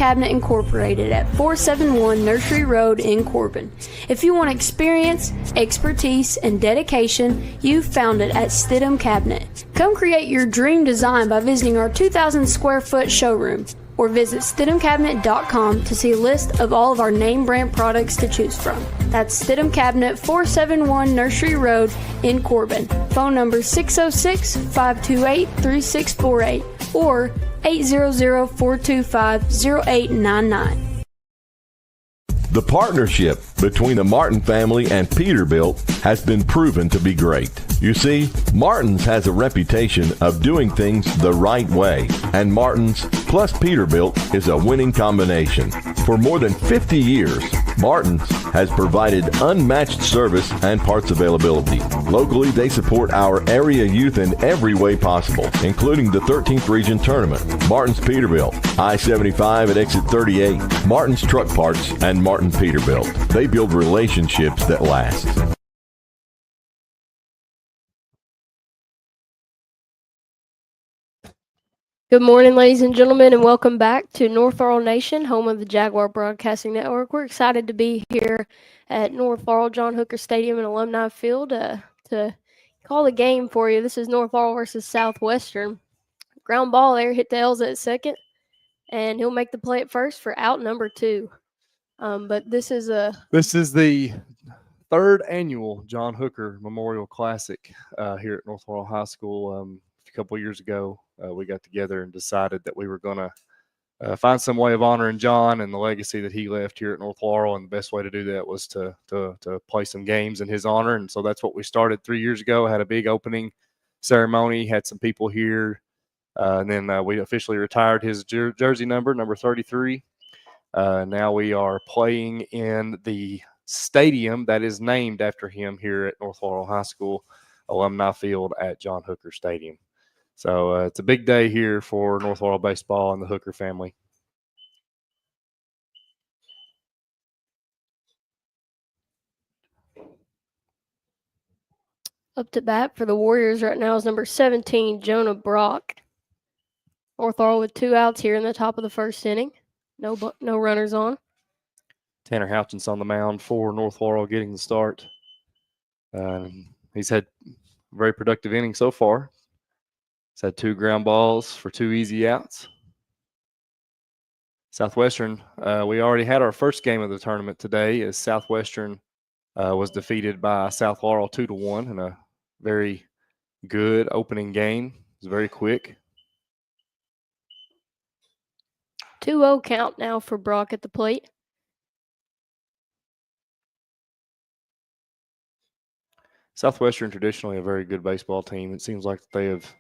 Cabinet Incorporated at 471 Nursery Road in Corbin. If you want experience, expertise, and dedication, you've found it at Stidham Cabinet. Come create your dream design by visiting our 2,000 square foot showroom, or visit StidhamCabinet.com to see a list of all of our name brand products to choose from. That's Stidham Cabinet, 471 Nursery Road in Corbin. Phone number 606-528-3648 or 800-425-0899. The partnership between the Martin family and Peterbilt has been proven to be great. You see, Martin's has a reputation of doing things the right way, and Martin's plus Peterbilt is a winning combination. For more than 50 years, Martin's has provided unmatched service and parts availability. Locally, they support our area youth in every way possible, including the 13th Region Tournament. Martin's Peterbilt, I-75 at exit 38, Martin's Truck Parts, and Martin Peterbilt. They build relationships that last. Good morning, ladies and gentlemen, and welcome back to North Laurel Nation, home of the Jaguar Broadcasting Network. We're excited to be here at North Laurel John Hooker Stadium and Alumni Field to call the game for you. This is North Laurel versus Southwestern. Ground ball there, hit the L's at second, and he'll make the play at first for out number 2. But this is the third annual John Hooker Memorial Classic here at North Laurel High School. A couple of years ago, we got together and decided that we were going to find some way of honoring John and the legacy that he left here at North Laurel, and the best way to do that was to play some games in his honor. And so that's what we started 3 years ago. Had a big opening ceremony, had some people here, and then we officially retired his jersey number 33. Now we are playing in the stadium that is named after him here at North Laurel High School, Alumni Field at John Hooker Stadium. So it's a big day here for North Laurel baseball and the Hooker family. up to bat for the Warriors right now is number 17, Jonah Brock. North Laurel with 2 outs here in the top of the first inning. No runners on. Tanner Houchins on the mound for North Laurel getting the start. He's had a very productive inning so far. He's had 2 ground balls for 2 easy outs. Southwestern, we already had our first game of the tournament today as Southwestern was defeated by South Laurel 2-1 in a very good opening game. It was very quick. 2-0 count now for Brock at the plate. Southwestern traditionally a very good baseball team. It seems like they have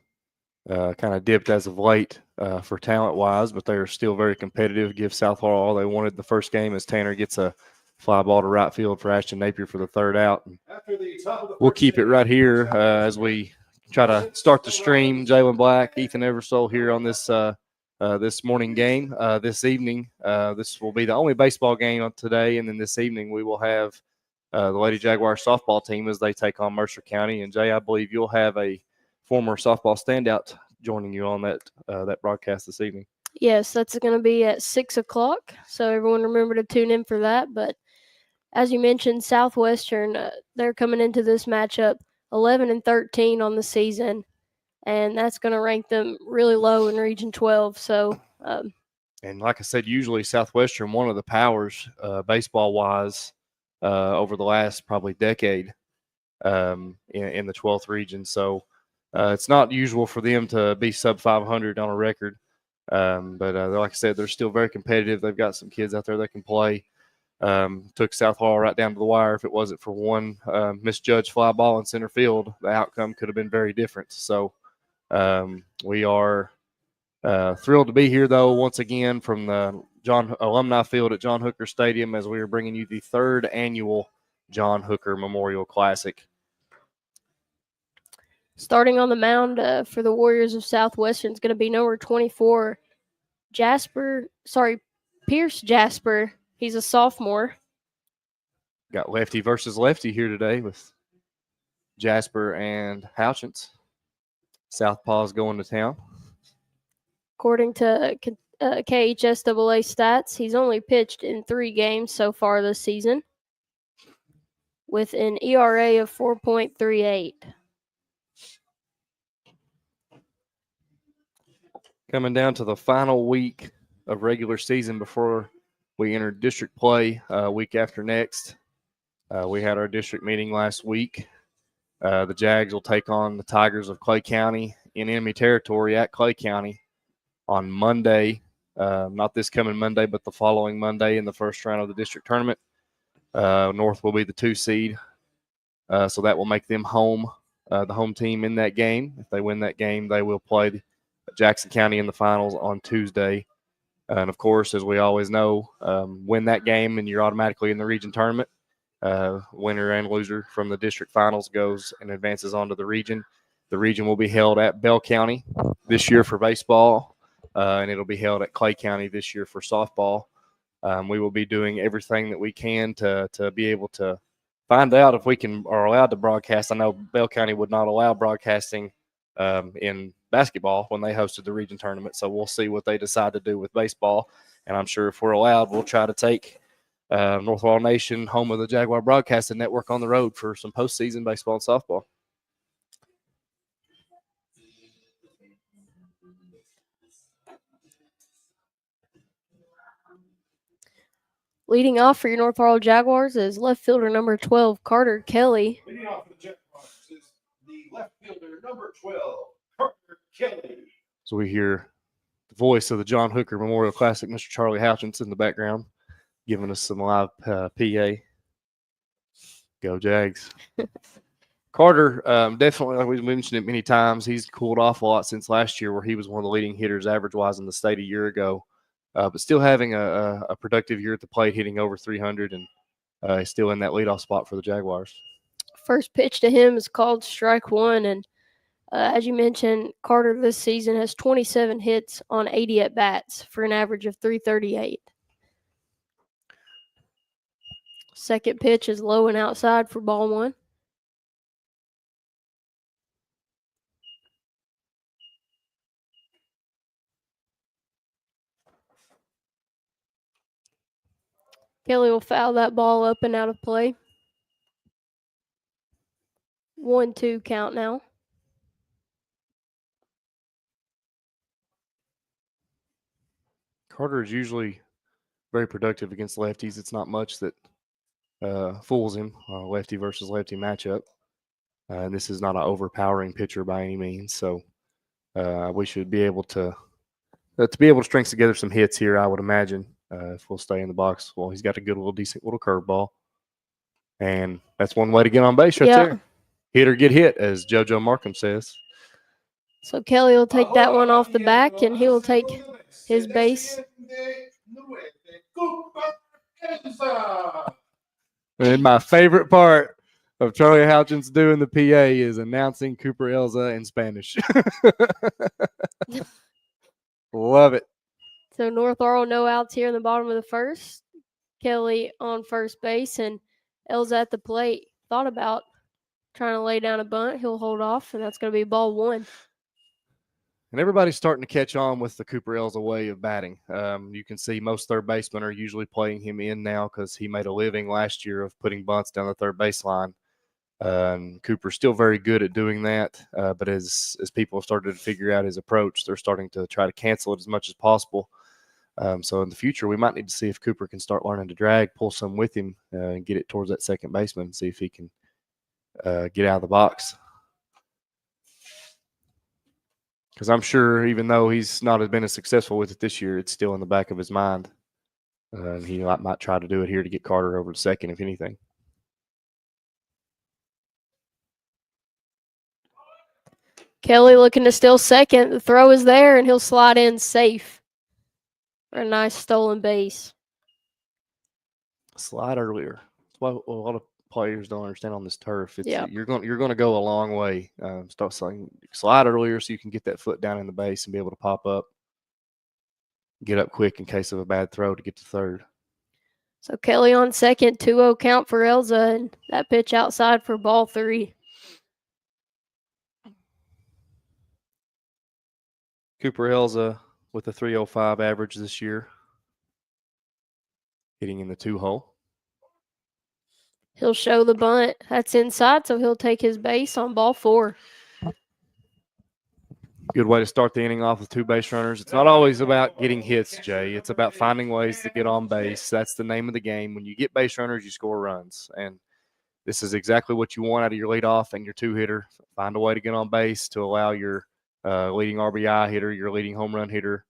kind of dipped as of late for talent-wise, but they are still very competitive. Give South Laurel all they wanted the first game as Tanner gets a fly ball to right field for Ashton Napier for the 3rd out. We'll keep it right here as we try to start the stream. Jalen Black, Ethan Eversole here on this this morning game. This evening, this will be the only baseball game of today, and then this evening we will have the Lady Jaguar softball team as they take on Mercer County. And Jay, I believe you'll have a former softball standout joining you on that broadcast this evening. Yes, that's going to be at 6 o'clock. So everyone remember to tune in for that. But as you mentioned, Southwestern, they're coming into this matchup 11-13 on the season, and that's going to rank them really low in Region 12. So, and like I said, usually Southwestern, one of the powers baseball-wise over the last probably decade in the 12th region. So it's not usual for them to be sub 500 on a record. But like I said, they're still very competitive. They've got some kids out there that can play. Took South Laurel right down to the wire. If it wasn't for one misjudged fly ball in center field, the outcome could have been very different. So we are thrilled to be here, though, once again from the Alumni Field at John Hooker Stadium as we are bringing you the 3rd annual John Hooker Memorial Classic. Starting on the mound for the Warriors of Southwestern is going to be number 24, Pierce Jasper. He's a sophomore. Got lefty versus lefty here today with Jasper and Houchins. Southpaw's going to town. According to KHSAA stats. He's only pitched in 3 games so far this season with an ERA of 4.38. Coming down to the final week of regular season before we enter district play week after next. We had our district meeting last week. The Jags will take on the Tigers of Clay County in enemy territory at Clay County on Monday. Not this coming Monday, but the following Monday in the first round of the district tournament. North will be the 2 seed. So that will make them home, the home team in that game. If they win that game, they will play Jackson County in the finals on Tuesday. And, of course, as we always know, win that game and you're automatically in the region tournament. Winner and loser from the district finals goes and advances on to the region. The region will be held at Bell County this year for baseball, and it'll be held at Clay County this year for softball. We will be doing everything that we can to be able to find out if we are allowed to broadcast. I know Bell County would not allow broadcasting in basketball when they hosted the region tournament, so we'll see what they decide to do with baseball. And I'm sure if we're allowed, we'll try to take North Laurel Nation, home of the Jaguar Broadcasting Network, on the road for some postseason baseball and softball. Leading off for your North Laurel Jaguars is left fielder number 12, Carter Kelly. Leading off for the Jaguars is the left fielder number 12, Carter Kelly. So we hear the voice of the John Hooker Memorial Classic, Mr. Charlie Houchins, in the background, giving us some live PA. Go Jags. Carter, definitely, like we mentioned it many times, he's cooled off a lot since last year, where he was one of the leading hitters average-wise in the state a year ago. But still having a productive year at the plate, hitting over 300, and he's still in that leadoff spot for the Jaguars. First pitch to him is called strike one, and as you mentioned, Carter this season has 27 hits on 80 at-bats for an average of 338. Second pitch is low and outside for ball one. Kelly will foul that ball up and out of play. 1-2 count now. Carter is usually very productive against lefties. It's not much that fools him, lefty versus lefty matchup. And this is not an overpowering pitcher by any means. So we should be able to string together some hits here, I would imagine, if we'll stay in the box. Well, he's got a good little decent little curveball. And that's one way to get on base right there. Hit or get hit, as JoJo Markham says. So Kelly will take that one off the back, and he will take his base. And my favorite part of Charlie Houchins doing the PA is announcing Cooper Elza in Spanish. Love it. So North Laurel no outs here in the bottom of the first. Kelly on first base, and Elza at the plate. Thought about trying to lay down a bunt. He'll hold off, and that's going to be ball one. And everybody's starting to catch on with the Cooper Elza way of batting. You can see most third basemen are usually playing him in now because he made a living last year of putting bunts down the third baseline. Cooper's still very good at doing that, but as people have started to figure out his approach, they're starting to try to cancel it as much as possible. So in the future, we might need to see if Cooper can start learning to drag, pull some with him, and get it towards that second baseman and see if he can get out of the box. Because I'm sure even though he's not been as successful with it this year, it's still in the back of his mind. He might try to do it here to get Carter over to second, if anything. Kelly looking to steal second. The throw is there, and he'll slide in safe for a nice stolen base. Slide earlier. That's what a lot of players don't understand on this turf. Yep. You're going to go a long way. Start saying slide earlier so you can get that foot down in the base and be able to pop up, get up quick in case of a bad throw to get to third. So Kelly on second, 2-0 count for Elza, and that pitch outside for ball three. Cooper Elza with a 305 average this year, hitting in the 2-hole. He'll show the bunt. That's inside, so he'll take his base on ball 4. Good way to start the inning off with 2 base runners. It's not always about getting hits, Jay. It's about finding ways to get on base. That's the name of the game. When you get base runners, you score runs. And this is exactly what you want out of your leadoff and your 2-hitter. Find a way to get on base to allow your leading RBI hitter, your leading home run hitter,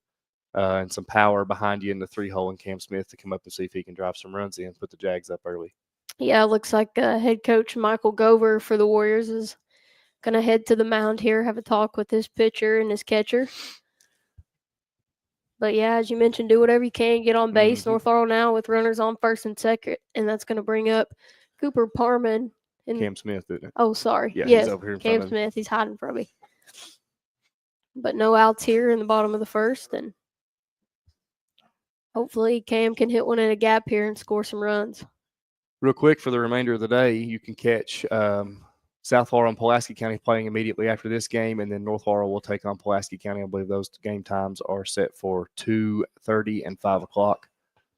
and some power behind you in the 3-hole and Cam Smith to come up and see if he can drive some runs in, put the Jags up early. Yeah, it looks like head coach Michael Gover for the Warriors is going to head to the mound here, have a talk with his pitcher and his catcher. But, yeah, as you mentioned, do whatever you can, get on base. Mm-hmm. North Laurel now with runners on first and second, and that's going to bring up Cooper Parman. Cam Smith, isn't it? Oh, sorry. Yeah, yes, he's over here in Cam front of him. Smith. He's hiding from me. But no outs here in the bottom of the first, and hopefully Cam can hit one in a gap here and score some runs. Real quick for the remainder of the day, you can catch South Laurel and Pulaski County playing immediately after this game, and then North Laurel will take on Pulaski County. I believe those game times are set for 2:30 and 5 o'clock.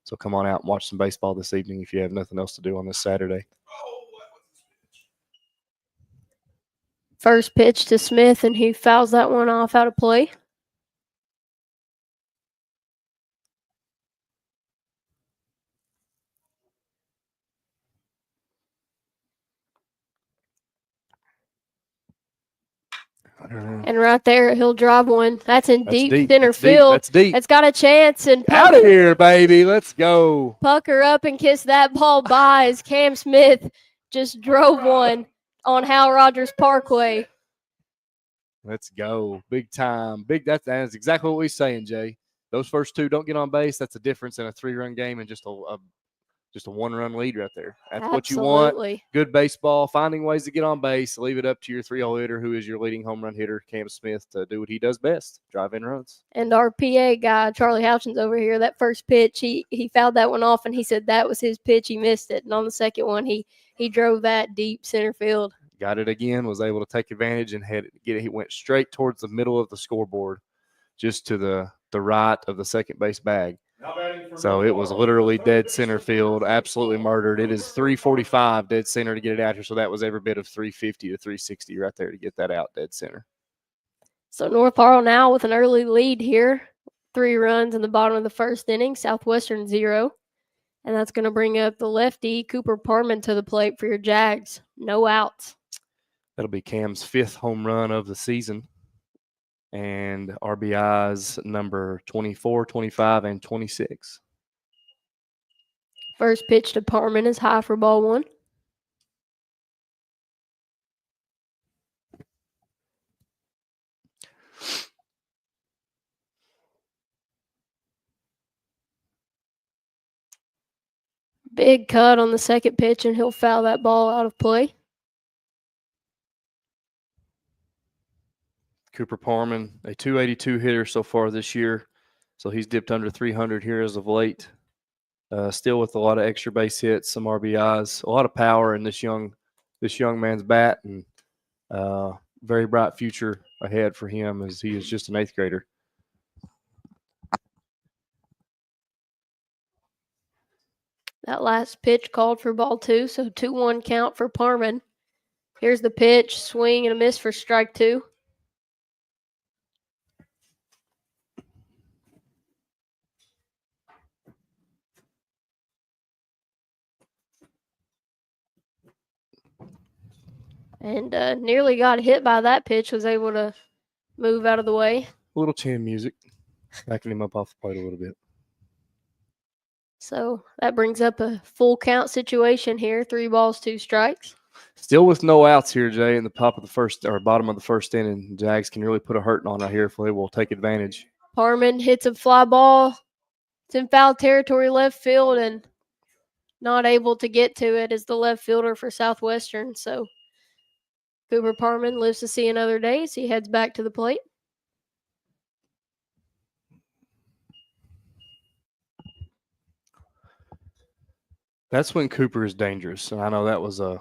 So come on out and watch some baseball this evening if you have nothing else to do on this Saturday. First pitch to Smith, and he fouls that one off out of play. And right there, he'll drive one. That's in deep center field. That's deep. It's got a chance. And out of here, baby. Let's go. Pucker up and kiss that ball by as Cam Smith just drove one on Hal Rogers Parkway. Let's go. Big time. That's exactly what we're saying, Jay. Those first 2 don't get on base. That's a difference in a 3-run game and just a 1-run lead right there. That's what you want. Good baseball, finding ways to get on base. Leave it up to your 3-hole hitter, who is your leading home run hitter, Cam Smith, to do what he does best, drive in runs. And our PA guy, Charlie Houchins over here, that first pitch, he fouled that one off, and he said that was his pitch. He missed it. And on the second one, he drove that deep center field. Got it again, was able to take advantage and he went straight towards the middle of the scoreboard, just to the right of the second base bag. So it was literally dead center field, absolutely murdered. It is 345 dead center to get it out here. So that was every bit of 350 to 360 right there to get that out dead center. So North Laurel now with an early lead here. 3 runs in the bottom of the first inning. Southwestern 0. And that's going to bring up the lefty, Cooper Parman, to the plate for your Jags. No outs. That'll be Cam's 5th home run of the season. And RBIs number 24, 25, and 26. First pitch to Parman is high for ball 1. Big cut on the second pitch, and he'll foul that ball out of play. Cooper Parman, a 282 hitter so far this year. So he's dipped under 300 here as of late. Still with a lot of extra base hits, some RBIs, a lot of power in this young man's bat, and very bright future ahead for him as he is just an 8th grader. That last pitch called for ball 2, so 2-1 count for Parman. Here's the pitch, swing and a miss for strike 2. And nearly got hit by that pitch, was able to move out of the way. A little chin music, backing him up off the plate a little bit. So that brings up a full count situation here. 3 balls, 2 strikes. Still with no outs here, Jay, in the top of the first or bottom of the first inning. Jags can really put a hurting on right here if they will take advantage. Parman hits a fly ball. It's in foul territory left field and not able to get to it as the left fielder for Southwestern. So Cooper Parman lives to see another day as he heads back to the plate. That's when Cooper is dangerous. And I know that was a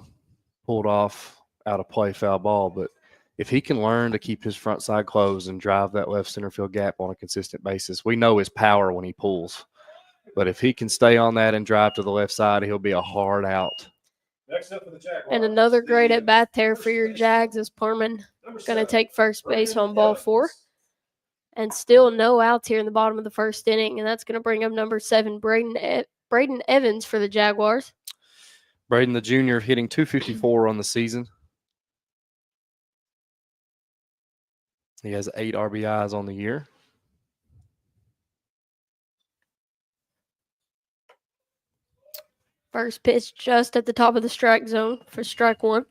pulled off out of play foul ball, but if he can learn to keep his front side closed and drive that left center field gap on a consistent basis, we know his power when he pulls. But if he can stay on that and drive to the left side, he'll be a hard out. Next up for the Jaguars. And another great at bat there for your Jags is Parman going to take first base on ball 4. And still no outs here in the bottom of the first inning. And that's going to bring up number 7, Braden Evans for the Jaguars. Braden, the junior, hitting .254 on the season. He has 8 RBIs on the year. First pitch just at the top of the strike zone for strike 1.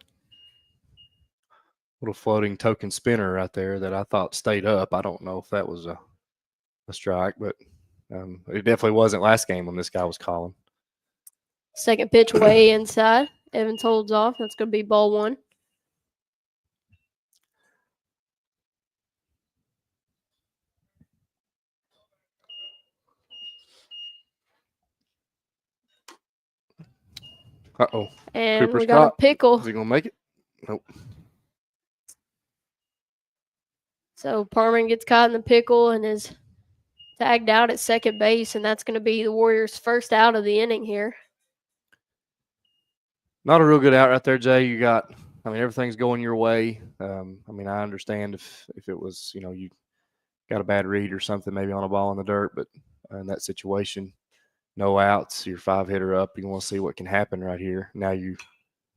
Little floating token spinner right there that I thought stayed up. I don't know if that was a strike, but it definitely wasn't last game when this guy was calling. Second pitch way inside. Evans holds off. That's going to be ball 1. Uh-oh. And Cooper's we got caught. a pickle. Is he going to make it? Nope. So Parman gets caught in the pickle and is tagged out at second base, and that's going to be the Warriors' first out of the inning here. Not a real good out right there, Jay. You got, everything's going your way. I understand if it was, you got a bad read or something, maybe on a ball in the dirt, but in that situation, no outs, you're 5-hitter up. You want to see what can happen right here. Now you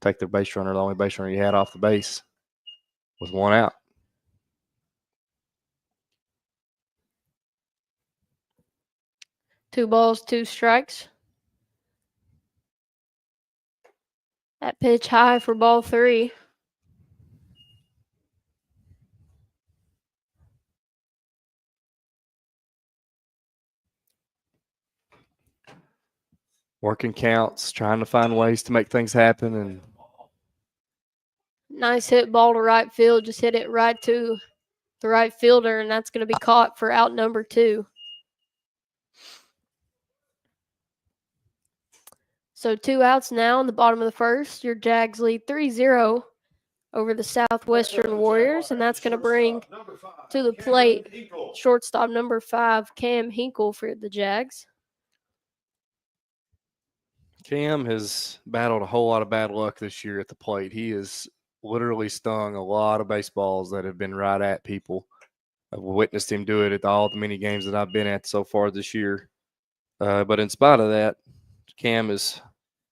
take the base runner, the only base runner you had off the base with 1 out. Two balls, 2 strikes. That pitch high for ball 3. Working counts, trying to find ways to make things happen. And nice hit ball to right field. Just hit it right to the right fielder, and that's going to be caught for out number 2. So 2 outs now in the bottom of the first. Your Jags lead 3-0 over the Southwestern Warriors, and that's going to bring to the plate shortstop number 5, Cam Hinkle for the Jags. Cam has battled a whole lot of bad luck this year at the plate. He has literally stung a lot of baseballs that have been right at people. I've witnessed him do it at all the many games that I've been at so far this year. But in spite of that, Cam is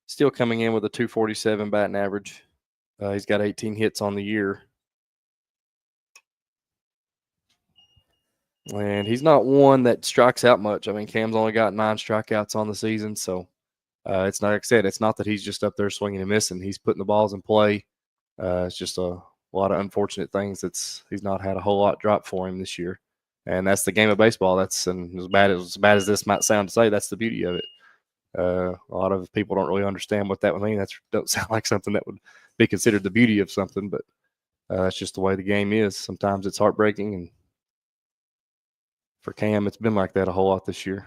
still coming in with a .247 batting average. He's got 18 hits on the year. And he's not one that strikes out much. Cam's only got 9 strikeouts on the season, so it's not, like I said, it's not that he's just up there swinging and missing. He's putting the balls in play. It's just a lot of unfortunate things. He's not had a whole lot drop for him this year, and that's the game of baseball. And as bad as this might sound to say, that's the beauty of it. A lot of people don't really understand what that would mean. That don't sound like something that would be considered the beauty of something, but that's just the way the game is. Sometimes it's heartbreaking, and for Cam, it's been like that a whole lot this year.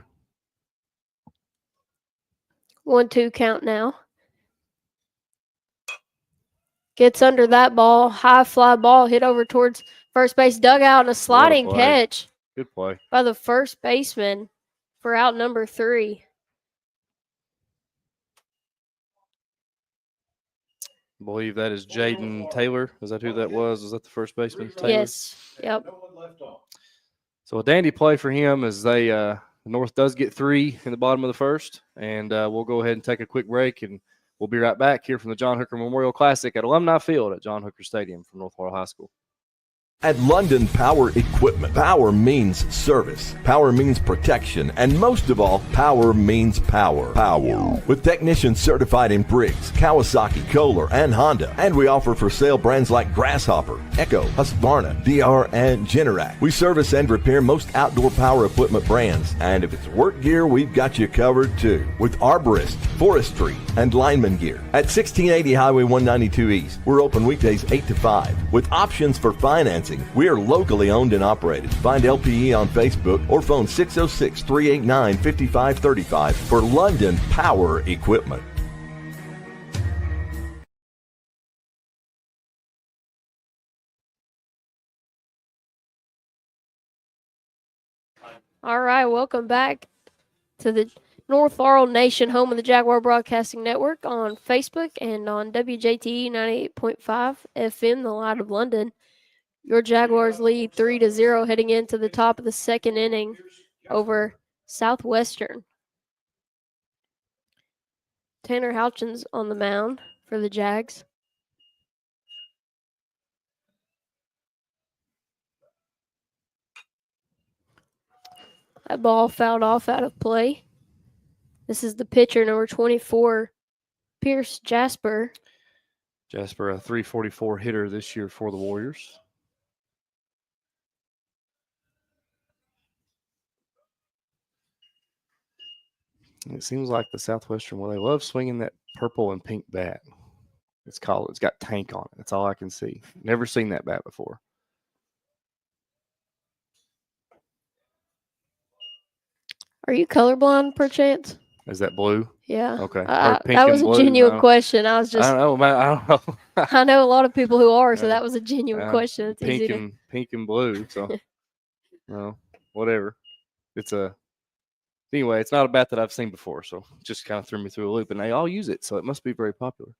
1-2 count now. Gets under that ball. High fly ball hit over towards first base dugout, and a sliding catch. Good play by the first baseman for out number 3. I believe that is Jaden Taylor. Is that who that was? Was that the first baseman? Taylor? Yes. Yep. So a dandy play for him as the North does get 3 in the bottom of the first. And we'll go ahead and take a quick break, and we'll be right back here from the John Hooker Memorial Classic at Alumni Field at John Hooker Stadium from North Laurel High School. At London Power Equipment, power means service, power means protection, and most of all, power means power. Power. With technicians certified in Briggs, Kawasaki, Kohler, and Honda. And we offer for sale brands like Grasshopper, Echo, Husqvarna, DR, and Generac. We service and repair most outdoor power equipment brands. And if it's work gear, we've got you covered too. With arborist, forestry, and lineman gear. At 1680 Highway 192 East, we're open weekdays 8 to 5 with options for financing. We are locally owned and operated. Find LPE on Facebook or phone 606-389-5535 for London Power Equipment. All right, welcome back to the North Laurel Nation, home of the Jaguar Broadcasting Network, on Facebook and on WJTE 98.5 FM, the Light of London. Your Jaguars lead 3-0 heading into the top of the second inning over Southwestern. Tanner Houchins on the mound for the Jags. That ball fouled off out of play. This is the pitcher, number 24, Pierce Jasper. Jasper, a 344 hitter this year for the Warriors. It seems like the Southwestern, well, they love swinging that purple and pink bat. It's got tank on it. That's all I can see. Never seen that bat before. Are you colorblind, perchance? Is that blue? Yeah. Okay. That was a genuine question. I was just. I don't know, man. I don't know. I know a lot of people who are, so that was a genuine question. It's pink easy and pink and blue. So, no, whatever. Anyway. It's not a bat that I've seen before, so just kind of threw me through a loop, and they all use it, so it must be very popular.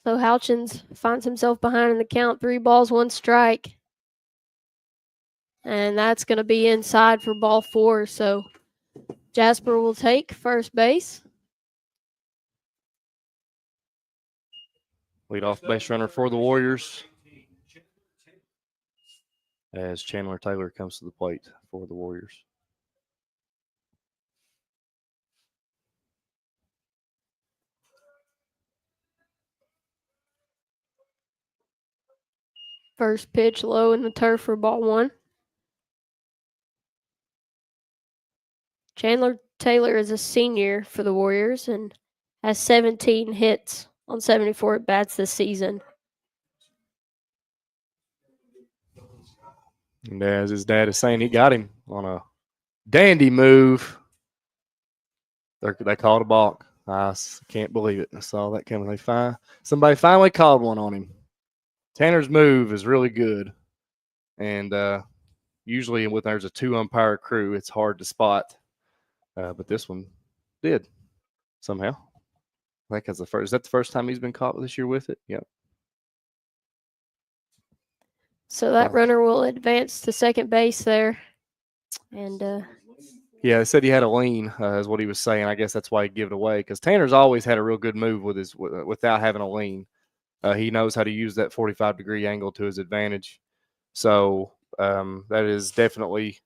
So Houchins finds himself behind in the count. 3 balls, 1 strike. And that's going to be inside for ball 4. So Jasper will take first base. Leadoff base runner for the Warriors as Chandler Taylor comes to the plate for the Warriors. First pitch low in the turf for ball 1. Chandler Taylor is a senior for the Warriors and has 17 hits on 74 at-bats this season. And as his dad is saying, he got him on a dandy move. They called a balk. I can't believe it. I saw that coming. Somebody finally called one on him. Tanner's move is really good. And usually when there's a 2-umpire crew, it's hard to spot. But this one did somehow. I think that's the first. Is that the first time he's been caught this year with it? Yep. So that runner will advance to second base there. And yeah, they said he had a lean, is what he was saying. I guess that's why he gave it away, because Tanner's always had a real good move without having a lean. He knows how to use that 45-degree angle to his advantage. So that has definitely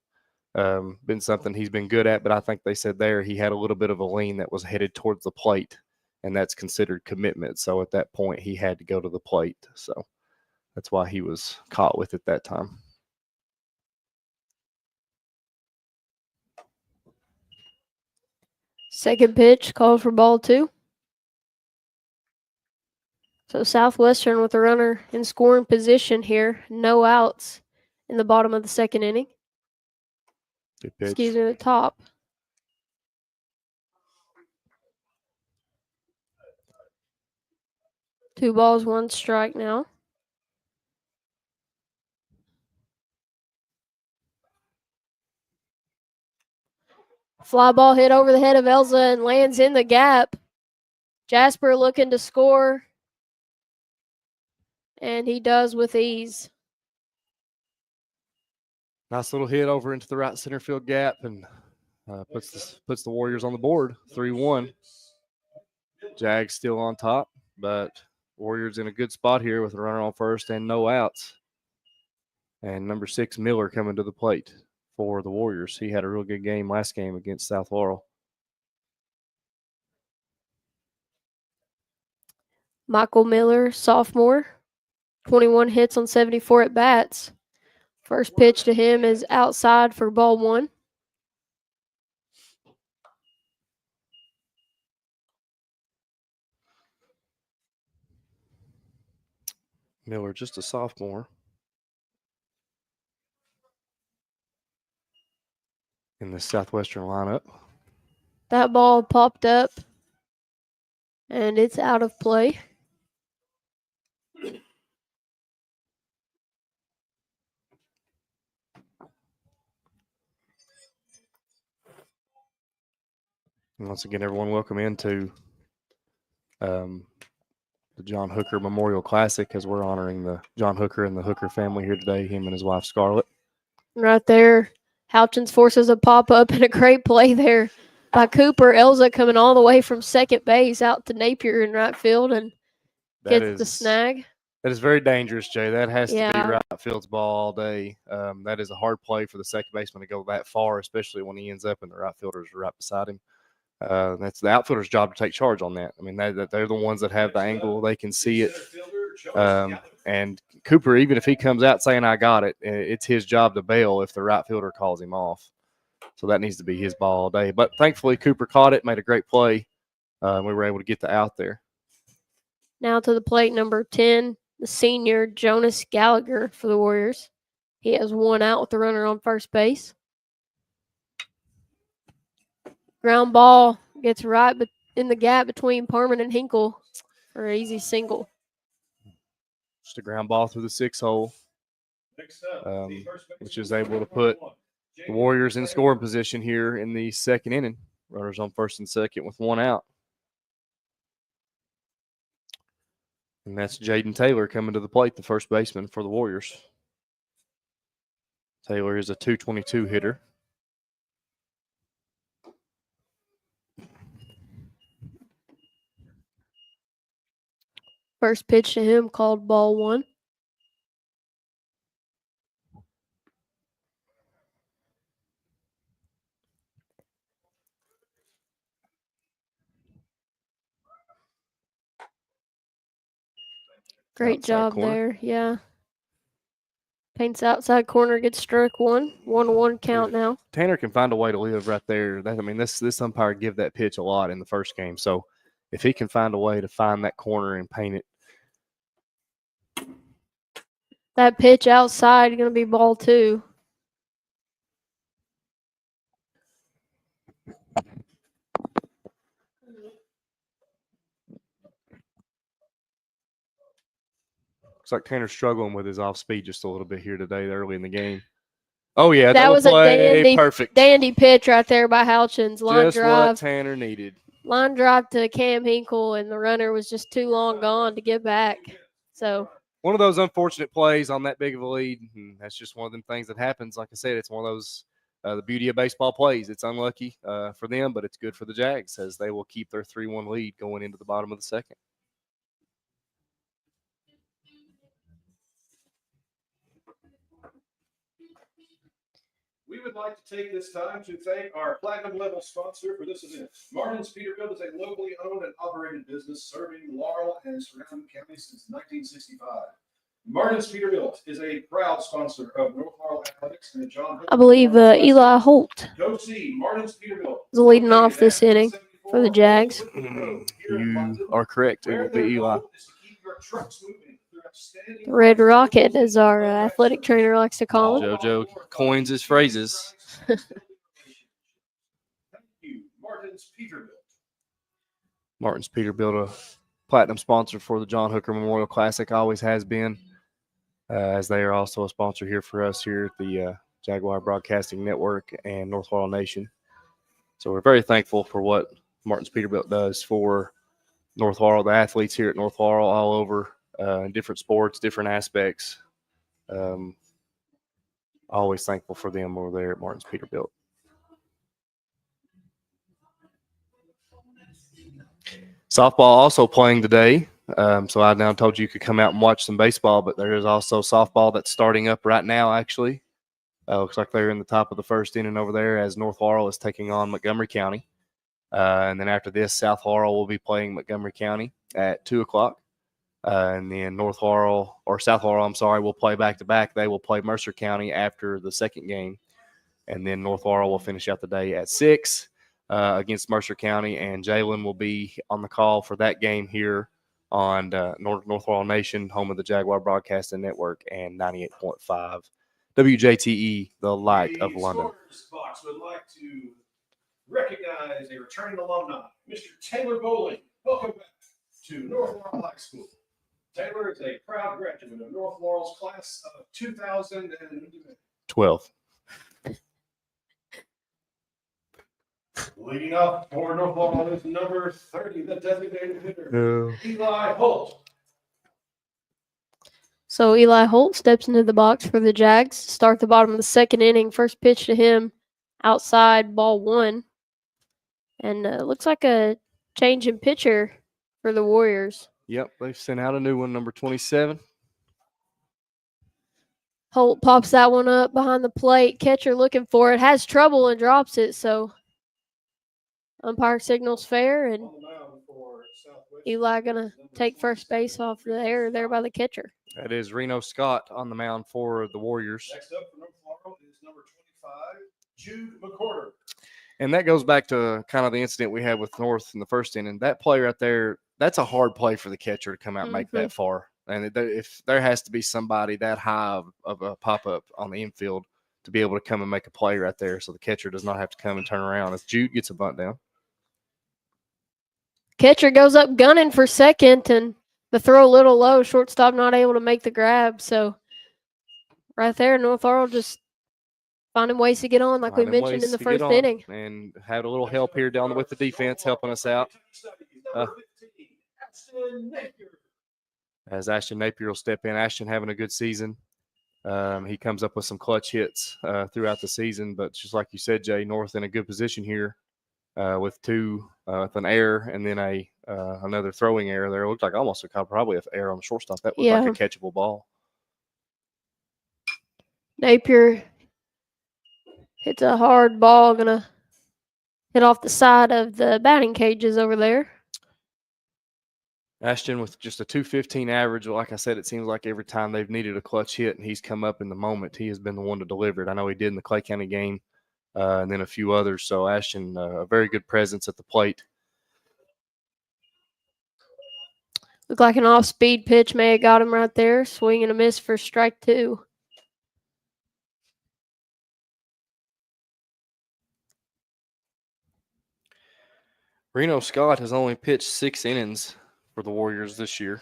been something he's been good at. But I think they said there he had a little bit of a lean that was headed towards the plate, and that's considered commitment. So at that point, he had to go to the plate. So that's why he was caught with it that time. second pitch called for ball 2. So Southwestern with a runner in scoring position here. No outs in the bottom of the second inning. Good pitch. Excuse me, the top. Two balls, 1 strike now. Fly ball hit over the head of Elza and lands in the gap. Jasper looking to score. And he does with ease. Nice little hit over into the right center field gap, and puts the Warriors on the board, 3-1. Jags still on top, but Warriors in a good spot here with a runner on first and no outs. And number 6, Miller, coming to the plate for the Warriors. He had a real good game last game against South Laurel. Michael Miller, sophomore, 21 hits on 74 at-bats. First pitch to him is outside for ball 1. Miller, just a sophomore. In the Southwestern lineup. That ball popped up, and it's out of play. And once again, everyone, welcome into the John Hooker Memorial Classic as we're honoring the John Hooker and the Hooker family here today, him and his wife, Scarlett. Right there, Houchins forces a pop-up and a great play there by Cooper. Elza coming all the way from second base out to Napier in right field and gets the snag. That is very dangerous, Jay. That has to be Yeah. right field's ball all day. That is a hard play for the second baseman to go that far, especially when he ends up and the right fielders are right beside him. That's the outfielder's job to take charge on that. I mean, they're the ones that have the angle. They can see it. And Cooper, even if he comes out saying, I got it, it's his job to bail if the right fielder calls him off. So that needs to be his ball all day. But thankfully, Cooper caught it, made a great play. We were able to get the out there. Now to the plate, number 10, the senior Jonas Gallagher for the Warriors. He has one out with the runner on first base. Ground ball gets right in the gap between Parman and Hinkle for an easy single. Just a ground ball through the 6-hole, which is able to put the Warriors in scoring position here in the second inning. Runners on first and second with one out. And that's Jaden Taylor coming to the plate, the first baseman for the Warriors. Taylor is a .222 hitter. First pitch to him called ball one. Great Outside job corner. there, yeah. Paints outside corner, gets struck one. 1-1 count now. Tanner can find a way to live right there. This umpire give that pitch a lot in the first game. So if he can find a way to find that corner and paint it. That pitch outside going to be ball two. Looks like Tanner's struggling with his off speed just a little bit here today, early in the game. Oh, yeah. That was a perfect. dandy pitch right there by Houchins. Line just drive. What Tanner needed. Line drive to Cam Hinkle, and the runner was just too long gone to get back. So one of those unfortunate plays on that big of a lead. And that's just one of them things that happens. Like I said, it's one of those the beauty of baseball plays. It's unlucky for them, but it's good for the Jags as they will keep their 3-1 lead going into the bottom of the second. We would like to take this time to thank our platinum level sponsor for this event. Martin's Peterbilt is a locally owned and operated business serving Laurel and surrounding counties since 1965. Martin's Peterbilt is a proud sponsor of North Laurel Athletics and John Hooker. I believe Eli Holt Go see Martin's Peterbilt is leading off this inning for the Jags. You are correct. It will be Eli. The Red Rocket, as our athletic trainer likes to call him. JoJo coins his phrases. Thank you, Martin's Peterbilt. Martin's Peterbilt, a platinum sponsor for the John Hooker Memorial Classic, always has been, as they are also a sponsor here for us here at the Jaguar Broadcasting Network and North Laurel Nation. So we're very thankful for what Martin's Peterbilt does for North Laurel, the athletes here at North Laurel all over in different sports, different aspects. Always thankful for them over there at Martin's Peterbilt. Softball also playing today. So I now told you could come out and watch some baseball, but there is also softball that's starting up right now, actually. Looks like they're in the top of the first inning over there as North Laurel is taking on Montgomery County. And then after this, South Laurel will be playing Montgomery County at 2 o'clock. And then South Laurel, will play back-to-back. They will play Mercer County after the second game. And then North Laurel will finish out the day at 6 against Mercer County. And Jalen will be on the call for that game here on North Laurel Nation, home of the Jaguar Broadcasting Network, and 98.5 WJTE, the light of London. Box would like to recognize a returning alumni, Mr. Taylor Bowling. Welcome back to North Laurel High School. Taylor is a proud graduate of North Laurel's class of 2012. Leading up for North Laurel is number 30, the designated hitter, Eli Holt. So Eli Holt steps into the box for the Jags. Start the bottom of the second inning. First pitch to him, outside, ball 1. And looks like a change in pitcher for the Warriors. Yep, they've sent out a new one, number 27. Holt pops that one up behind the plate. Catcher looking for it. Has trouble and drops it. So umpire signals fair, and Eli going to take first base off the error there by the catcher. That is Reno Scott on the mound for the Warriors. Next up for North Laurel is number 25, Jude McCorder. And that goes back to kind of the incident we had with North in the first inning. That play right there, that's a hard play for the catcher to come out and make that far. And if there has to be somebody that high of a pop-up on the infield to be able to come and make a play right there so the catcher does not have to come and turn around as Jude gets a bunt down. Catcher goes up gunning for second, and the throw a little low. Shortstop not able to make the grab. So right there, North Laurel just finding ways to get on, like we mentioned in the first inning. And had a little help here down with the defense helping us out. As Ashton Napier will step in. Ashton having a good season. He comes up with some clutch hits throughout the season. But just like you said, Jay, North in a good position here with with an error and then another throwing error there. It looked like almost probably an error on the shortstop. That looked like a catchable ball. Napier hits a hard ball, gonna hit off the side of the batting cages over there. Ashton with just a 215 average. Like I said, it seems like every time they've needed a clutch hit and he's come up in the moment, he has been the one to deliver it. I know he did in the Clay County game and then a few others. So Ashton, a very good presence at the plate. Looked like an off-speed pitch may have got him right there. Swing and a miss for strike 2. Reno Scott has only pitched 6 innings for the Warriors this year.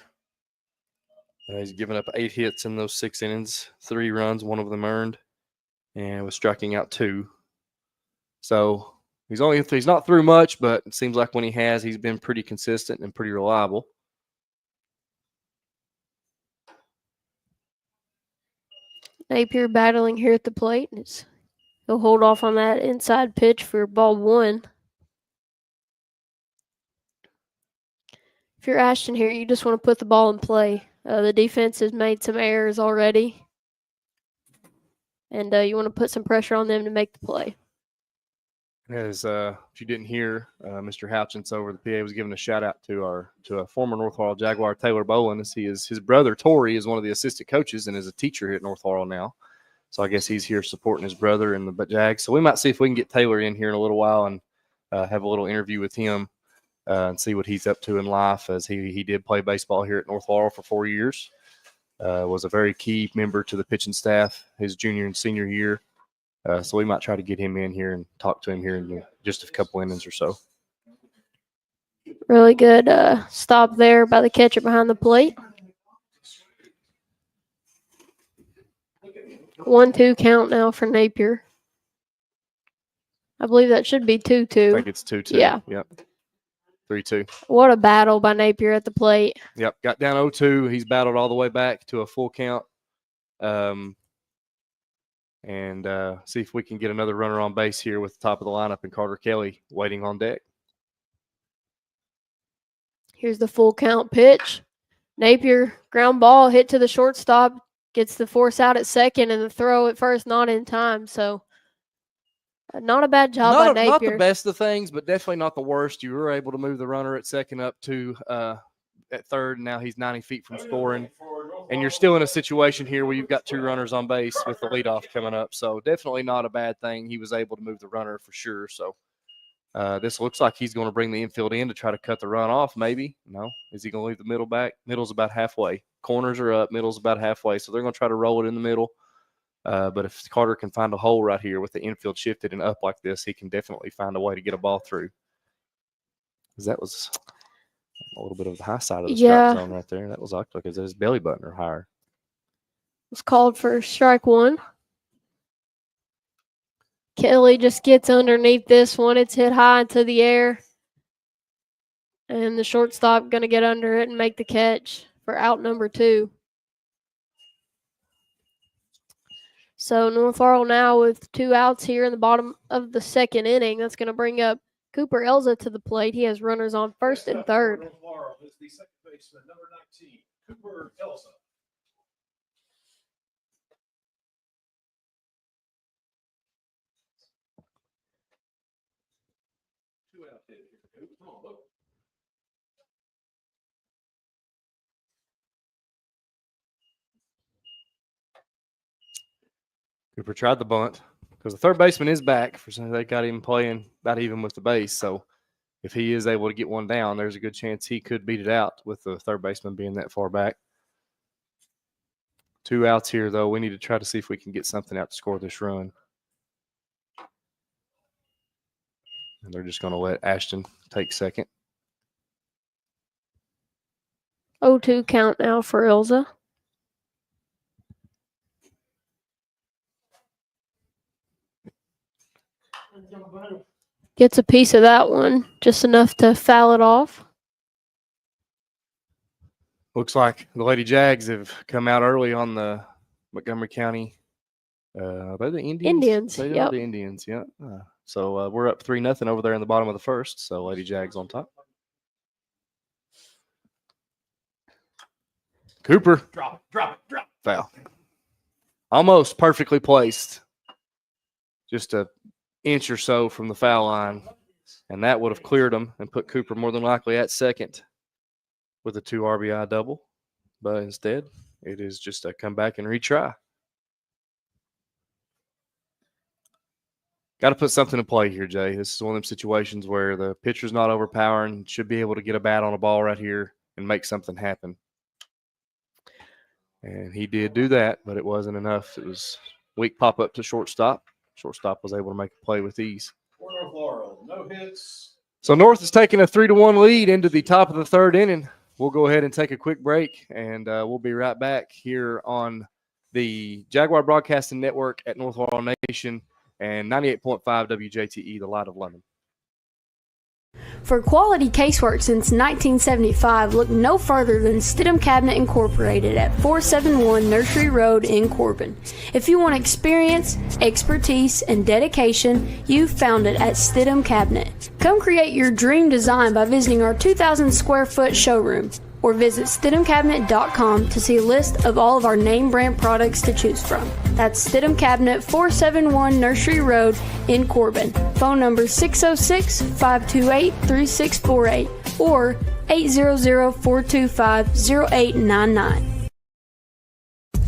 He's given up 8 hits in those 6 innings, 3 runs, 1 of them earned, and was striking out 2. So he's not through much, but it seems like when he has, he's been pretty consistent and pretty reliable. Napier battling here at the plate. He'll hold off on that inside pitch for ball 1. If you're Ashton here, you just want to put the ball in play. The defense has made some errors already, and you want to put some pressure on them to make the play. As if you didn't hear, Mr. Houchins over the PA was giving a shout out to a former North Laurel Jaguar, Taylor Boland, as his brother Tori is one of the assistant coaches and is a teacher here at North Laurel now. So I guess he's here supporting his brother in the Jags. So we might see if we can get Taylor in here in a little while and have a little interview with him and see what he's up to in life, as he did play baseball here at North Laurel for 4 years. Was a very key member to the pitching staff his junior and senior year. So we might try to get him in here and talk to him here in just a couple innings or so. Really good stop there by the catcher behind the plate. 1-2 count now for Napier. I believe that should be 2-2. I think it's 2-2. Yeah. Yep. 3-2. What a battle by Napier at the plate. Yep. Got down 0-2. He's battled all the way back to a full count. And see if we can get another runner on base here with the top of the lineup and Carter Kelly waiting on deck. Here's the full count pitch. Napier, ground ball, hit to the shortstop, gets the force out at second, and the throw at first not in time. So not a bad job by Napier. Not the best of things, but definitely not the worst. You were able to move the runner at second up to at third, and now he's 90 feet from scoring. And you're still in a situation here where you've got 2 runners on base with the leadoff coming up. So definitely not a bad thing. He was able to move the runner for sure. So this looks like he's going to bring the infield in to try to cut the run off maybe. No. Is he going to leave the middle back? Middle's about halfway. Corners are up. Middle's about halfway. So they're going to try to roll it in the middle. But if Carter can find a hole right here with the infield shifted and up like this, he can definitely find a way to get a ball through. Because that was a little bit of the high side of the strike zone right there. That was like his belly button or higher. It was called for strike 1. Kelly just gets underneath this one. It's hit high into the air. And the shortstop going to get under it and make the catch for out number 2. So North Laurel now with 2 outs here in the bottom of the 2nd inning. That's going to bring up Cooper Elza to the plate. He has runners on first and third. North Laurel is the second baseman, number 19, Cooper Elsa. Two out here. Come on, look. Cooper tried the bunt because the third baseman is back. For some, they got him playing about even with the base. So if he is able to get one down, there's a good chance he could beat it out with the third baseman being that far back. 2 outs here, though. We need to try to see if we can get something out to score this run. And they're just going to let Ashton take second. 0-2 count now for Elza. Gets a piece of that one, just enough to foul it off. Looks like the Lady Jags have come out early on the Montgomery County. They're the Indians. Indians, They are yep. the Indians, yeah. So we're up 3-0 over there in the bottom of the first. So Lady Jags on top. Cooper. Drop it. Foul. Almost perfectly placed. Just an inch or so from the foul line. And that would have cleared him and put Cooper more than likely at second with a 2 RBI double. But instead, it is just a come back and retry. Got to put something in play here, Jay. This is one of them situations where the pitcher's not overpowering, should be able to get a bat on a ball right here and make something happen. And he did do that, but it wasn't enough. It was weak pop up to shortstop. Shortstop was able to make a play with ease. For North Laurel, no hits. So North is taking a 3-1 lead into the top of the 3rd inning. We'll go ahead and take a quick break, and we'll be right back here on the Jaguar Broadcasting Network at North Laurel Nation and 98.5 WJTE, the Light of Lemon. For quality casework since 1975, look no further than Stidham Cabinet Incorporated at 471 Nursery Road in Corbin. If you want experience, expertise, and dedication, you've found it at Stidham Cabinet. Come create your dream design by visiting our 2,000 square foot showroom or visit StidhamCabinet.com to see a list of all of our name brand products to choose from. That's Stidham Cabinet, 471 Nursery Road in Corbin. Phone number 606-528-3648 or 800-425-0899.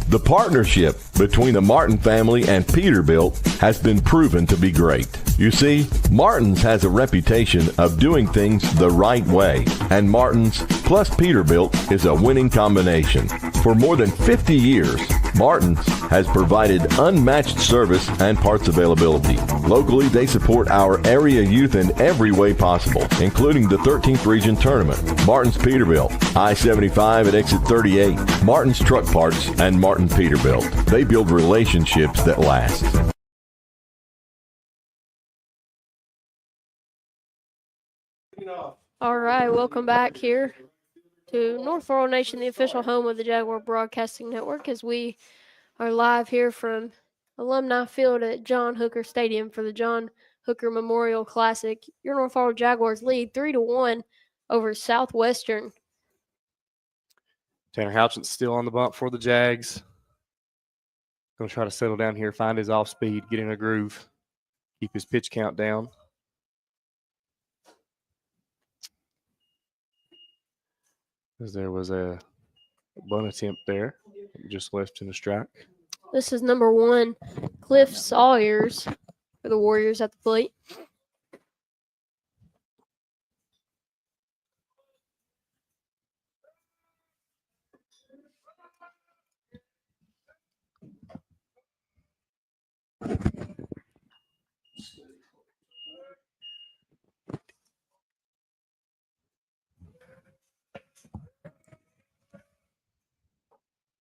The partnership between the Martin family and Peterbilt has been proven to be great. You see, Martin's has a reputation of doing things the right way, and Martin's plus Peterbilt is a winning combination. For more than 50 years, Martin's has provided unmatched service and parts availability. Locally, they support our area youth in every way possible, including the 13th Region Tournament. Martin's Peterbilt, I-75 at exit 38, Martin's Truck Parts, and Martin Peterbilt. They build relationships that last. All right, welcome back here to North Laurel Nation, the official home of the Jaguar Broadcasting Network, as we are live here from Alumni Field at John Hooker Stadium for the John Hooker Memorial Classic. Your North Laurel Jaguars lead 3-1 over Southwestern. Tanner Houchin's still on the bump for the Jags. Going to try to settle down here, find his off speed, get in a groove, keep his pitch count down. As there was a bunt attempt there, just left in a strike. This is number 1, Cliff Sawyers for the Warriors at the plate.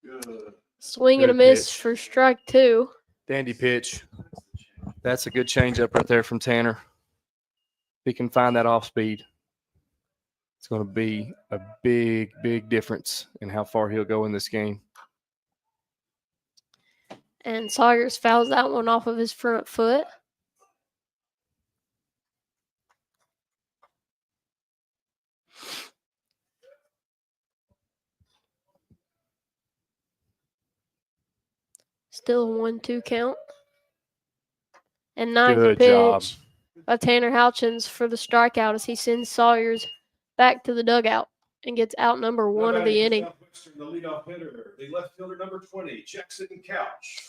Good. Swing and a Good miss pitch. for strike 2. Dandy pitch. That's a good changeup right there from Tanner. If he can find that off speed, it's going to be a big, big difference in how far he'll go in this game. And Sawyers fouls that one off of his front foot. Still a 1-2 count. And ninth Good pitch job by Tanner Houchins for the strikeout as he sends Sawyers back to the dugout and gets out number one of the inning. Southwestern, the leadoff hitter, the left fielder number 20, Jackson Couch.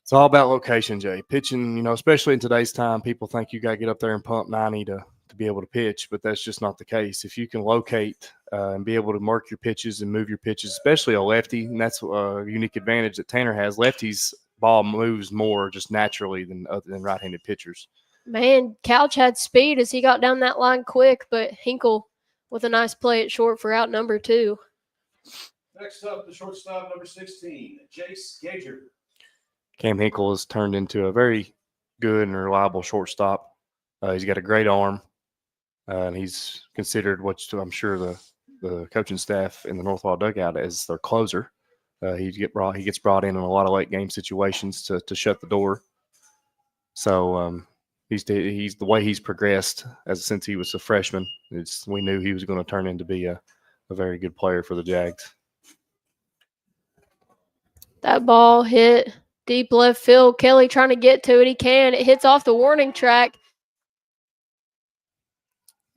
It's all about location, Jay. Pitching, especially in today's time, people think you got to get up there and pump 90 to be able to pitch, but that's just not the case. If you can locate and be able to mark your pitches and move your pitches, especially a lefty, and that's a unique advantage that Tanner has. Lefties' ball moves more just naturally than right-handed pitchers. Man, Couch had speed as he got down that line quick, but Hinkle with a nice play at short for out number 2. Next up, the shortstop number 16, Jace Gager. Cam Hinkle has turned into a very good and reliable shortstop. He's got a great arm, and he's considered I'm sure the coaching staff in the North Laurel dugout as their closer. He gets brought in a lot of late game situations to shut the door. So he's the way he's progressed since he was a freshman. We knew he was going to turn into be a very good player for the Jags. That ball hit deep left field. Kelly trying to get to it. He can. It hits off the warning track.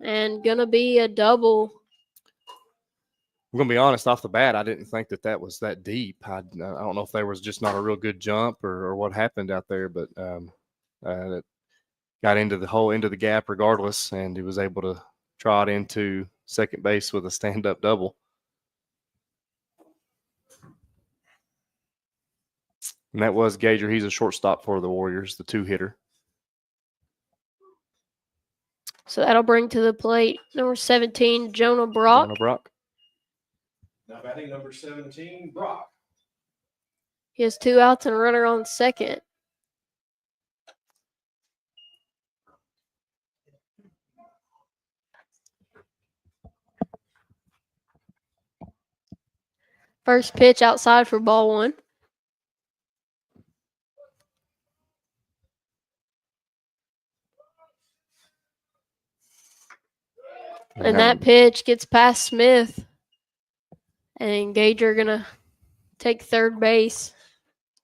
And going to be a double. I'm going to be honest, off the bat, I didn't think that was that deep. I don't know if there was just not a real good jump or what happened out there, but it got into the gap regardless, and he was able to trot into second base with a stand-up double. And that was Gager. He's a shortstop for the Warriors, the 2-hitter. So that'll bring to the plate number 17, Jonah Brock. Now batting number 17, Brock. He has 2 outs and a runner on second. First pitch outside for ball 1. And that pitch gets past Smith. And Gager going to take third base.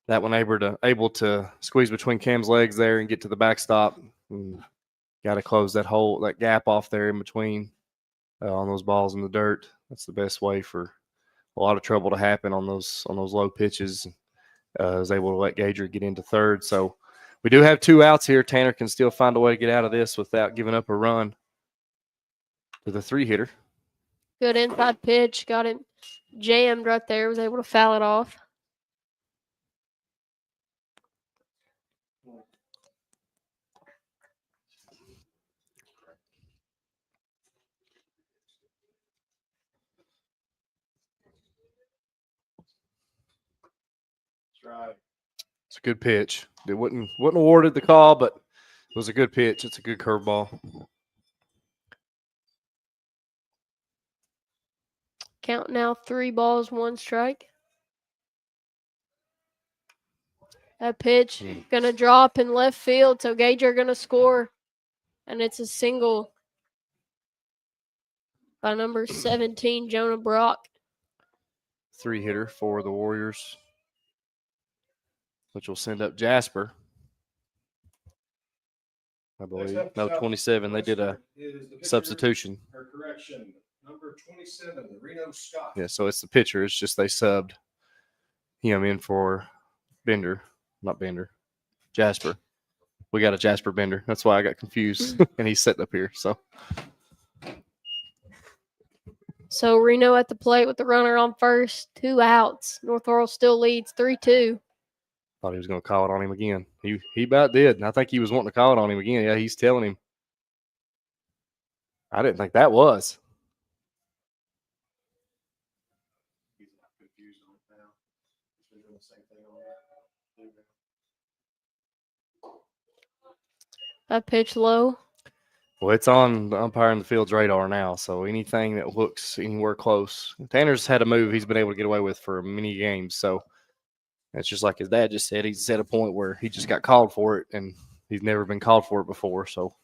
That one able to squeeze between Cam's legs there and get to the backstop. Got to close that gap off there in between on those balls in the dirt. That's the best way for a lot of trouble to happen on those low pitches. Was able to let Gager get into third. So we do have 2 outs here. Tanner can still find a way to get out of this without giving up a run to the 3-hitter. Good inside pitch. Got it jammed right there. Was able to foul it off. It's a good pitch. It wasn't awarded the call, but it was a good pitch. It's a good curveball. Count now 3 balls, 1 strike. That pitch going to drop in left field, so Gager going to score. And it's a single by number 17, Jonah Brock. 3-hitter for the Warriors, which will send up Jasper. I believe. No, 27. They did a substitution. Correction. Number 27, Reno Scott. Yeah, so it's the pitcher. It's just they subbed him in for Jasper. We got a Jasper Bender. That's why I got confused. And he's sitting up here. So Reno at the plate with the runner on first. 2 outs. North Laurel still leads 3-2. Thought he was going to call it on him again. He about did. And I think he was wanting to call it on him again. Yeah, he's telling him. I didn't think that was. He's not confused on it now. He's been doing the same thing on that. That pitch low. Well, it's on the umpire in the field's radar now, so anything that looks anywhere close. Tanner's had a move he's been able to get away with for many games, so it's just like his dad just said. He's at a point where he just got called for it, and he's never been called for it before, so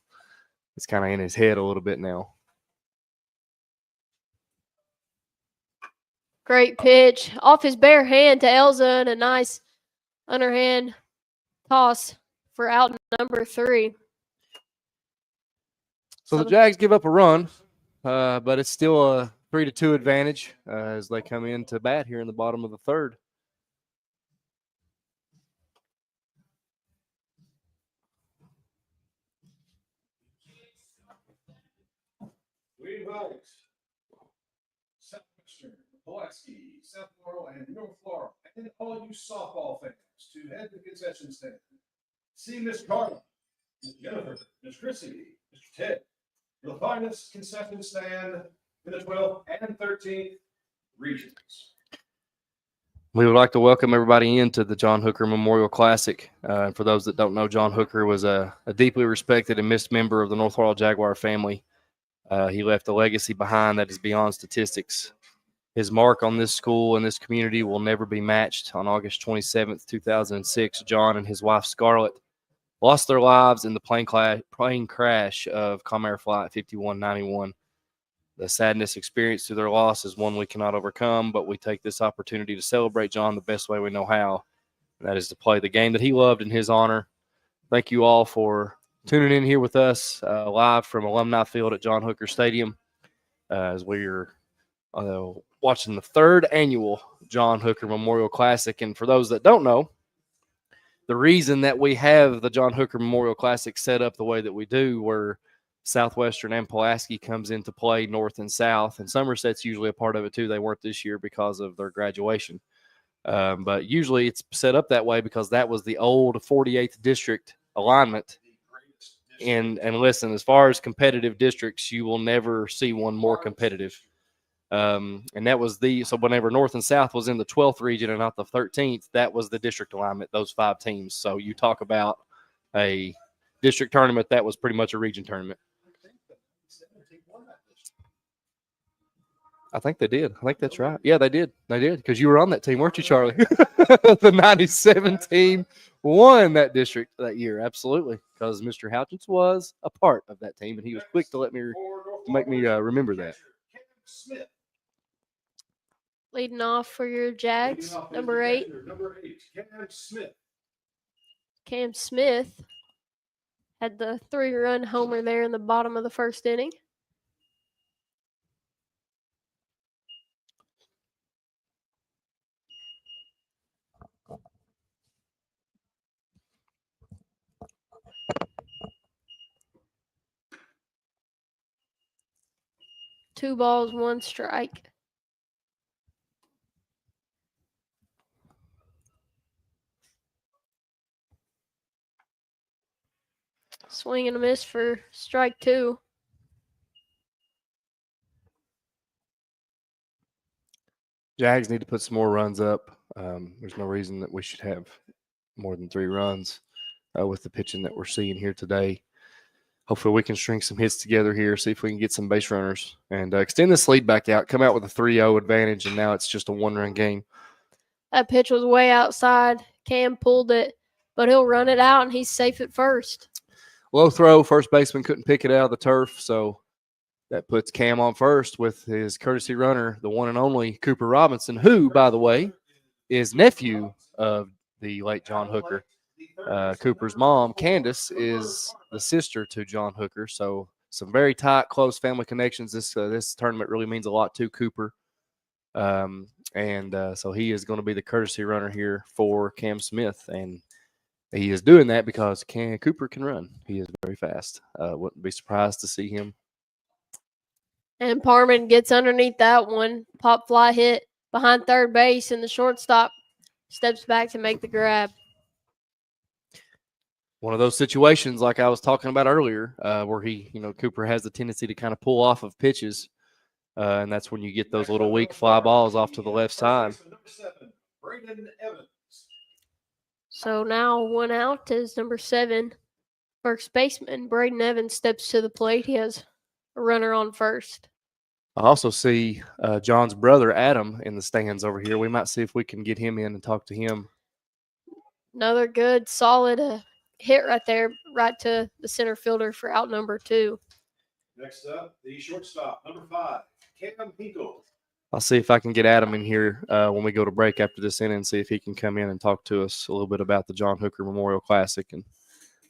it's kind of in his head a little bit now. Great pitch. Off his bare hand to Elza, and a nice underhand toss for out number 3. So the Jags give up a run, but it's still a 3-2 advantage as they come in to bat here in the bottom of the third. We invite Southwestern, Pulaski, South Laurel, and North Laurel, and all you softball fans to head to the concession stand. See Miss Carla, Miss Jennifer, Miss Chrissy, Mr. Ted. You'll find this concession stand in the 12th and 13th regions. We would like to welcome everybody into the John Hooker Memorial Classic. For those that don't know, John Hooker was a deeply respected and missed member of the North Laurel Jaguar family. He left a legacy behind that is beyond statistics. His mark on this school and this community will never be matched. On August 27th, 2006, John and his wife Scarlett lost their lives in the plane crash of Comair Flight 5191. The sadness experienced through their loss is one we cannot overcome, but we take this opportunity to celebrate John the best way we know how, and that is to play the game that he loved in his honor. Thank you all for tuning in here with us live from Alumni Field at John Hooker Stadium as we're watching the 3rd annual John Hooker Memorial Classic. And for those that don't know, the reason that we have the John Hooker Memorial Classic set up the way that we do, where Southwestern and Pulaski comes into play north and south, and Somerset's usually a part of it too. They weren't this year because of their graduation. But usually it's set up that way because that was the old 48th district alignment. And listen, as far as competitive districts, you will never see one more competitive. And that was so whenever North and South was in the 12th region and not the 13th, that was the district alignment, those 5 teams. So you talk about a district tournament, that was pretty much a region tournament. I think they did. I think that's right. Yeah, they did. They did, because you were on that team, weren't you, Charlie? The 97 team won that district that year. Absolutely, because Mr. Houchins was a part of that team, and he was quick to make me remember that. Leading off for your Jags, number 8. Cam Smith had the 3-run homer there in the bottom of the 1st inning. Two balls, 1 strike. Swing and a miss for strike 2. Jags need to put some more runs up. There's no reason that we should have more than 3 runs with the pitching that we're seeing here today. Hopefully we can string some hits together here, see if we can get some base runners and extend this lead back out, come out with a 3-0 advantage, and now it's just a 1-run game. That pitch was way outside. Cam pulled it, but he'll run it out, and he's safe at first. Low throw, first baseman couldn't pick it out of the turf, so that puts Cam on first with his courtesy runner, the one and only Cooper Robinson, who, by the way, is nephew of the late John Hooker. Cooper's mom, Candace, is the sister to John Hooker, so some very tight, close family connections. This tournament really means a lot to Cooper, and so he is going to be the courtesy runner here for Cam Smith, and he is doing that because Cooper can run. He is very fast. Wouldn't be surprised to see him. And Parman gets underneath that one. Pop fly hit behind third base, and the shortstop steps back to make the grab. One of those situations, like I was talking about earlier, where Cooper has the tendency to kind of pull off of pitches, and that's when you get those little weak fly balls off to the left side. So now 1 out is number 7, First baseman Braden Evans steps to the plate. He has a runner on first. I also see John's brother Adam in the stands over here. We might see if we can get him in and talk to him. Another good, solid hit right there, right to the center fielder for out number 2. Next up, the shortstop, number 5, Cam Hinkle. I'll see if I can get Adam in here when we go to break after this inning and see if he can come in and talk to us a little bit about the John Hooker Memorial Classic and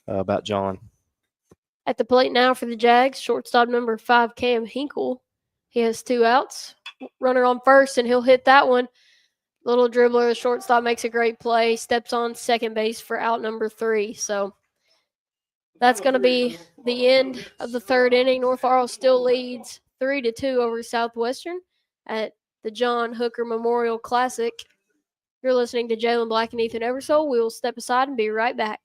about John. At the plate now for the Jags, shortstop number 5, Cam Hinkle. He has 2 outs. Runner on first, and he'll hit that one. Little dribbler, the shortstop makes a great play, steps on second base for out number 3. So that's going to be the end of the 3rd inning. North Laurel still leads 3-2 over Southwestern at the John Hooker Memorial Classic. You're listening to Jalen Black and Ethan Eversole. We will step aside and be right back.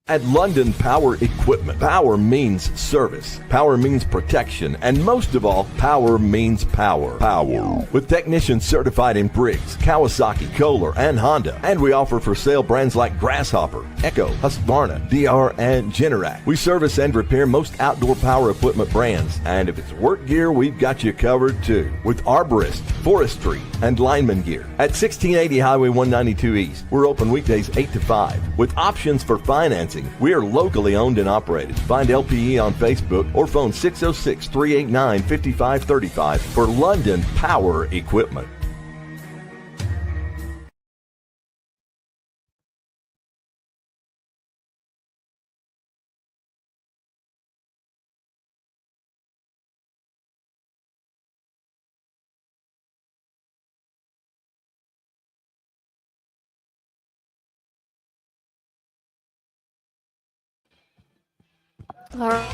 At London Power Equipment, power means service, power means protection, and most of all, power means power. Power. With technicians certified in Briggs, Kawasaki, Kohler, and Honda. And we offer for sale brands like Grasshopper, Echo, Husqvarna, DR, and Generac. We service and repair most outdoor power equipment brands. And if it's work gear, we've got you covered too. With arborist, forestry, and lineman gear. At 1680 Highway 192 East, we're open weekdays 8 to 5 with options for financing. We are locally owned and operated. Find LPE on Facebook or phone 606-389-5535 for London Power Equipment. Hi,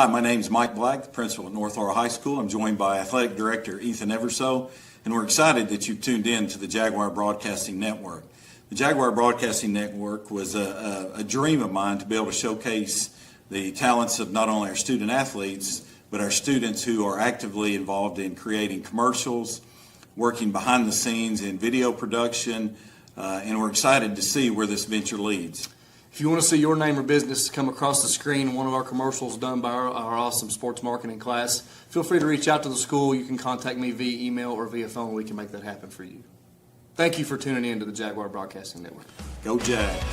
my name is Mike Black, the principal at North Laurel High School. I'm joined by Athletic Director Ethan Eversole, and we're excited that you've tuned in to the Jaguar Broadcasting Network. The Jaguar Broadcasting Network was a dream of mine to be able to showcase the talents of not only our student athletes, but our students who are actively involved in creating commercials, working behind the scenes in video production, and we're excited to see where this venture leads. If you want to see your name or business come across the screen in one of our commercials done by our awesome sports marketing class, feel free to reach out to the school. You can contact me via email or via phone. We can make that happen for you. Thank you for tuning in to the Jaguar Broadcasting Network. Go Jags.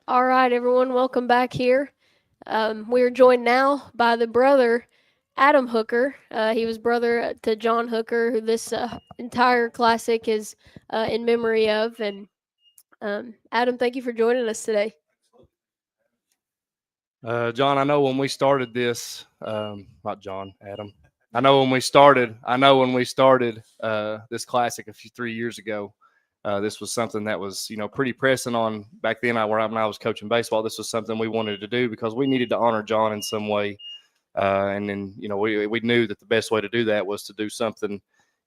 All right, everyone, welcome back here. We are joined now by the brother, Adam Hooker. He was brother to John Hooker, who this entire classic is in memory of. And Adam, thank you for joining us today. John, I know when we started this, not John, Adam. I know when we started this classic 3 years ago. This was something that was, pretty pressing on back then. When I was coaching baseball, this was something we wanted to do because we needed to honor John in some way. And then, we knew that the best way to do that was to do something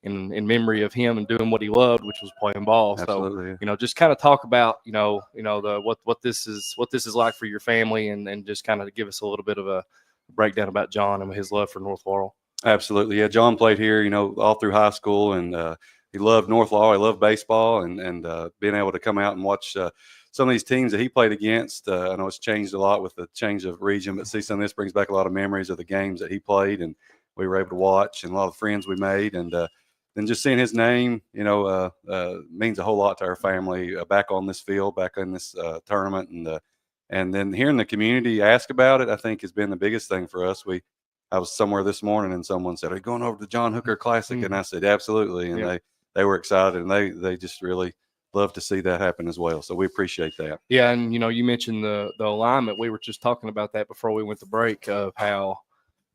in memory of him and doing what he loved, which was playing ball. Absolutely. So, just kind of talk about, what this is like for your family, and just kind of give us a little bit of a breakdown about John and his love for North Laurel. Absolutely. Yeah. John played here, all through high school, and he loved North Laurel. He loved baseball, and being able to come out and watch some of these teams that he played against. I know it's changed a lot with the change of region, but see, some of this brings back a lot of memories of the games that he played and we were able to watch, and a lot of friends we made. And then just seeing his name, means a whole lot to our family back on this field, back in this tournament. And then hearing the community ask about it, I think has been the biggest thing for us. I was somewhere this morning and someone said, "Are you going over to the John Hooker Classic?" Mm-hmm. And I said, "Absolutely." And they were excited, and they just really love to see that happen as well. So we appreciate that. Yeah. And, you mentioned the alignment. We were just talking about that before we went to break, of how,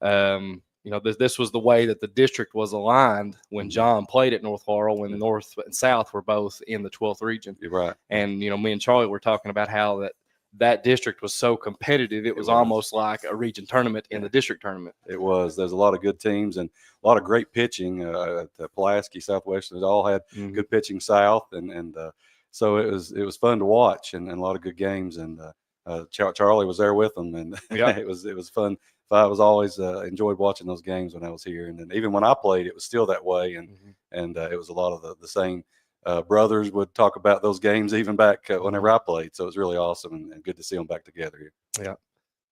this was the way that the district was aligned when John played at North Laurel, when North and South were both in the 12th region. You're right. And, me and Charlie were talking about how that district was so competitive. It was almost like a region tournament in the district tournament. It was. There's a lot of good teams and a lot of great pitching. Pulaski, Southwestern, they all had good pitching south. And so it was fun to watch, and a lot of good games. And Charlie was there with them, and it was fun I was always enjoyed watching those games when I was here, and then even when I played, it was still that way, and it was a lot of the same brothers would talk about those games even back whenever I played. So it was really awesome and good to see them back together here. Yeah,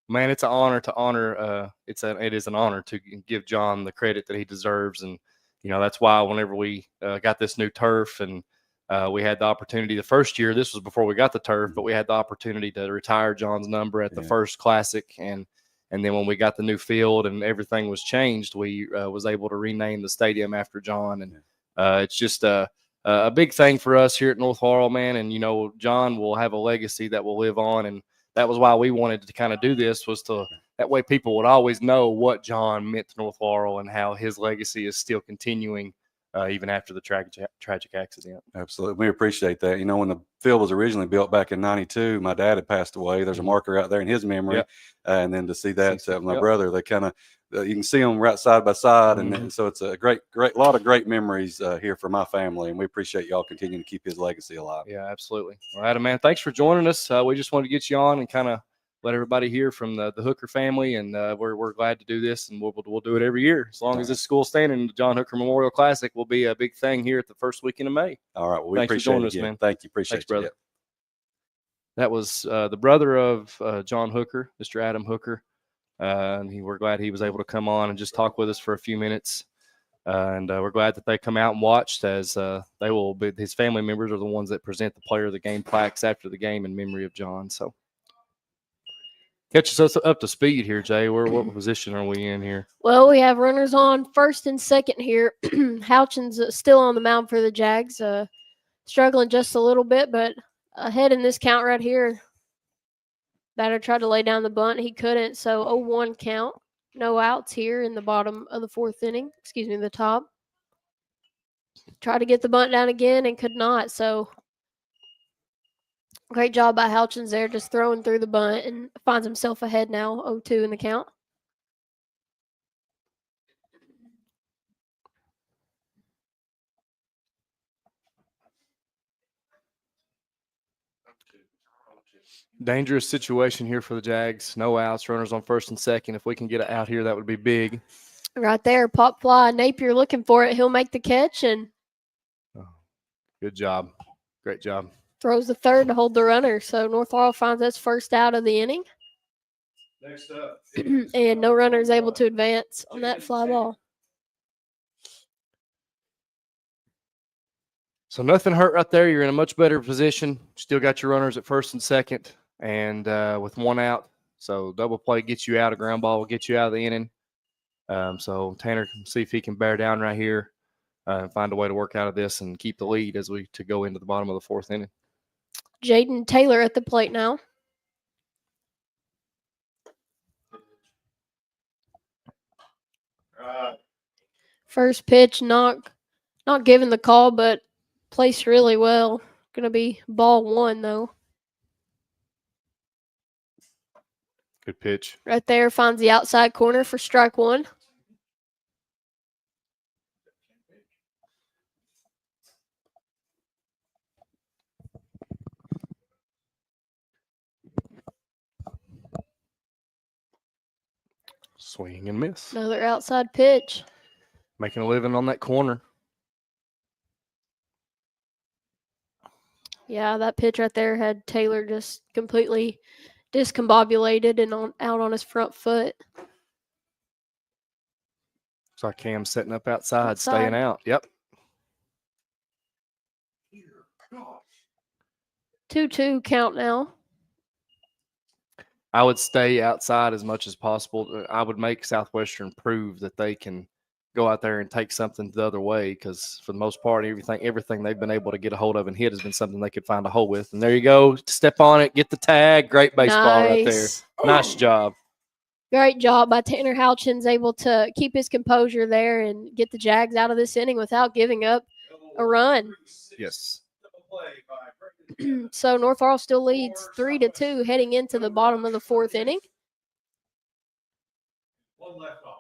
man, it's an honor to honor. It is an honor to give John the credit that he deserves, and that's why whenever we got this new turf and we had the opportunity the first year, this was before we got the turf, but we had the opportunity to retire John's number at the first Classic, and then when we got the new field and everything was changed, we was able to rename the stadium after John, and it's just a big thing for us here at North Laurel, man. And John will have a legacy that will live on, and that was why we wanted to kind of do this, was to that way people would always know what John meant to North Laurel and how his legacy is still continuing even after the tragic accident. Absolutely. We appreciate that. When the field was originally built back in 92, my dad had passed away. There's a marker out there in his memory. Yep. And then to see that, my brother, they kind of, you can see them right side by side. And so it's a great lot of great memories here for my family. And we appreciate y'all continuing to keep his legacy alive. Yeah, absolutely. Well, Adam, man, thanks for joining us. We just wanted to get you on and kind of let everybody hear from the Hooker family, and we're glad to do this, and we'll do it every year as long as this school's standing. The John Hooker Memorial Classic will be a big thing here at the first weekend of May. All right, well, we thanks appreciate for joining us, man. Thank you, appreciate Thanks, brother. You. That was the brother of John Hooker, Mr. Adam Hooker, and we're glad he was able to come on and just talk with us for a few minutes. And we're glad that they come out and watched, as they will be. His family members are the ones that present the player of the game plaques after the game in memory of John. So. Catch us up to speed here, Jay. What position are we in here? Well, we have runners on first and second here. Houchin's still on the mound for the Jags, struggling just a little bit, but ahead in this count right here. Batter tried to lay down the bunt. He couldn't, so 0-1 count. No outs here in the bottom of the fourth inning. Excuse me, the top. Tried to get the bunt down again and could not, so great job by Houchins there, just throwing through the bunt, and finds himself ahead now, 0-2 in the count. Dangerous situation here for the Jags. No outs, runners on first and second. If we can get it out here, that would be big. Right there, pop fly. Napier looking for it. He'll make the catch, and good job. Great job. Throws the third to hold the runner. So North Laurel finds its first out of the inning. Next up. And no runner is able to advance on that fly ball. So nothing hurt right there. You're in a much better position. Still got your runners at first and second, and with one out. So double play gets you out. A ground ball will get you out of the inning. So Tanner can see if he can bear down right here and find a way to work out of this and keep the lead as we to go into the bottom of the fourth inning. Jaden Taylor at the plate now. First pitch, not given the call, but placed really well. Going to be ball one, though. Good pitch. Right there, finds the outside corner for strike one. Swing and miss. Another outside pitch. Making a living on that corner. Yeah, that pitch right there had Taylor just completely discombobulated and out on his front foot. Looks like Cam's setting up outside, staying out. Yep. 2-2 count now. I would stay outside as much as possible. I would make Southwestern prove that they can go out there and take something the other way, because for the most part, everything they've been able to get a hold of and hit has been something they could find a hole with. And there you go. Step on it. Get the tag. Great baseball right there. Nice job. Great job by Tanner Houchins, able to keep his composure there and get the Jags out of this inning without giving up a run. Yes. So North Laurel still leads 3-2 heading into the bottom of the fourth inning. One left off.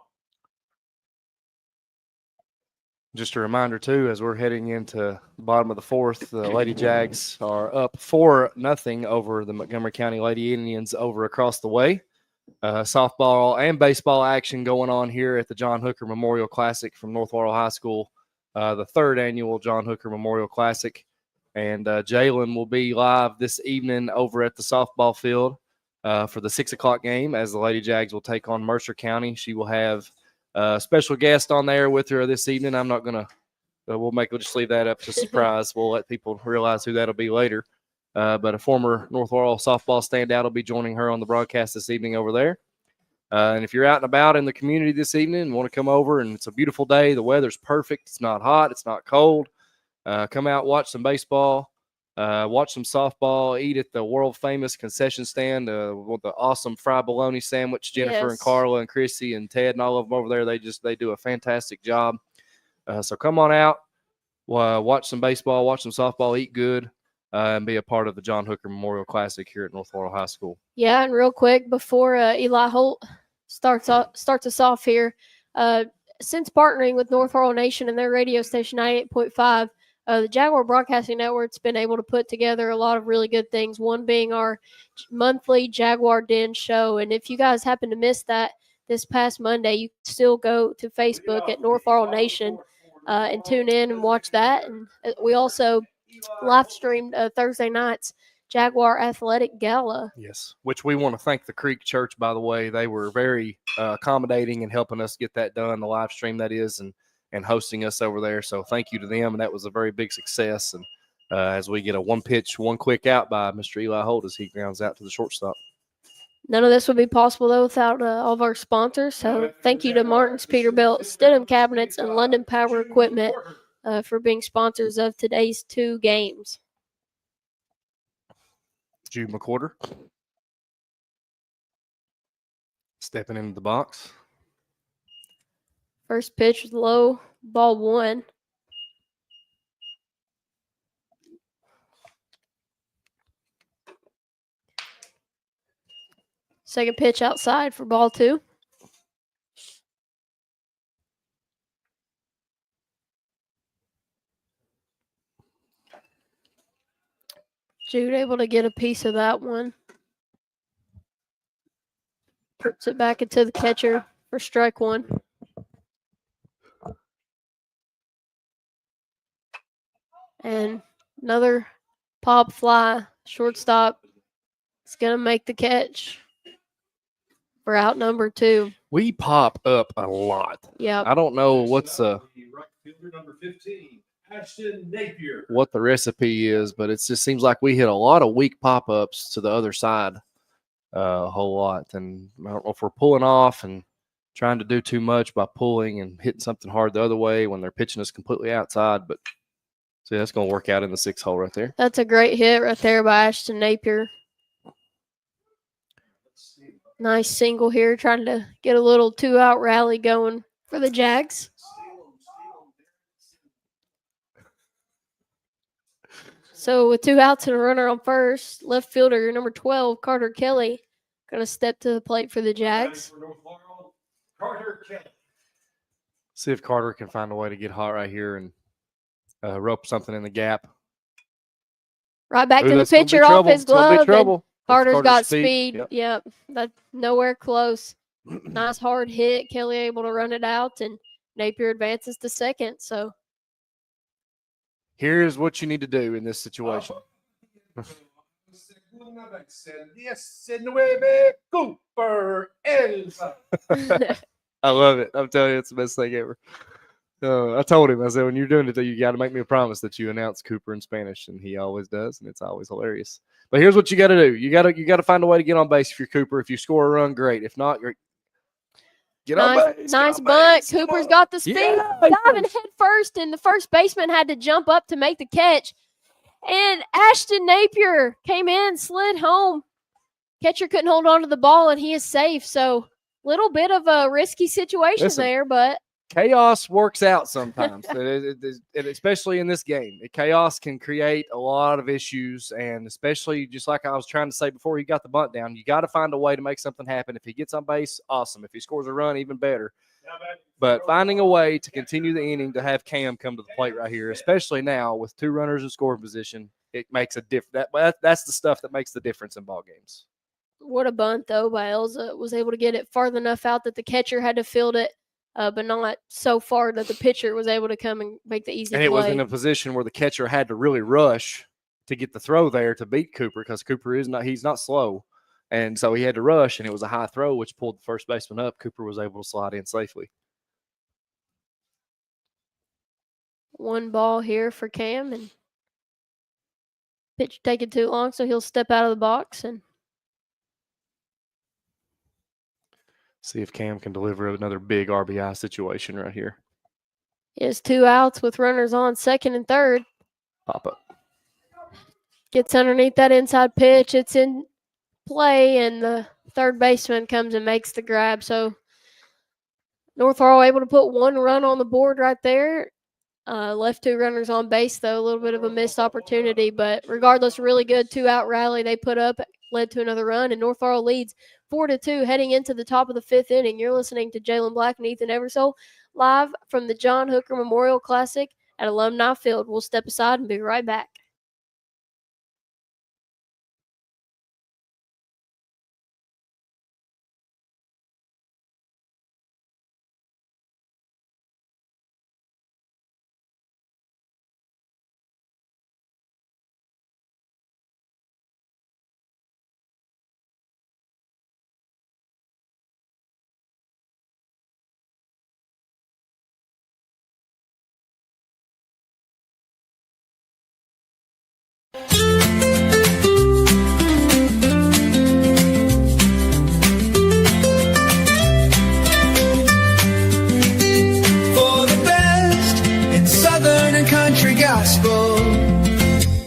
Just a reminder, too, as we're heading into the bottom of the fourth, the Lady Jags are up 4-0 over the Montgomery County Lady Indians over across the way. softball and baseball action going on here at the John Hooker Memorial Classic from North Laurel High School, the 3rd annual John Hooker Memorial Classic. And Jalen will be live this evening over at the softball field for the 6 o'clock game, as the Lady Jags will take on Mercer County. She will have a special guest on there with her this evening. I'm not going to we'll just leave that up to surprise. We'll let people realize who that'll be later. But a former North Laurel softball standout will be joining her on the broadcast this evening over there. And if you're out and about in the community this evening and want to come over, and it's a beautiful day, the weather's perfect, it's not hot, it's not cold, come out, watch some baseball, watch some softball, eat at the world-famous concession stand with the awesome fried bologna sandwich. Jennifer and Carla and Chrissy and Ted and all of them over there, they do a fantastic job. So come on out, watch some baseball, watch some softball, eat good, and be a part of the John Hooker Memorial Classic here at North Laurel High School. Yeah, and real quick before Eli Holt starts us off here, since partnering with North Laurel Nation and their radio station 98.5, the Jaguar Broadcasting Network's been able to put together a lot of really good things, one being our monthly Jaguar Den show. And if you guys happen to miss that this past Monday, you can still go to Facebook at North Laurel Nation and tune in and watch that. And we also live streamed Thursday night's Jaguar Athletic Gala. Yes, which we want to thank the Creek Church, by the way. They were very accommodating and helping us get that done, the live stream that is, and hosting us over there. So thank you to them, and that was a very big success. And as we get a one pitch, one quick out by Mr. Eli Holt as he grounds out to the shortstop. None of this would be possible, though, without all of our sponsors. So thank you to Martin's Peterbilt, Stidham Cabinets, and London Power Equipment for being sponsors of today's 2 games. Jude McQuarter stepping into the box. First pitch was low, ball 1. Second pitch outside for ball 2. Jude able to get a piece of that one. Puts it back into the catcher for strike 1. And another pop fly, shortstop. It's going to make the catch for out number 2. We pop up a lot. Yeah. I don't know what's Right fielder number 15, Ashton Napier. what the recipe is, but it just seems like we hit a lot of weak pop-ups to the other side a whole lot. And I don't know if we're pulling off and trying to do too much by pulling and hitting something hard the other way when they're pitching us completely outside. But see, that's going to work out in the 6 hole right there. That's a great hit right there by Ashton Napier. Nice single here, trying to get a little 2-out rally going for the Jags. So with 2 outs and a runner on first, left fielder number 12, Carter Kelly, going to step to the plate for the Jags. Carter Kelly. See if Carter can find a way to get hot right here and rope something in the gap. Right back to the That's gonna be pitcher off trouble. his It's gonna be glove. And trouble. Carter's Carter's got speed. speed. Yep. That's nowhere close. Nice hard hit. Kelly able to run it out, and Napier advances to second. So Here's what you need to do in this situation. Cooper Elsa. I love it. I'm telling you, it's the best thing ever. I told him, I said, when you're doing it, you got to make me a promise that you announce Cooper in Spanish, and he always does, and it's always hilarious. But here's what you got to do: you got to find a way to get on base if you're Cooper. If you score a run, great. If not, you're get on base. nice bunt. Cooper's got the speed, diving head first, and the first baseman had to jump up to make the catch. And Ashton Napier came in, slid home. Catcher couldn't hold on to the ball, and he is safe. So, little bit of a risky situation there, but chaos works out sometimes, and especially in this game. Chaos can create a lot of issues, and especially just like I was trying to say before he got the bunt down, you got to find a way to make something happen. If he gets on base, awesome. If he scores a run, even better. But finding a way to continue the inning to have Cam come to the plate right here, especially now with 2 runners in scoring position, it makes a difference. That's the stuff that makes the difference in ball games. What a bunt, though, by Elza. Was able to get it far enough out that the catcher had to field it, but not so far that the pitcher was able to come and make the easy play. And it was in a position where the catcher had to really rush to get the throw there to beat Cooper, because Cooper he's not slow. And so he had to rush, and it was a high throw, which pulled the first baseman up. Cooper was able to slide in safely. 1 ball here for Cam, and pitch taking too long, so he'll step out of the box and see if Cam can deliver another big RBI situation right here. he has 2 outs with runners on second and third. Pop up. Gets underneath that inside pitch. It's in play, and the third baseman comes and makes the grab. So North Laurel able to put 1 run on the board right there. Left 2 runners on base, though. A little bit of a missed opportunity, but regardless, really good 2-out rally they put up, led to another run, and North Laurel leads 4-2 heading into the top of the 5th inning. You're listening to Jalen Black and Ethan Eversole live from the John Hooker Memorial Classic at Alumni Field. We'll step aside and be right back.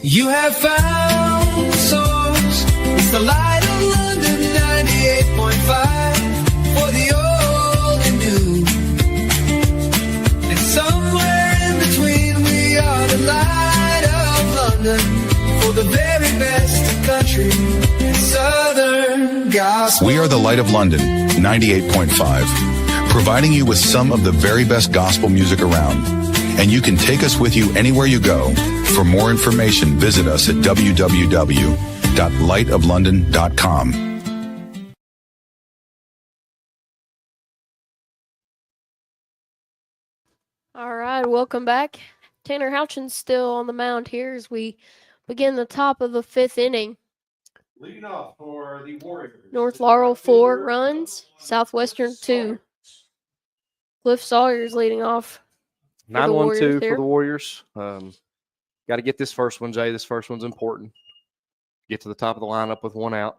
You have found the source. It's the light of London 98.5 for the old and new. And somewhere in between, we are the light of London for the very best of country and southern gospel. We are the light of London 98.5, providing you with some of the very best gospel music around. And you can take us with you anywhere you go. For more information, visit us at www.lightoflondon.com. All right, welcome back. Tanner Houchin's still on the mound here as we begin the top of the 5th inning. Leading off for the Warriors. North Laurel 4 runs, Southwestern 2. Cliff Sawyer's leading off. 9-1-2 for the Warriors. Got to get this first one, Jay. This first one's important. Get to the top of the lineup with 1 out.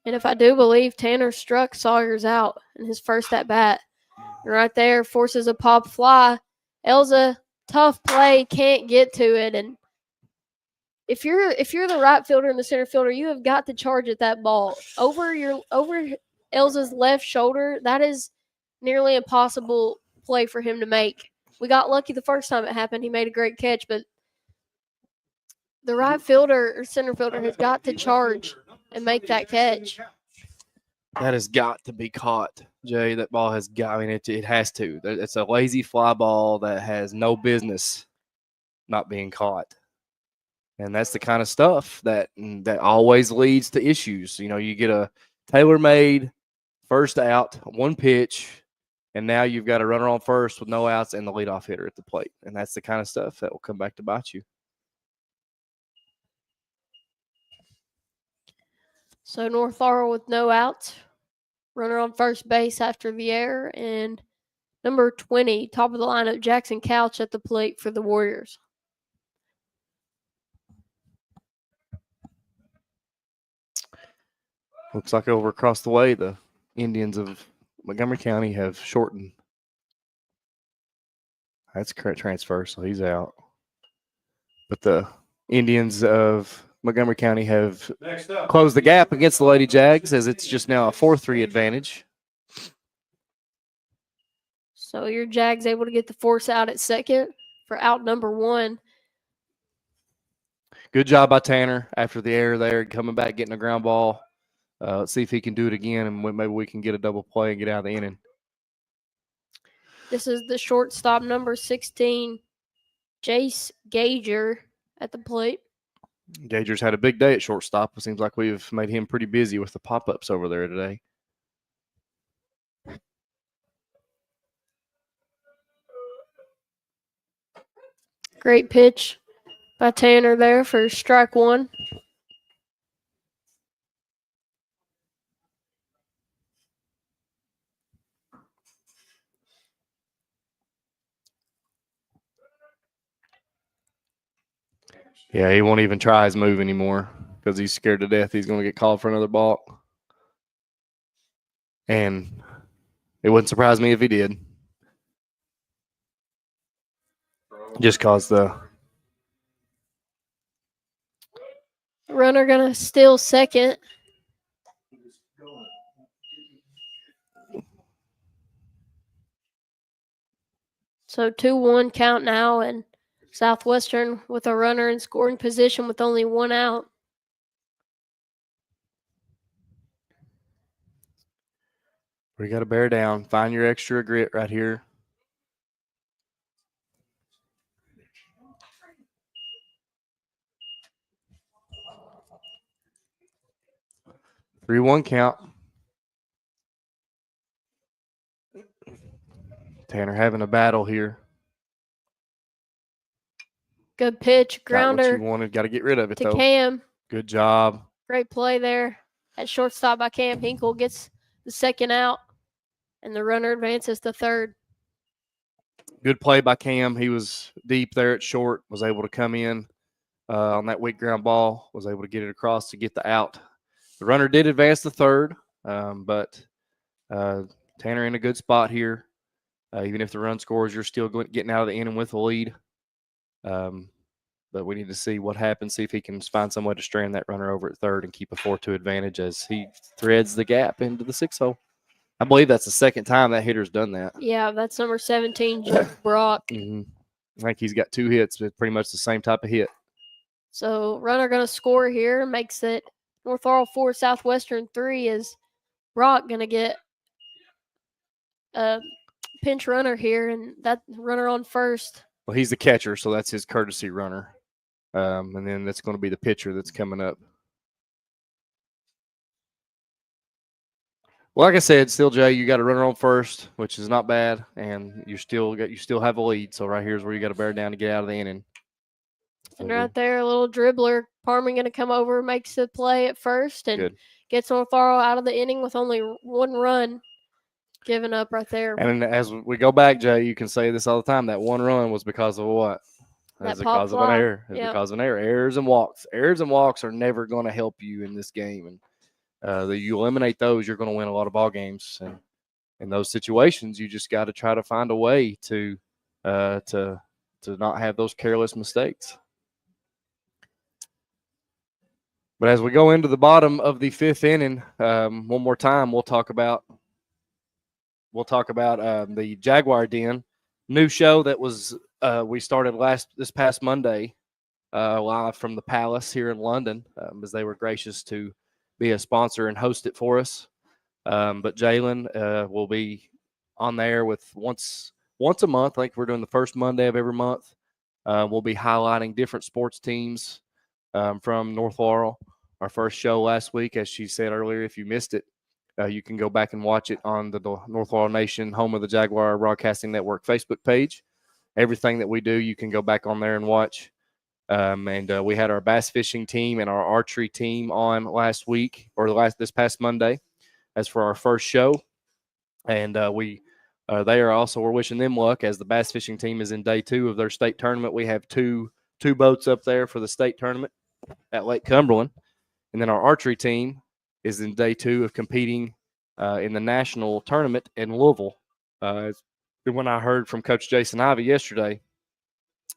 And if I do believe, Tanner struck Sawyer's out in his first at bat. And right there, forces a pop fly. Elza, tough play, can't get to it. And if you're the right fielder and the center fielder, you have got to charge at that ball over Elza's left shoulder. That is nearly impossible play for him to make. We got lucky the first time it happened. He made a great catch, but the right fielder or center fielder has got to charge and make that catch. That has got to be caught, Jay. That ball has got, I mean, it has to. It's a lazy fly ball that has no business not being caught. And that's the kind of stuff that always leads to issues. You know, you get a tailor-made first out, 1 pitch, and now you've got a runner on first with no outs and the leadoff hitter at the plate. And that's the kind of stuff that will come back to bite you. So North Laurel with no outs. Runner on first base after the error. And number 20, top of the lineup, Jackson Couch at the plate for the Warriors. Looks like over across the way, the Indians of Montgomery County have shortened. That's correct transfer, so he's out. But the Indians of Montgomery County have closed the gap against the Lady Jags as it's just now a 4-3 advantage. So your Jags able to get the force out at second for out number 1. Good job by Tanner after the error there, coming back, getting a ground ball. Let's see if he can do it again, and maybe we can get a double play and get out of the inning. This is the shortstop, number 16, Jace Gager at the plate. Gager's had a big day at shortstop. It seems like we've made him pretty busy with the pop-ups over there today. Great pitch by Tanner there for strike one. Yeah, he won't even try his move anymore because he's scared to death he's going to get called for another balk. And it wouldn't surprise me if he did. Just because the runner going to steal second. So 2-1 count now, and Southwestern with a runner in scoring position with only one out. we got to bear down. Find your extra grit right here. Three-one count. Tanner having a battle here. Good pitch, Got what grounder you wanted. Got to get rid of it, to though. Cam. Good job. Great play there at shortstop by Cam Hinkle. Gets the second out, and the runner advances to third. Good play by Cam. He was deep there at short, was able to come in on that weak ground ball, was able to get it across to get the out. The runner did advance to third, but Tanner in a good spot here. Even if the run scores, you're still getting out of the inning with a lead. But we need to see what happens, see if he can find some way to strand that runner over at third and keep a 4-2 advantage as he threads the gap into the 6-hole. I believe that's the second time that hitter's done that. Yeah, that's number 17, Jeff Brock. I think he's got 2 hits, but pretty much the same type of hit. So runner going to score here, makes it North Laurel 4, Southwestern 3. Is Brock going to get a pinch runner here, and that runner on first. Well, he's the catcher, so that's his courtesy runner. And then that's going to be the pitcher that's coming up. Well, like I said, still, Jay, you got a runner on first, which is not bad, and you still have a lead. So right here's where you got to bear down to get out of the inning. And right there, a little dribbler. Parman going to come over, makes the play at first, and gets North Laurel out of the inning with only one run given up right there. And as we go back, Jay, you can say this all the time. That one run was because of what? That's because of an error. It's because of an error. Errors and walks. Errors and walks are never going to help you in this game. And you eliminate those, you're going to win a lot of ball games. And in those situations, you just got to try to find a way to not have those careless mistakes. But as we go into the bottom of the 5th inning, one more time, we'll talk about the Jaguar Den new show that was we started this past Monday live from the Palace here in London, as they were gracious to be a sponsor and host it for us. But Jalen will be on there with once a month. I think we're doing the first Monday of every month. We'll be highlighting different sports teams from North Laurel. Our first show last week, as she said earlier, if you missed it, you can go back and watch it on the North Laurel Nation, home of the Jaguar Broadcasting Network Facebook page. Everything that we do, you can go back on there and watch. And we had our bass fishing team and our archery team on last week, or this past Monday, as for our first show. And we're wishing them luck, as the bass fishing team is in day 2 of their state tournament. We have two boats up there for the state tournament at Lake Cumberland. And then our archery team is in day 2 of competing in the national tournament in Louisville. When I heard from Coach Jason Ivey yesterday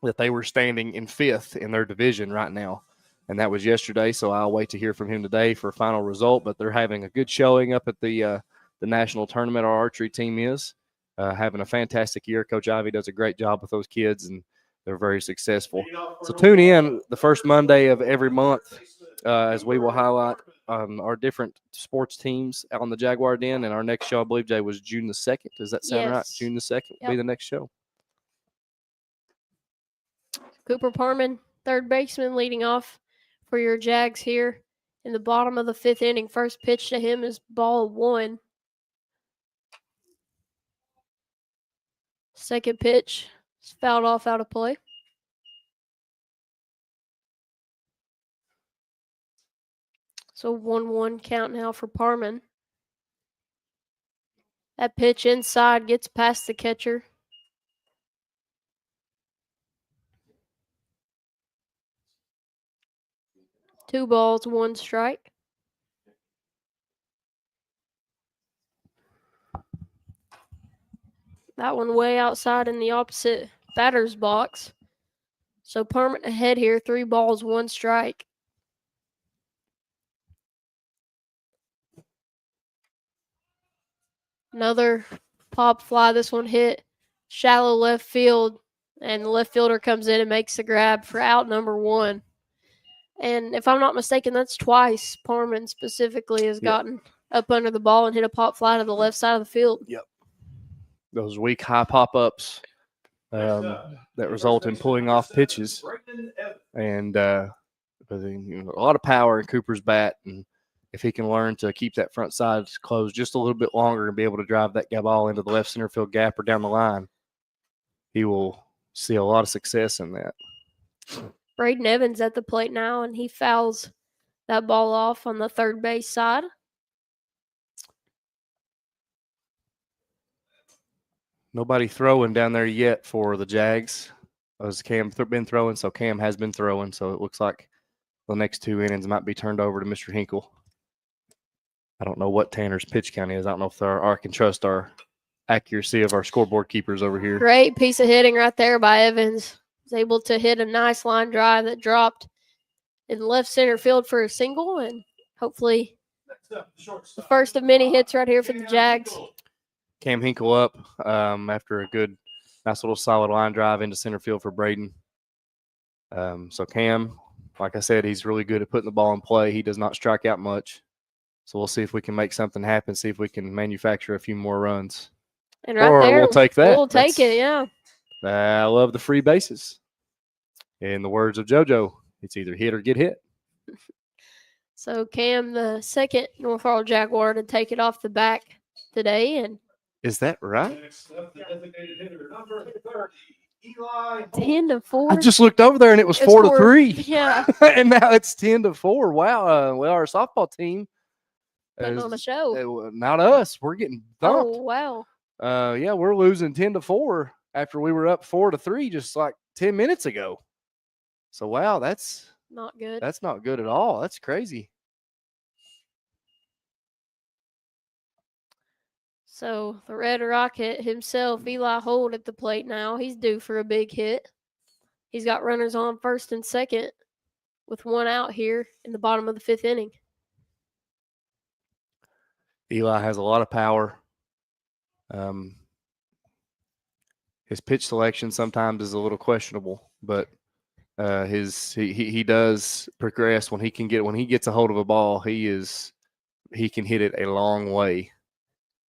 that they were standing in 5th in their division right now, and that was yesterday, so I'll wait to hear from him today for a final result. But they're having a good showing up at the national tournament. Our archery team is having a fantastic year. Coach Ivey does a great job with those kids, and they're very successful. So tune in the first Monday of every month as we will highlight our different sports teams on the Jaguar Den. And our next show, I believe, Jay, was June the 2nd. Does that sound right? June the 2nd will be the next show. Cooper Parman, third baseman, leading off for your Jags here in the bottom of the 5th inning. First pitch to him is ball 1. Second pitch is fouled off out of play. So 1-1 count now for Parman. That pitch inside gets past the catcher. Two balls, 1 strike. That one way outside in the opposite batter's box. So Parman ahead here, 3 balls, 1 strike. Another pop fly. This one hit shallow left field, and the left fielder comes in and makes the grab for out number 1. And if I'm not mistaken, that's twice Parman specifically has gotten up under the ball and hit a pop fly to the left side of the field. Yep. Those weak high pop-ups that result in pulling off pitches. And a lot of power in Cooper's bat. And if he can learn to keep that front side closed just a little bit longer and be able to drive that ball into the left center field gap or down the line, he will see a lot of success in that. Braden Evans at the plate now, and he fouls that ball off on the third base side. Nobody throwing down there yet for the Jags. As Cam been throwing, so Cam has been throwing. So it looks like the next 2 innings might be turned over to Mr. Hinkle. I don't know what Tanner's pitch count is. I don't know if I can trust our accuracy of our scoreboard keepers over here. Great piece of hitting right there by Evans. Was able to hit a nice line drive that dropped in left center field for a single, and hopefully the first of many hits right here for the Jags. Cam Hinkle up after a good, nice little solid line drive into center field for Braden. So Cam, like I said, he's really good at putting the ball in play. He does not strike out much. So we'll see if we can make something happen, see if we can manufacture a few more runs. And right there, we'll take that. We'll take it, yeah. I love the free bases. In the words of JoJo, it's either hit or get hit. So Cam, the second North Laurel Jaguar to take it off the back today. And is that right? Next up, the designated hitter, number 30, Eli. 10-4. I just looked over there and it was 4-3. Yeah. And now it's 10-4. Wow. Well, our softball team Putting on the show. Not us. We're getting thumped. Oh, wow. Yeah, we're losing 10-4 after we were up 4-3 just like 10 minutes ago. So wow, that's not good. That's not good at all. That's crazy. So the Red Rocket himself, Eli Holt at the plate now. He's due for a big hit. He's got runners on first and second with 1 out here in the bottom of the 5th inning. Eli has a lot of power. His pitch selection sometimes is a little questionable, but he does progress when he gets a hold of a ball. He can hit it a long way,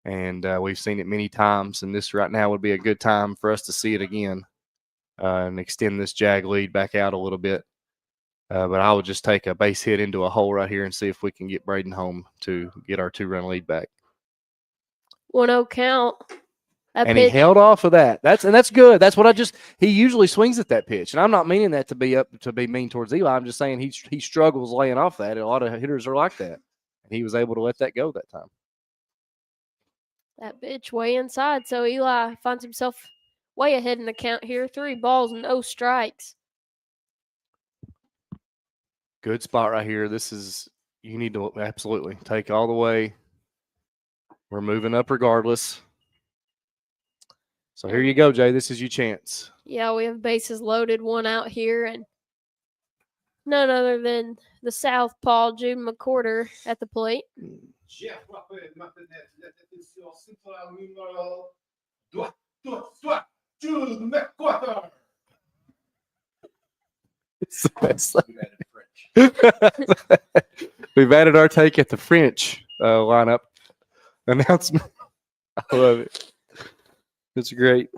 and we've seen it many times. And this right now would be a good time for us to see it again and extend this Jag lead back out a little bit. But I would just take a base hit into a hole right here and see if we can get Braden home to get our 2-run lead back. 1-0 count. He held off of that. That's good. That's what he usually swings at that pitch. And I'm not meaning that to be mean towards Eli. I'm just saying he struggles laying off that. A lot of hitters are like that. And he was able to let that go that time. That pitch way inside. So Eli finds himself way ahead in the count here. 3 balls, no strikes. Good spot right here. You need to absolutely take all the way. We're moving up regardless. So here you go, Jay. This is your chance. Yeah, we have bases loaded, 1 out here, and none other than the southpaw, Jude McCorder, at the plate. Jude McCorder. It's the best. We've added our take at the French lineup announcement. I love it. It's great.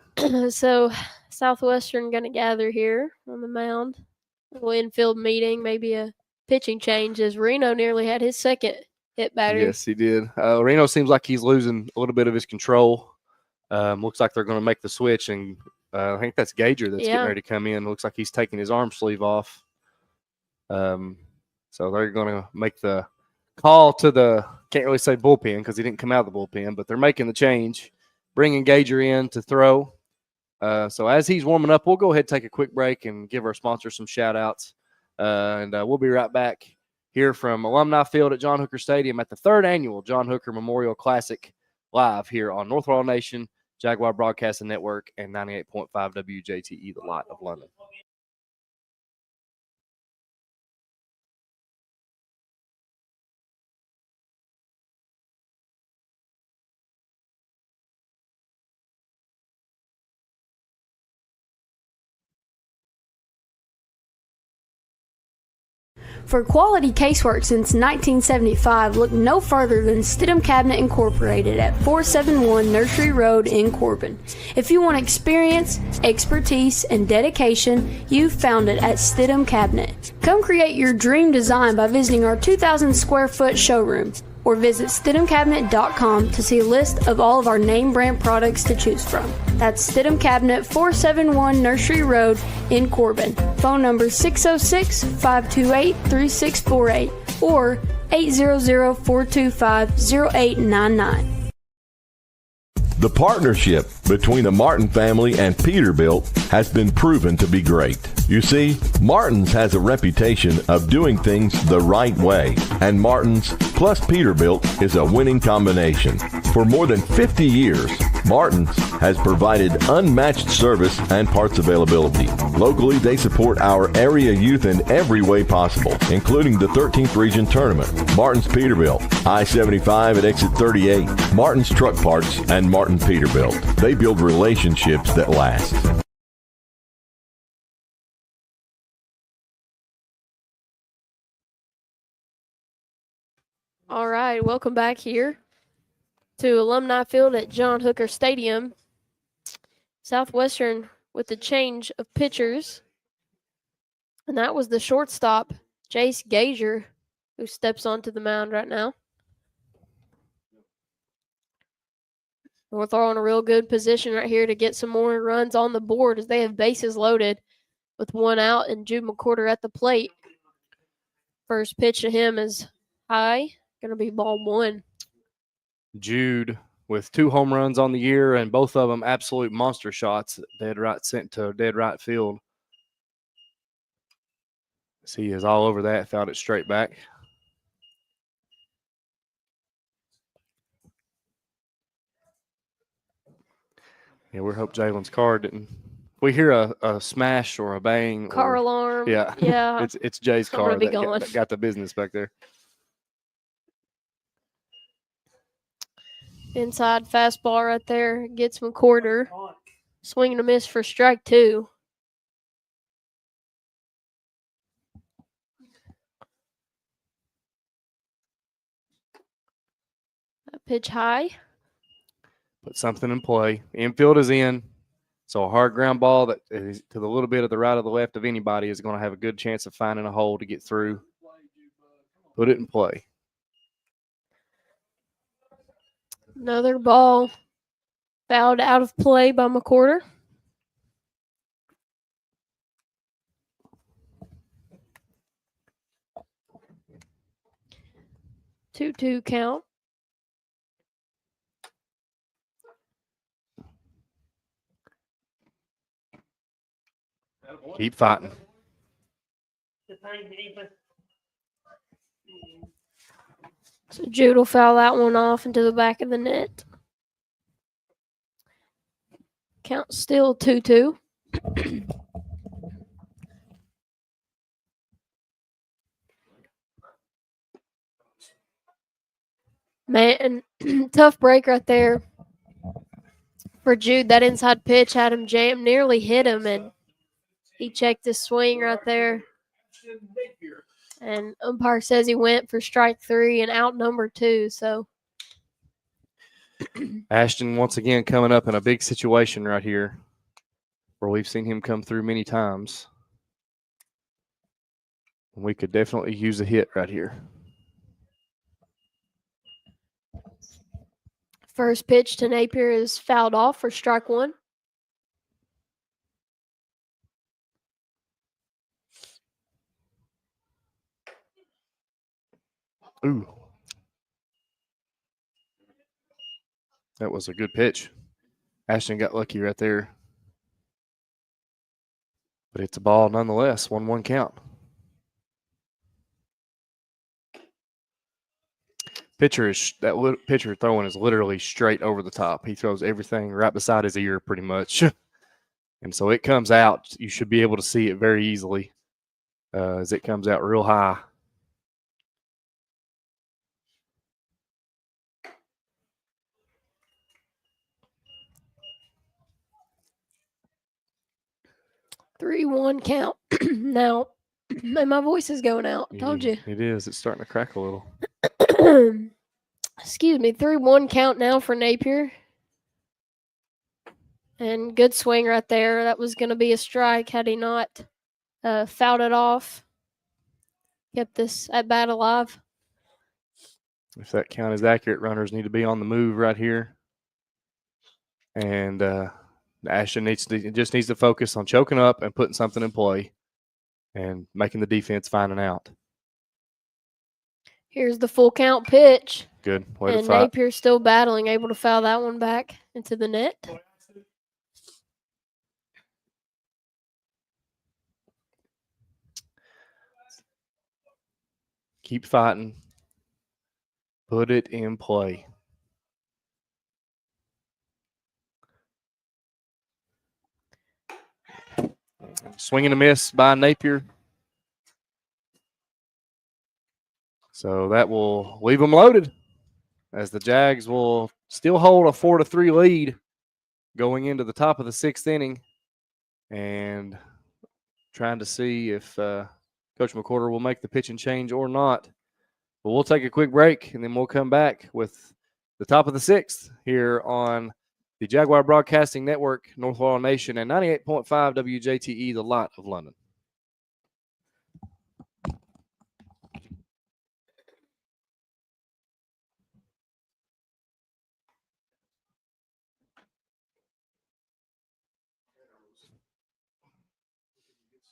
So Southwestern going to gather here on the mound. A little infield meeting, maybe a pitching change as Reno nearly had his second hit batter. Yes, he did. Reno seems like he's losing a little bit of his control. Looks like they're going to make the switch, and I think that's Gager that's getting ready to come in. Looks like he's taking his arm sleeve off. So they're going to make the call to the – can't really say bullpen because he didn't come out of the bullpen, but they're making the change, bringing Gager in to throw. So as he's warming up, we'll go ahead and take a quick break and give our sponsor some shout-outs. And we'll be right back here from Alumni Field at John Hooker Stadium at the 3rd Annual John Hooker Memorial Classic live here on North Laurel Nation, Jaguar Broadcasting Network, and 98.5 WJTE, the Light of London. For quality casework since 1975, look no further than Stidham Cabinet Incorporated at 471 Nursery Road in Corbin. If you want experience, expertise, and dedication, you've found it at Stidham Cabinet. Come create your dream design by visiting our 2,000 square foot showroom, or visit StidhamCabinet.com to see a list of all of our name brand products to choose from. That's Stidham Cabinet, 471 Nursery Road in Corbin. Phone number 606-528-3648 or 800-425-0899. The partnership between the Martin family and Peterbilt has been proven to be great. You see, Martin's has a reputation of doing things the right way, and Martin's plus Peterbilt is a winning combination. For more than 50 years, Martin's has provided unmatched service and parts availability. Locally, they support our area youth in every way possible, including the 13th Region Tournament. Martin's Peterbilt, I-75 at exit 38, Martin's Truck Parts, and Martin Peterbilt. They build relationships that last. All right, welcome back here to Alumni Field at John Hooker Stadium. Southwestern with the change of pitchers. And that was the shortstop, Jace Gager, who steps onto the mound right now. North are in a real good position right here to get some more runs on the board as they have bases loaded with one out and Jude McCorder at the plate. First pitch to him is high, going to be ball 1. Jude with 2 home runs on the year, and both of them absolute monster shots, dead right sent to dead right field. So he is all over that, fouled it straight back. Yeah, we hope Jalen's car didn't. We hear a smash or a bang. Car alarm. Yeah. Yeah. it's Jay's car that got the business back there. Inside fastball right there. Gets McCorder. Swing and a miss for strike 2. That pitch high. Put something in play. Infield is in. So a hard ground ball that is to the little bit of the right or the left of anybody is going to have a good chance of finding a hole to get through. Put it in play. Another ball fouled out of play by McCorder. Two count. Keep fighting. So Jude will foul that one off into the back of the net. Count still 2-2. Man, tough break right there for Jude. That inside pitch had him jammed, nearly hit him, and he checked his swing right there. And umpire says he went for strike 3 and out number 2. So Ashton once again coming up in a big situation right here where we've seen him come through many times. We could definitely use a hit right here. First pitch to Napier is fouled off for strike one. Ooh. That was a good pitch. Ashton got lucky right there. But it's a ball nonetheless. 1-1 count. Pitcher throwing is literally straight over the top. He throws everything right beside his ear pretty much. And so it comes out. You should be able to see it very easily as it comes out real high. Three, 1 count. Now, and my voice is going out. Told you. It is. It's starting to crack a little. Excuse me. 3-1 count now for Napier. And good swing right there. That was going to be a strike had he not fouled it off. Kept this at bat alive. If that count is accurate, runners need to be on the move right here. And Ashton just needs to focus on choking up and putting something in play and making the defense find an out. Here's the full count pitch. Good. Way to And fight. Napier still battling, able to foul that one back into the net. Keep fighting. Put it in play. Swing and a miss by Napier. So that will leave them loaded as the Jags will still hold a 4-3 lead going into the top of the 6th inning. And trying to see if Coach McWhorter will make the pitching change or not. But we'll take a quick break, and then we'll come back with the top of the 6th here on the Jaguar Broadcasting Network, North Laurel Nation, and 98.5 WJTE, the Light of London.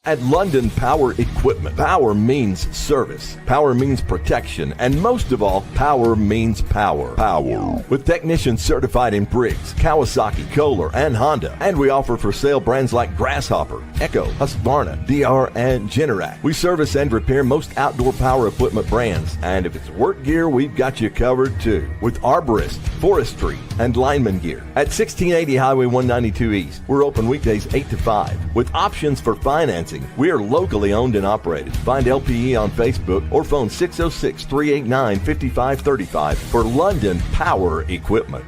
At London Power Equipment, power means service, power means protection, and most of all, power means power. Power. With technicians certified in Briggs, Kawasaki, Kohler, and Honda. And we offer for sale brands like Grasshopper, Echo, Husqvarna, DR, and Generac. We service and repair most outdoor power equipment brands. And if it's work gear, we've got you covered too. With arborist, forestry, and lineman gear. At 1680 Highway 192 East, we're open weekdays 8 to 5 with options for financing. We are locally owned and operated. Find LPE on Facebook or phone 606-389-5535 for London Power Equipment.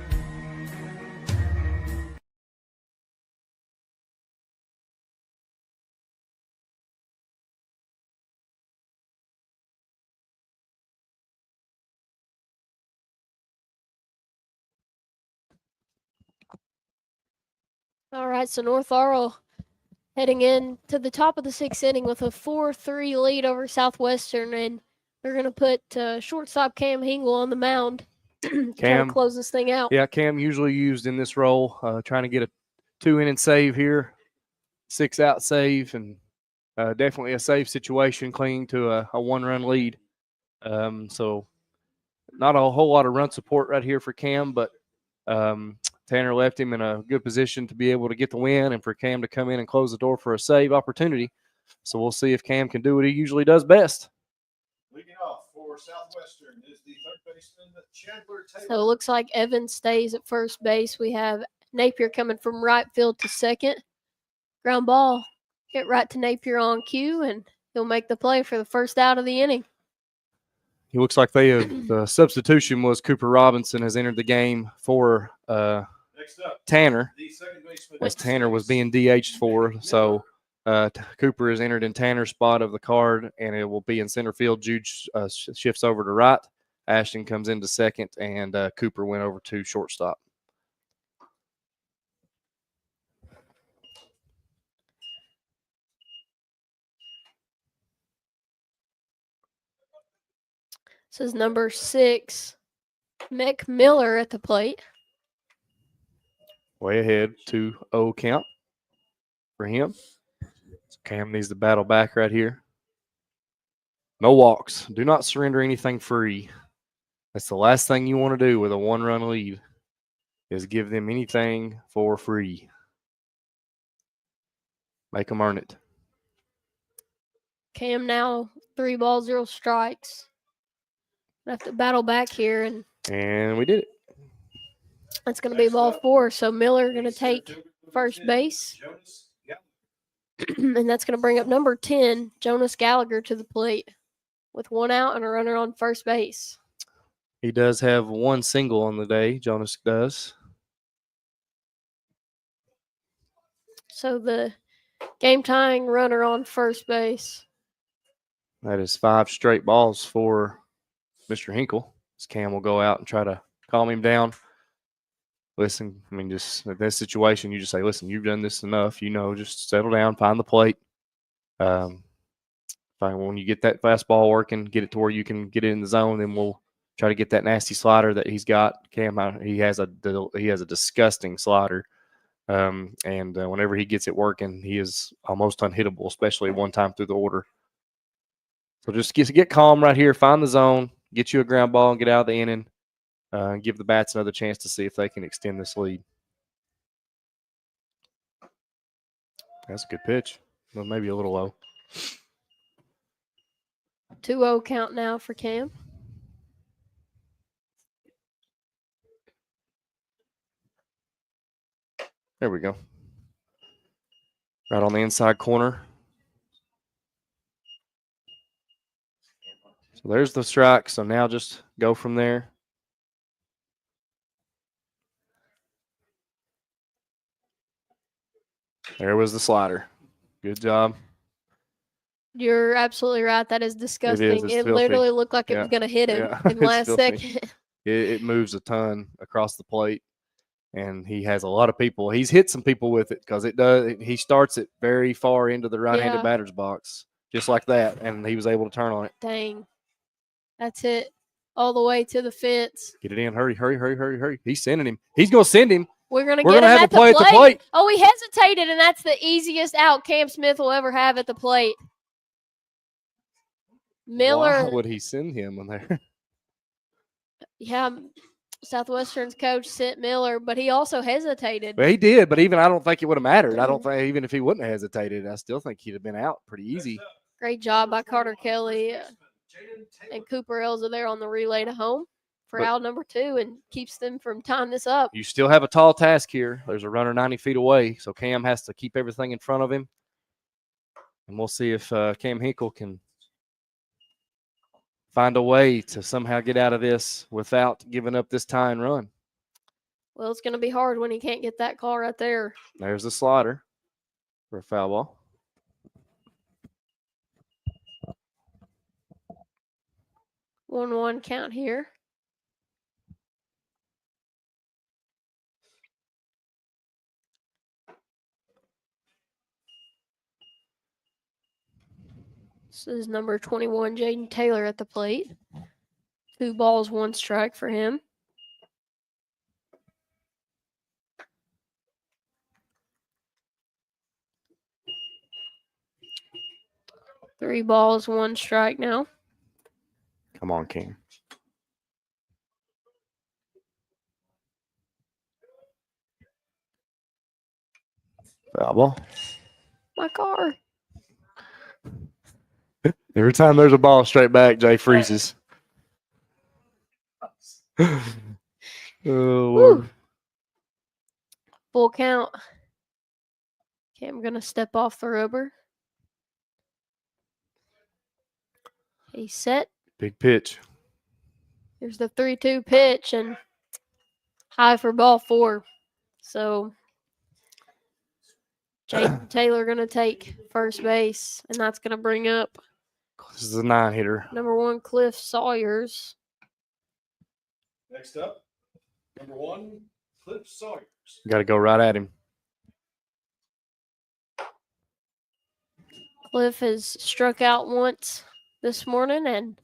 All right, so North Laurel heading in to the top of the 6th inning with a 4-3 lead over Southwestern, and they're going to put shortstop Cam Hingle on the mound to try to close this thing out. Yeah, Cam usually used in this role, trying to get a 2-inning save here, 6-out save, and definitely a save situation, clinging to a 1-run lead. So not a whole lot of run support right here for Cam, but Tanner left him in a good position to be able to get the win and for Cam to come in and close the door for a save opportunity. So we'll see if Cam can do what he usually does best. Leading off for Southwestern is the third baseman, Chandler Taylor. So it looks like Evans stays at first base. We have Napier coming from right field to second. Ground ball hit right to Napier on cue, and he'll make the play for the first out of the inning. He looks like the substitution was Cooper Robinson has entered the game for Tanner, as Tanner was being DH'd for. So Cooper is entered in Tanner's spot of the card, and it will be in center field. Jude shifts over to right. Ashton comes into second, and Cooper went over to shortstop. This is number 6, Mick Miller at the plate. Way ahead, 2-0 count for him. So Cam needs to battle back right here. No walks. Do not surrender anything free. That's the last thing you want to do with a 1-run lead is give them anything for free. Make them earn it. Cam now 3 balls, 0 strikes. Have to battle back here, And we did it. that's going to be ball 4. So Miller going to take first base. And that's going to bring up number 10, Jonas Gallagher, to the plate with 1 out and a runner on first base. He does have 1 single on the day, Jonas does. So the game-tying runner on first base. That is 5 straight balls for Mr. Hinkle. This Cam will go out and try to calm him down. Listen, I mean, just in this situation, you just say, listen, you've done this enough. Just settle down, find the plate. When you get that fastball working, get it to where you can get it in the zone, then we'll try to get that nasty slider that he's got. Cam, he has a disgusting slider. And whenever he gets it working, he is almost unhittable, especially one time through the order. So just get calm right here, find the zone, get you a ground ball, and get out of the inning. Give the bats another chance to see if they can extend this lead. That's a good pitch. Well, maybe a little low. 2-0 count now for Cam. There we go. Right on the inside corner. So there's the strike. So now just go from there. There was the slider. Good job. You're absolutely right. That is disgusting. It's it filthy. literally looked like it was going to hit him in It's last filthy. second. It moves a ton across the plate, and he has a lot of people. He's hit some people with it because it does. He starts it very far into the right-handed batter's box, just like that, and he was able to turn on it. Dang. That's it. All the way to the fence. Get it in. Hurry, hurry, hurry, hurry, hurry. He's sending him. He's going to send him. We're going to We're get him gonna have at to play the at the plate. Oh, he hesitated, and that's the easiest out Cam Smith will ever have at the plate. Miller. Why would he send him in there? Yeah, Southwestern's coach sent Miller, but he also hesitated. Well, he did, but even I don't think it would have mattered. I don't think even if he wouldn't have hesitated, I still think he'd have been out pretty easy. Great job by Carter Kelly and Cooper Elza there on the relay to home for out number 2 and keeps them from tying this up. You still have a tall task here. There's a runner 90 feet away, so Cam has to keep everything in front of him. And we'll see if Cam Hinkle can find a way to somehow get out of this without giving up this tying run. Well, it's going to be hard when he can't get that call right there. There's the slider for a foul ball. One count here. This is number 21, Jaden Taylor at the plate. 2 balls, 1 strike for him. Three balls, 1 strike now. Come on, King. Foul ball. My car. Every time there's a ball straight back, Jay freezes. Oh, Lord. Full count. Okay, I'm going to step off the rubber. He's set. Big pitch. Here's the 3-2 pitch and high for ball 4. So Jaden Taylor going to take first base, and that's going to bring up This is a 9-hitter. number 1, Cliff Sawyers. Next up, number 1, Cliff Sawyers. Got to go right at him. Cliff has struck out once this morning, and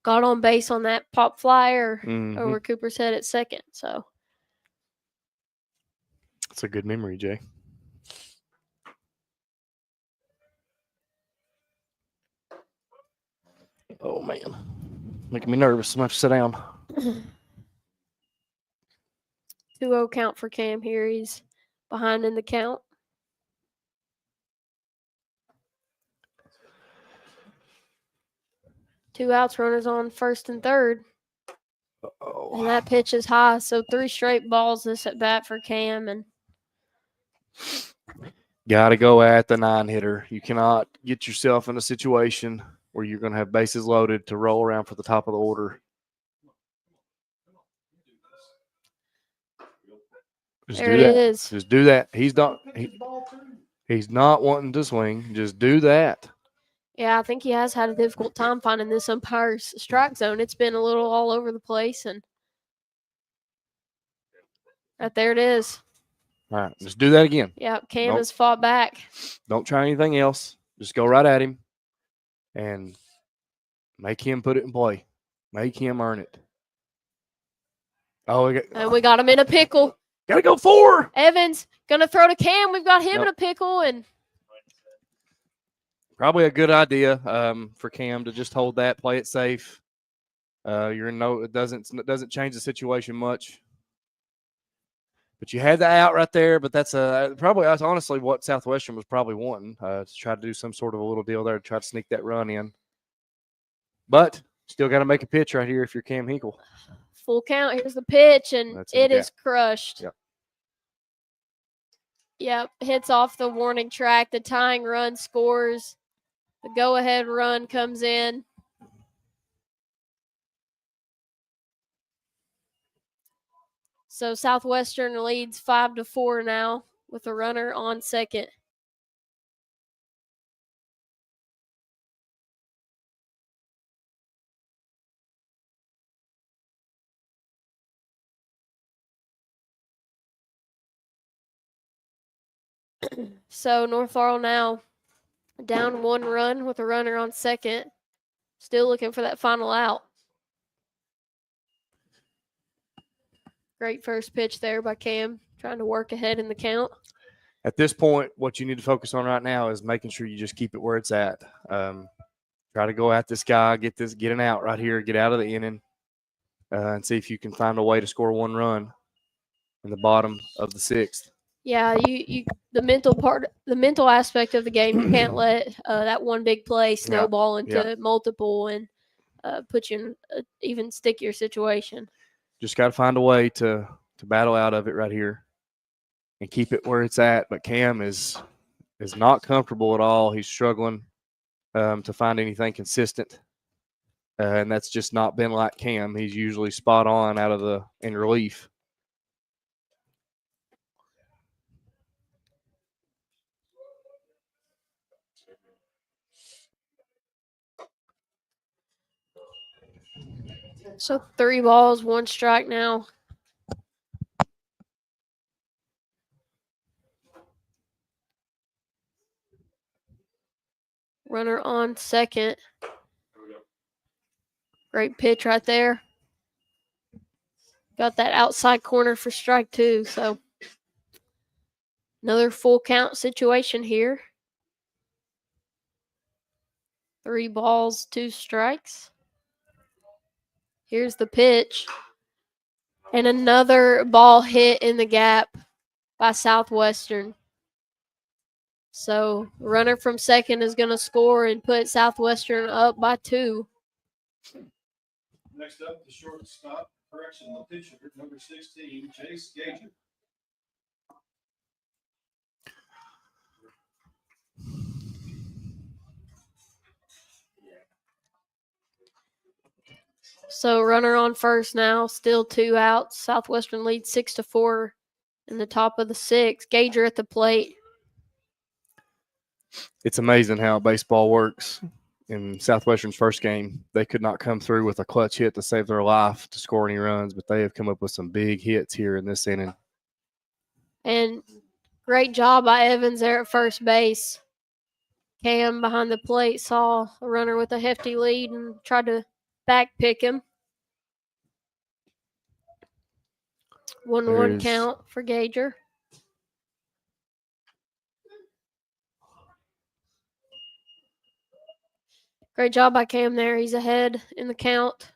got on base on that pop flyer Mhm. over Cooper's head at second. So It's a good memory, Jay. Oh, man. Making me nervous. I'm going to have to sit down. 2-0 count for Cam here. He's behind in the count. Two outs, runners on first and third. Oh. And that pitch is high, so 3 straight balls this at bat for Cam. And Got to go at the 9-hitter. You cannot get yourself in a situation where you're going to have bases loaded to roll around for the top of the order. Just there do it that. is. Just do that. He's not wanting to swing. Just do that. Yeah, I think he has had a difficult time finding this umpire's strike zone. It's been a little all over the place, and right there it is. All right, just do that again. Yeah, Cam Nope. has fought back. Don't try anything else. Just go right at him and make him put it in play. Make him earn it. Oh, And we got him in a pickle. Got to go 4. Evans going to throw to Cam. We've got him Nope. in a pickle, and Probably a good idea for Cam to just hold that, play it safe. It doesn't change the situation much. But you had the out right there. But that's honestly what Southwestern was probably wanting, to try to do some sort of a little deal there to try to sneak that run in. But still got to make a pitch right here if you're Cam Hinkle. full count. Here's the pitch, and That's in the it is gap. crushed. Yep. Yep, hits off the warning track. The tying run scores. The go-ahead run comes in. So Southwestern leads 5-4 now with a runner on second. So North Laurel now down 1 run with a runner on second. Still looking for that final out. Great first pitch there by Cam, trying to work ahead in the count. At this point, what you need to focus on right now is making sure you just keep it where it's at. Try to go at this guy, get an out right here, get out of the inning, and see if you can find a way to score 1 run in the bottom of the 6th. Yeah, the mental aspect of the game, you can't let that one big play snowball into multiple and put you in even stickier situation. Just got to find a way to battle out of it right here and keep it where it's at. But Cam is not comfortable at all. He's struggling to find anything consistent, and that's just not been like Cam. He's usually spot on in relief. So 3 balls, 1 strike now. Runner on second. Great pitch right there. Got that outside corner for strike 2. So another full count situation here. 3 balls, 2 strikes. Here's the pitch. And another ball hit in the gap by Southwestern. So runner from second is going to score and put Southwestern up by 2. Next up, the shortstop, the pitcher, number 16, Chase Gager. So runner on first now, still 2 outs. Southwestern leads 6-4 in the top of the 6th. Gager at the plate. It's amazing how baseball works. In Southwestern's first game, they could not come through with a clutch hit to save their life to score any runs, but they have come up with some big hits here in this inning. And great job by Evans there at first base. Cam behind the plate saw a runner with a hefty lead and tried to back pick him. 1-1 There's- count for Gager. Great job by Cam there. He's ahead in the count.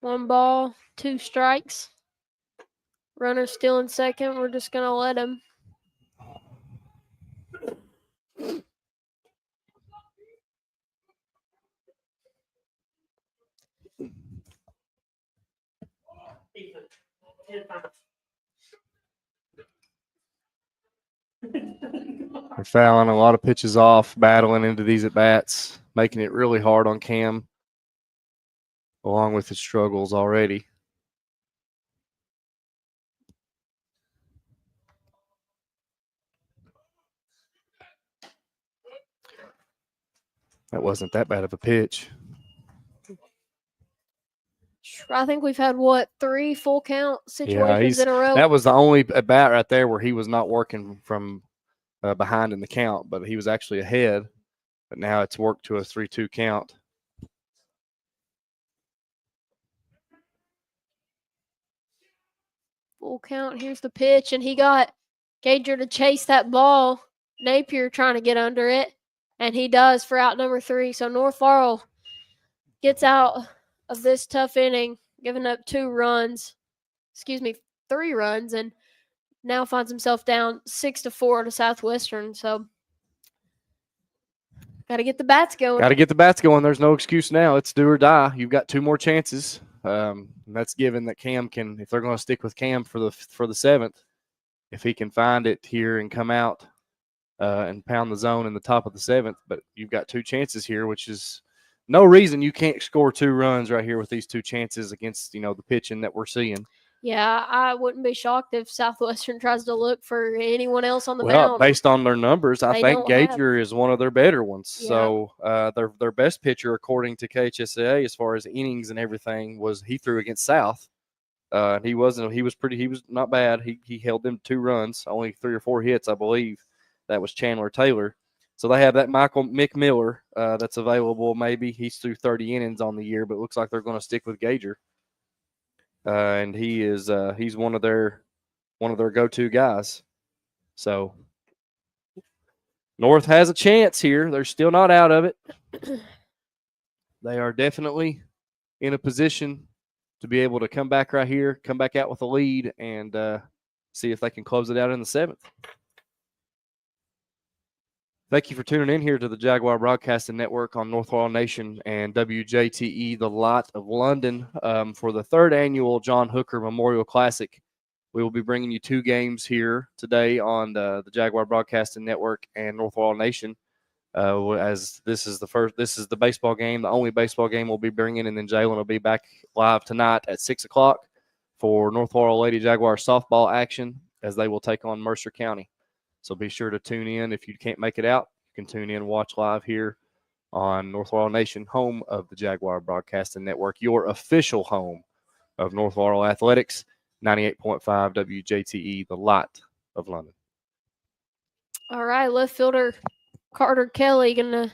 One ball, 2 strikes. Runner still in second. We're just going to let him. They're fouling a lot of pitches off, battling into these at-bats, making it really hard on Cam, along with his struggles already. That wasn't that bad of a pitch. I think we've had, 3 full count situations he's- in a row. That was the only at bat right there where he was not working from behind in the count, but he was actually ahead. But now it's worked to a 3-2 count. Full count. Here's the pitch, and he got Gager to chase that ball. Napier trying to get under it, and he does for out number 3. So North Laurel gets out of this tough inning, giving up 3 runs, and now finds himself down 6-4 to Southwestern. So got to get the bats going. Got to get the bats going. There's no excuse now. It's do or die. You've got 2 more chances. And that's given that Cam can, if they're going to stick with Cam for the 7th, if he can find it here and come out and pound the zone in the top of the 7th. But you've got 2 chances here, which is no reason you can't score 2 runs right here with these 2 chances against, the pitching that we're seeing. Yeah, I wouldn't be shocked if Southwestern tries to look for anyone else on the Well, mound. based on their numbers, I They think don't have- Gager is one of their better ones. Yeah. So their best pitcher, according to KHSAA, as far as innings and everything, was he threw against South. He was not bad. He held them 2 runs, only 3 or 4 hits, I believe. That was Chandler Taylor. So they have that Mick Miller that's available. Maybe he's threw 30 innings on the year, but it looks like they're going to stick with Gager. And he's one of their go-to guys. So North has a chance here. They're still not out of it. They are definitely in a position to be able to come back right here, come back out with a lead, and see if they can close it out in the 7th. Thank you for tuning in here to the Jaguar Broadcasting Network on North Laurel Nation and WJTE, the Lot of London, for the 3rd annual John Hooker Memorial Classic. We will be bringing you 2 games here today on the Jaguar Broadcasting Network and North Laurel Nation. As this is the baseball game, the only baseball game we'll be bringing, and then Jalen will be back live tonight at 6 o'clock for North Laurel Lady Jaguar softball action as they will take on Mercer County. So be sure to tune in. If you can't make it out, you can tune in and watch live here on North Laurel Nation, home of the Jaguar Broadcasting Network, your official home of North Laurel Athletics, 98.5 WJTE, the Lot of London. All right, left fielder Carter Kelly going to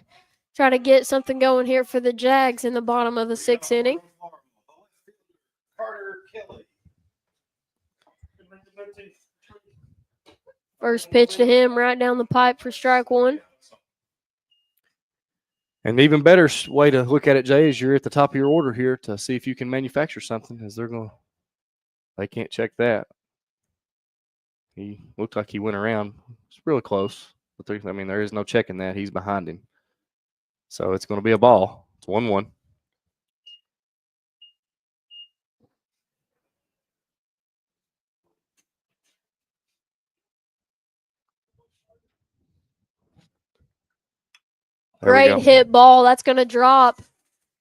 try to get something going here for the Jags in the bottom of the 6th inning. Carter Kelly. First pitch to him right down the pipe for strike 1. And even better way to look at it, Jay, is you're at the top of your order here to see if you can manufacture something, as they can't check that. He looked like he went around. It's really close, but there is no checking that. He's behind him. So it's going to be a ball. It's 1-1. Great hit ball. That's going to drop.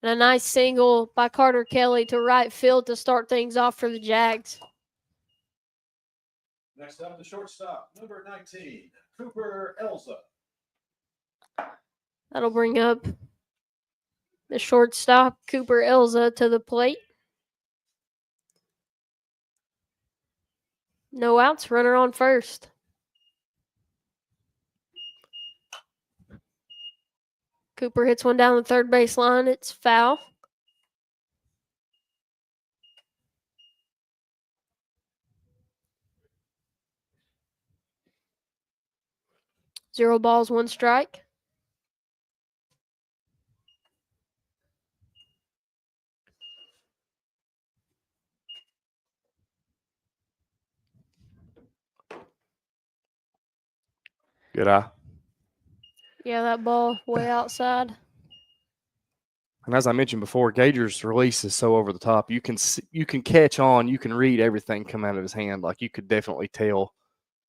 And a nice single by Carter Kelly to right field to start things off for the Jags. Next up, the shortstop, number 19, Cooper Elza. That'll bring up The shortstop, Cooper Elza, to the plate. No outs, runner on first. Cooper hits one down the third base line. It's foul. Zero balls, one strike. Good eye. Yeah, that ball way outside. And as I mentioned before, Gager's release is so over the top. You can catch on. You can read everything come out of his hand. Like you could definitely tell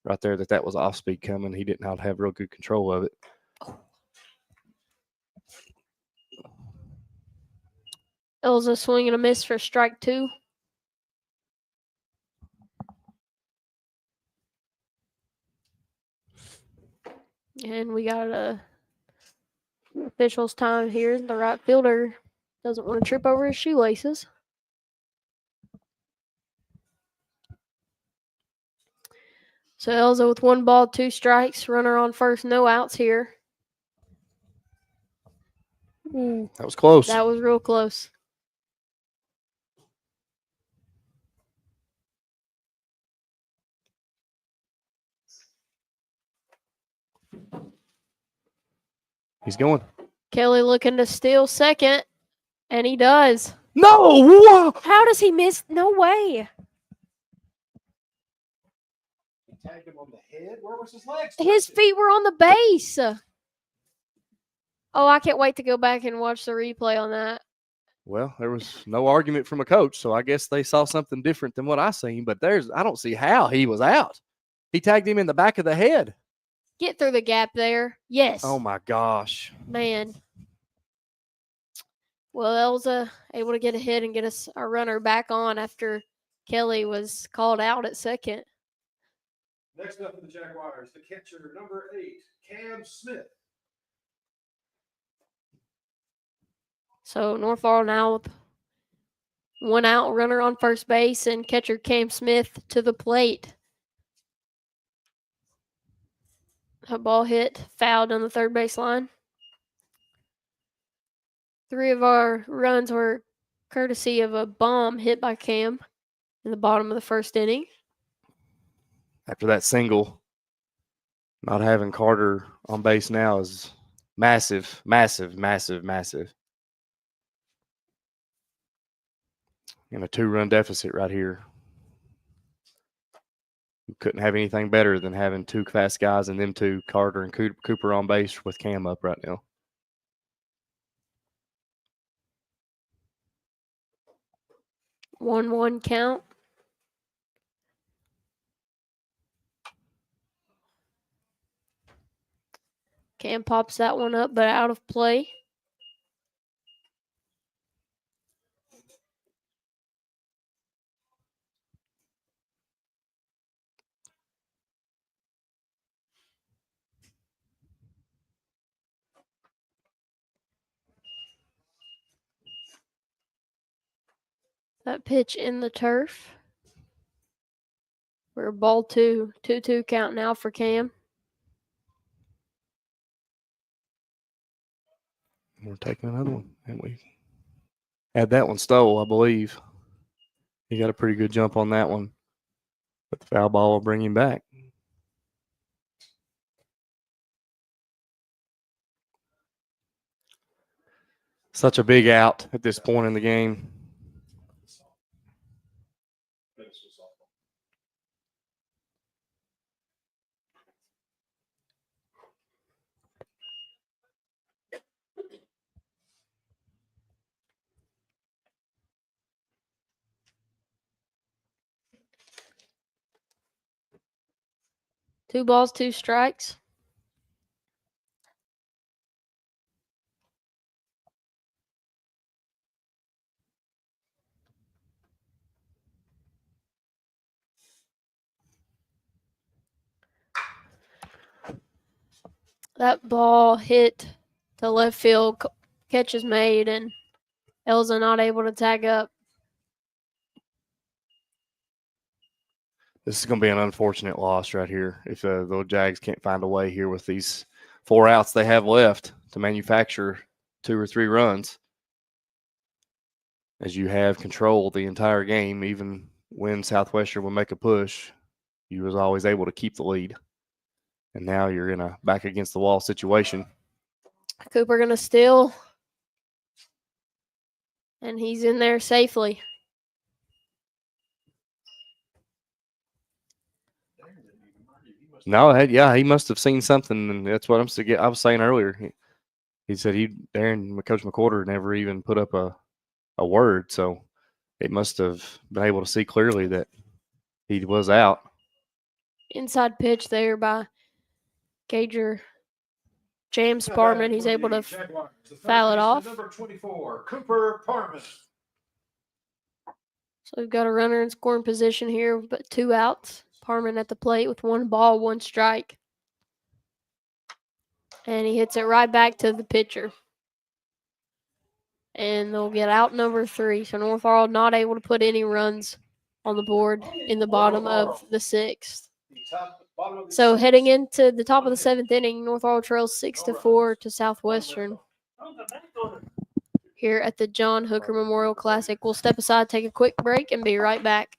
right there that was off speed coming. He did not have real good control of it. Elza swing and a miss for strike two. And we got a official's time here. The right fielder doesn't want to trip over his shoelaces. So Elza with one ball, two strikes, runner on first, no outs here. That was close. That was real close. He's going. Kelly looking to steal second, and he does. No! Whoa! How does he miss? No way. He tagged him on the head. Where was his legs? His feet were on the base. Oh, I can't wait to go back and watch the replay on that. Well, there was no argument from a coach, so I guess they saw something different than what I seen. But I don't see how he was out. He tagged him in the back of the head. Get through the gap there. Yes. Oh my gosh, man. Well, Elza able to get a hit and get us our runner back on after Kelly was called out at second. Next up for the Jaguars, the catcher, number 8, Cam Smith. So North Laurel now with one out, runner on first base, and catcher Cam Smith to the plate. A ball hit, fouled on the third base line. 3 of our runs were courtesy of a bomb hit by Cam in the bottom of the first inning. after that single, not having Carter on base now is massive, massive, massive, massive. And a 2-run deficit right here. We couldn't have anything better than having 2 fast guys and them 2, Carter and Cooper, on base with Cam up right now. One count. Cam pops that one up, but out of play. That pitch in the turf. We're ball 2, 2-2 count now for Cam. We're taking another one, and we had that one stole, I believe. He got a pretty good jump on that one, but the foul ball will bring him back. Such a big out at this point in the game. Two balls, 2 strikes. That ball hit to left field. catch is made, and Elza not able to tag up. This is going to be an unfortunate loss right here if the Jags can't find a way here with these 4 outs they have left to manufacture 2 or 3 runs. As you have control the entire game, even when Southwestern would make a push, you was always able to keep the lead. And now you're in a back against the wall situation. Cooper going to steal. And he's in there safely. No, yeah, he must have seen something, and that's what I was saying earlier. He said Coach McWhorter never even put up a word, so it must have been able to see clearly that he was out. Inside pitch there by Gager. James Parman, he's able to foul it off. Number 24, Cooper Parman. So we've got a runner in scoring position here, but 2 outs. Parman at the plate with 1 ball, 1 strike. And he hits it right back to the pitcher. And they'll get out number 3. So North Laurel not able to put any runs on the board in the bottom of the 6th. So heading into the top of the 7th inning, North Laurel trails 6-4 to Southwestern here at the John Hooker Memorial Classic. We'll step aside, take a quick break, and be right back.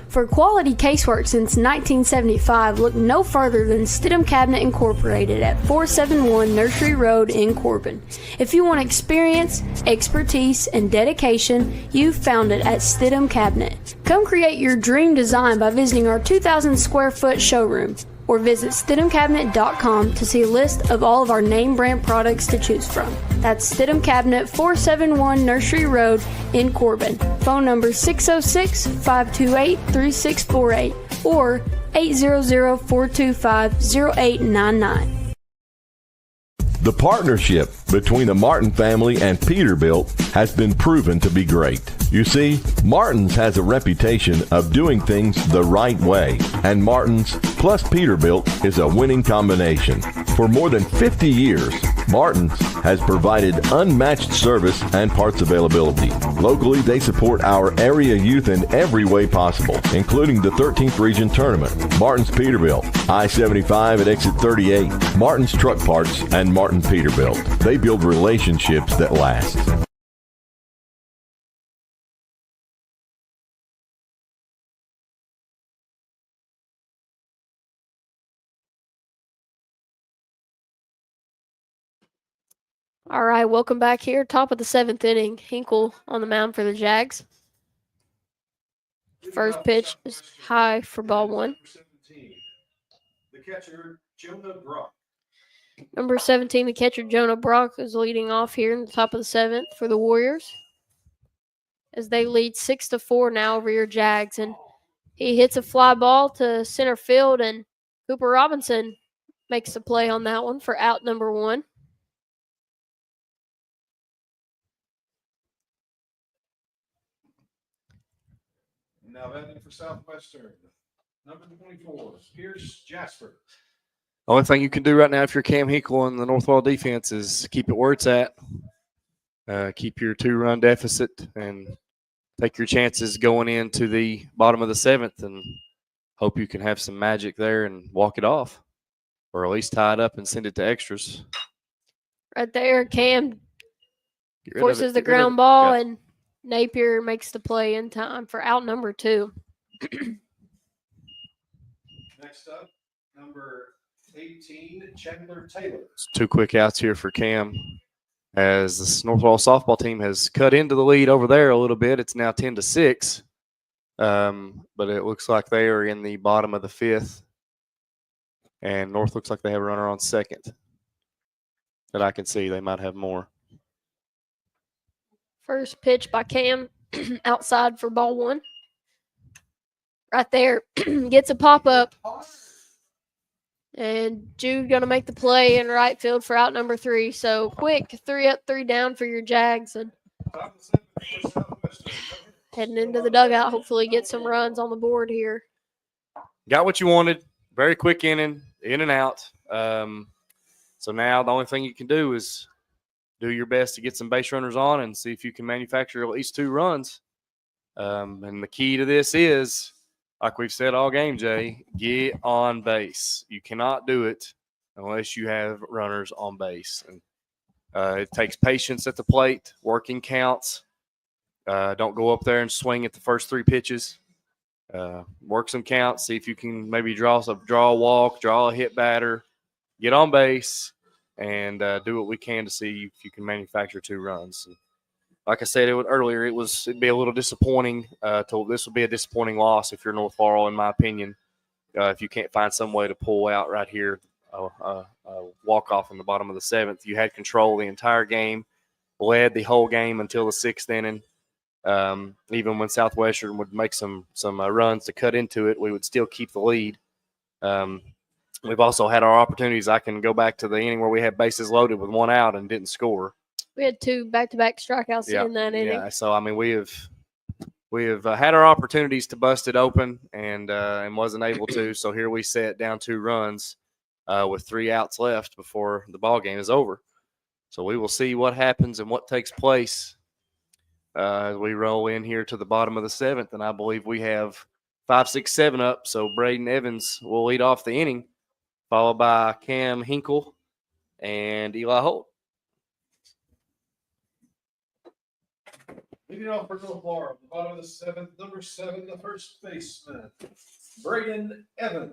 For quality casework since 1975, look no further than Stidham Cabinet Incorporated at 471 Nursery Road in Corbin. If you want experience, expertise, and dedication, you've found it at Stidham Cabinet. Come create your dream design by visiting our 2,000 square foot showroom, or visit StidhamCabinet.com to see a list of all of our name brand products to choose from. That's Stidham Cabinet, 471 Nursery Road in Corbin. Phone number 606-528-3648 or 800-425-0899. The partnership between the Martin family and Peterbilt has been proven to be great. You see, Martin's has a reputation of doing things the right way, and Martin's plus Peterbilt is a winning combination. For more than 50 years, Martin's has provided unmatched service and parts availability. Locally, they support our area youth in every way possible, including the 13th Region Tournament. Martin's Peterbilt, I-75 at exit 38, Martin's Truck Parts, and Martin Peterbilt. They build relationships that last. All right, welcome back here. Top of the 7th inning. Hinkle on the mound for the Jags. First pitch is high for ball 1. The catcher, Jonah Brock. Number 17, the catcher, Jonah Brock, is leading off here in the top of the 7th for the Warriors, as they lead 6-4 now over your Jags. And he hits a fly ball to center field, and Cooper Robinson makes the play on that one for out number 1. Now batting for Southwestern, number 24, Pierce Jasper. Only thing you can do right now if you're Cam Hinkle and the North Laurel defense is keep it where it's at. Keep your 2-run deficit and take your chances going into the bottom of the 7th and hope you can have some magic there and walk it off, or at least tie it up and send it to extras. Right there, Cam forces the ground ball, and Napier makes the play in time for out number 2. Next up, number 18, Chandler Taylor. It's 2 quick outs here for Cam, as this North Laurel softball team has cut into the lead over there a little bit. It's now 10-6, but it looks like they are in the bottom of the 5th, and North looks like they have a runner on second that I can see. They might have more. First pitch by Cam outside for ball 1. Right there, gets a pop-up. And Jude going to make the play in right field for out number 3. So quick, 3 up, 3 down for your Jags. And heading into the dugout, hopefully get some runs on the board here. Got what you wanted. Very quick inning, in and out. So now the only thing you can do is do your best to get some base runners on and see if you can manufacture at least 2 runs. And the key to this is, like we've said all game, Jay, get on base. You cannot do it unless you have runners on base. And it takes patience at the plate, working counts. Don't go up there and swing at the first 3 pitches. Work some counts, see if you can maybe draw a walk, draw a hit batter, get on base, and do what we can to see if you can manufacture 2 runs. And like I said earlier, it'd be a little disappointing. This would be a disappointing loss if you're North Laurel, in my opinion, if you can't find some way to pull out right here, walk off in the bottom of the 7th. You had control the entire game, led the whole game until the 6th inning. Even when Southwestern would make some runs to cut into it, we would still keep the lead. We've also had our opportunities. I can go back to the inning where we had bases loaded with 1 out and didn't score. We had 2 back-to-back strikeouts in that inning. Yeah, so I mean we have had our opportunities to bust it open and wasn't able to. So here we sit down 2 runs with 3 outs left before the ball game is over. So we will see what happens and what takes place as we roll in here to the bottom of the 7th, and I believe we have 5, 6, 7 up. So Braden Evans will lead off the inning, followed by Cam Hinkle and Eli Holt. Leading off for North Laurel, the bottom of the 7th, number 7, the first baseman, Braden Evans.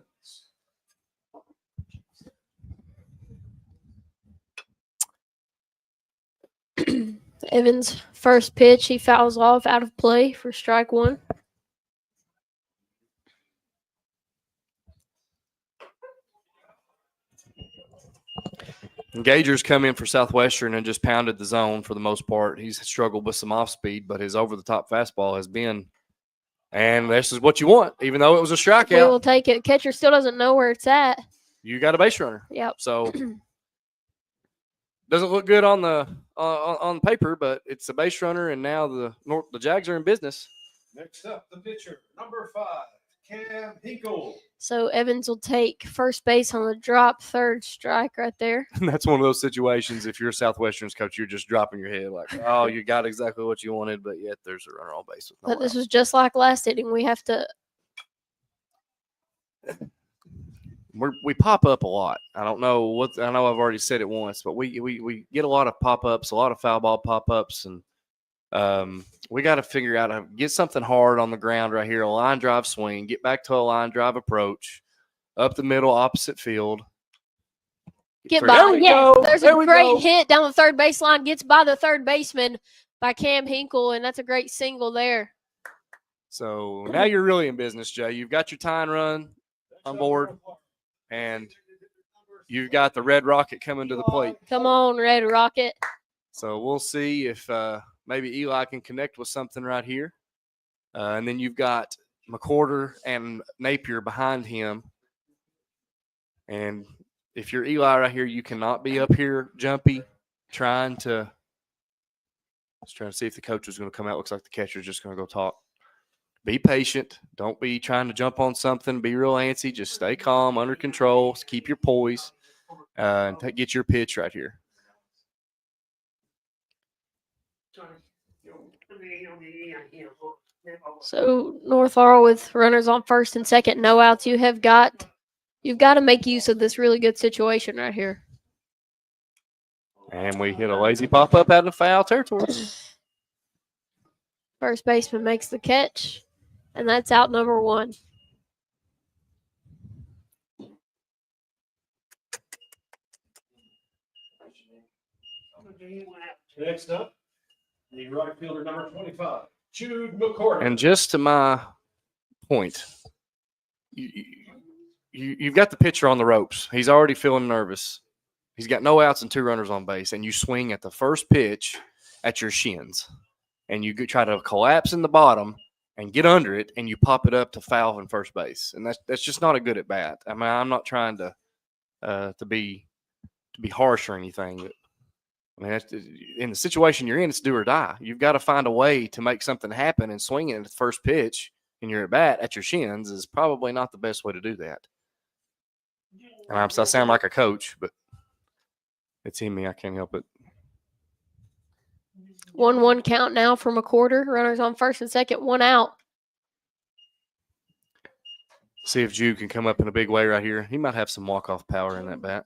Evans' first pitch, he fouls off out of play for strike 1. Gagers come in for Southwestern and just pounded the zone for the most part. He's struggled with some off speed, but his over-the-top fastball has been, and this is what you want, even though it was a strikeout. We will take it. Catcher still doesn't know where it's at. You got a base runner. Yep. So doesn't look good on the on paper, but it's a base runner, and now the Jags are in business. Next up, the pitcher, number 5, Cam Hinkle. So Evans will take first base on the drop, 3rd strike right there. And that's one of those situations, if you're Southwestern's coach, you're just dropping your head like, oh, you got exactly what you wanted, but yet there's a runner on base with no But this out. was just like last inning. We have to We pop up a lot. I don't know what. I know I've already said it once, but we get a lot of pop ups, a lot of foul ball pop ups, and we got to figure out how to get something hard on the ground right here. A line drive swing, get back to a line drive approach, up the middle, opposite field. get by. Yes, there's a great hit down the third baseline. Gets by the third baseman by Cam Hinkle, and that's a great single there. So now you're really in business, Jay. You've got your tying run on board, and you've got the Red Rocket coming to the plate. Come on, Red Rocket. So we'll see if maybe Eli can connect with something right here. And then you've got McCorder and Napier behind him. And if you're Eli right here, you cannot be up here jumpy, trying to see if the coach is going to come out. Looks like the catcher's just going to go talk. Be patient. Don't be trying to jump on something. Be real antsy. Just stay calm, under control. Keep your poise, and get your pitch right here. So North Laurel with runners on first and second, no outs. You've got to make use of this really good situation right here. And we hit a lazy pop up out of foul territory. First baseman makes the catch, and that's out number one. Next up, the right fielder number 25, Jude McCorder. And just to my point, you've got the pitcher on the ropes. He's already feeling nervous. He's got no outs and two runners on base, and you swing at the first pitch at your shins, and you try to collapse in the bottom and get under it, and you pop it up to foul in first base, and that's just not a good at bat. I mean, I'm not trying to be harsh or anything, but I mean, in the situation you're in, it's do or die. You've got to find a way to make something happen, and swinging at the first pitch and you're at bat at your shins is probably not the best way to do that. And I sound like a coach, but it's in me. I can't help it. 1-1 count now from a quarter. Runners on first and second, one out. See if Jude can come up in a big way right here. He might have some walk-off power in that bat.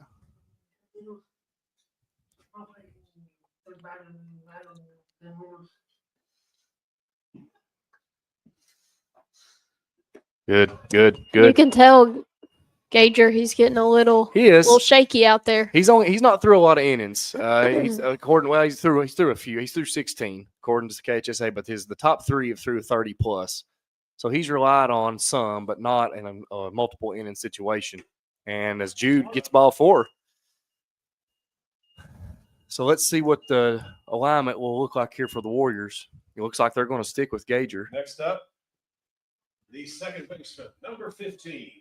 Good. You can tell Gager, he's getting a little shaky out there. He's not through a lot of innings. He's through a few. He's through 16 according to the KHSA, but the top three have through 30 plus. So he's relied on some, but not in a multiple inning situation. And as Jude gets ball 4. So let's see what the alignment will look like here for the Warriors. It looks like they're going to stick with Gager. Next up, the second baseman, number 15,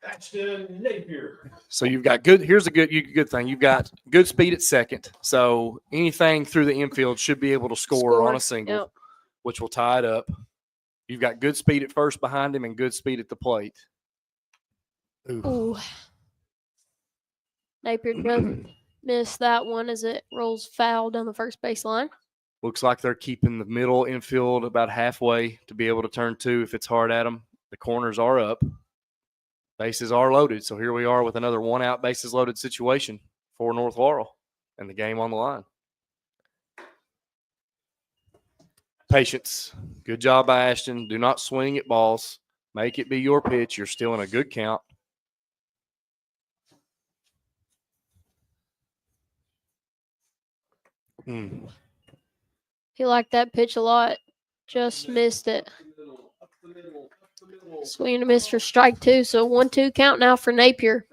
Ashton Napier. So you've got here's a good thing. You've got good speed at second. So anything through the infield should be able to score on a single, which will tie it up. You've got good speed at first behind him and good speed at the plate. Ooh. Napier just missed that one as it rolls foul down the first baseline. Looks like they're keeping the middle infield about halfway to be able to turn 2 if it's hard at them. The corners are up. Bases are loaded. So here we are with another 1-out bases loaded situation for North Laurel and the game on the line. Patience. Good job by Ashton. Do not swing at balls. Make it be your pitch. You're still in a good count. He liked that pitch a lot. Just missed it. Swing and a miss for strike 2. So 1-2 count now for Napier.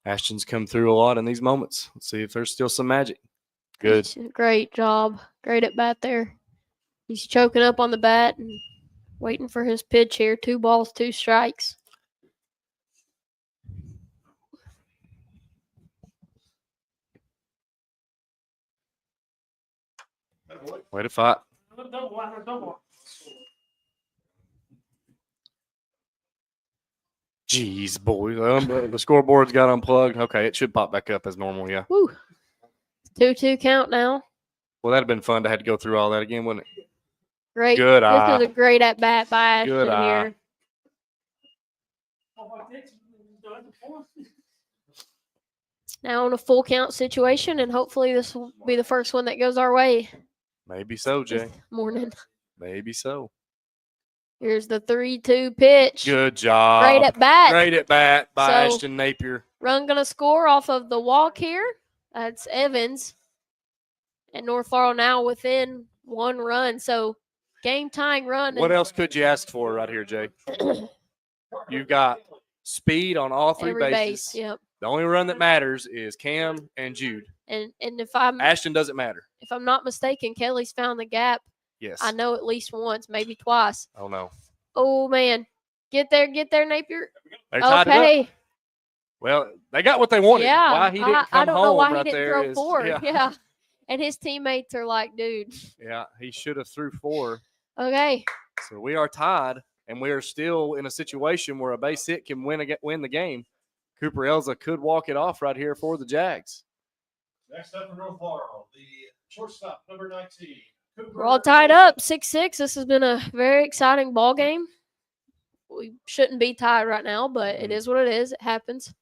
Ashton's come through a lot in these moments. Let's see if there's still some magic. Good. Great job. Great at bat there. He's choking up on the bat and waiting for his pitch here. 2 balls, 2 strikes. Way to fight. Jeez, boy. The scoreboard's got unplugged. Okay, it should pop back up as normal, yeah. Woo. 2-2 count now. Well, that'd have been fun to have to go through all that again, wouldn't it? Great. Good eye. This is a great at bat by Ashton Good eye. here. Now in a full count situation, and hopefully this will be the first one that goes our way. Maybe so, Jay. Morning. Maybe so. Here's the 3-2 pitch. Good job. Great at bat. Great at bat by Ashton Napier. Run gonna score off of the walk here. That's Evans. And North Laurel now within 1 run. So game tying run. What else could you ask for right here, Jay? You've got speed on all 3 every bases. base. Yep. The only run that matters is Cam and Jude. And if Ashton doesn't matter. If I'm not mistaken, Kelly's found the gap. Yes. I know at least once, maybe twice. Oh no. Oh man. Get there, Napier. They tied it up. Well, they got what they wanted. Yeah. Why he didn't come I don't know why right he didn't there throw is, 4. Yeah. Yeah. And his teammates are like, dude. Yeah, he should have threw 4. Okay. So we are tied, and we are still in a situation where a base hit can win the game. Cooper Elza could walk it off right here for the Jags. Next up for North Laurel, the shortstop, number 19. We're all tied up, 6-6. This has been a very exciting ball game. We shouldn't be tied right now, but it is what it is. It happens.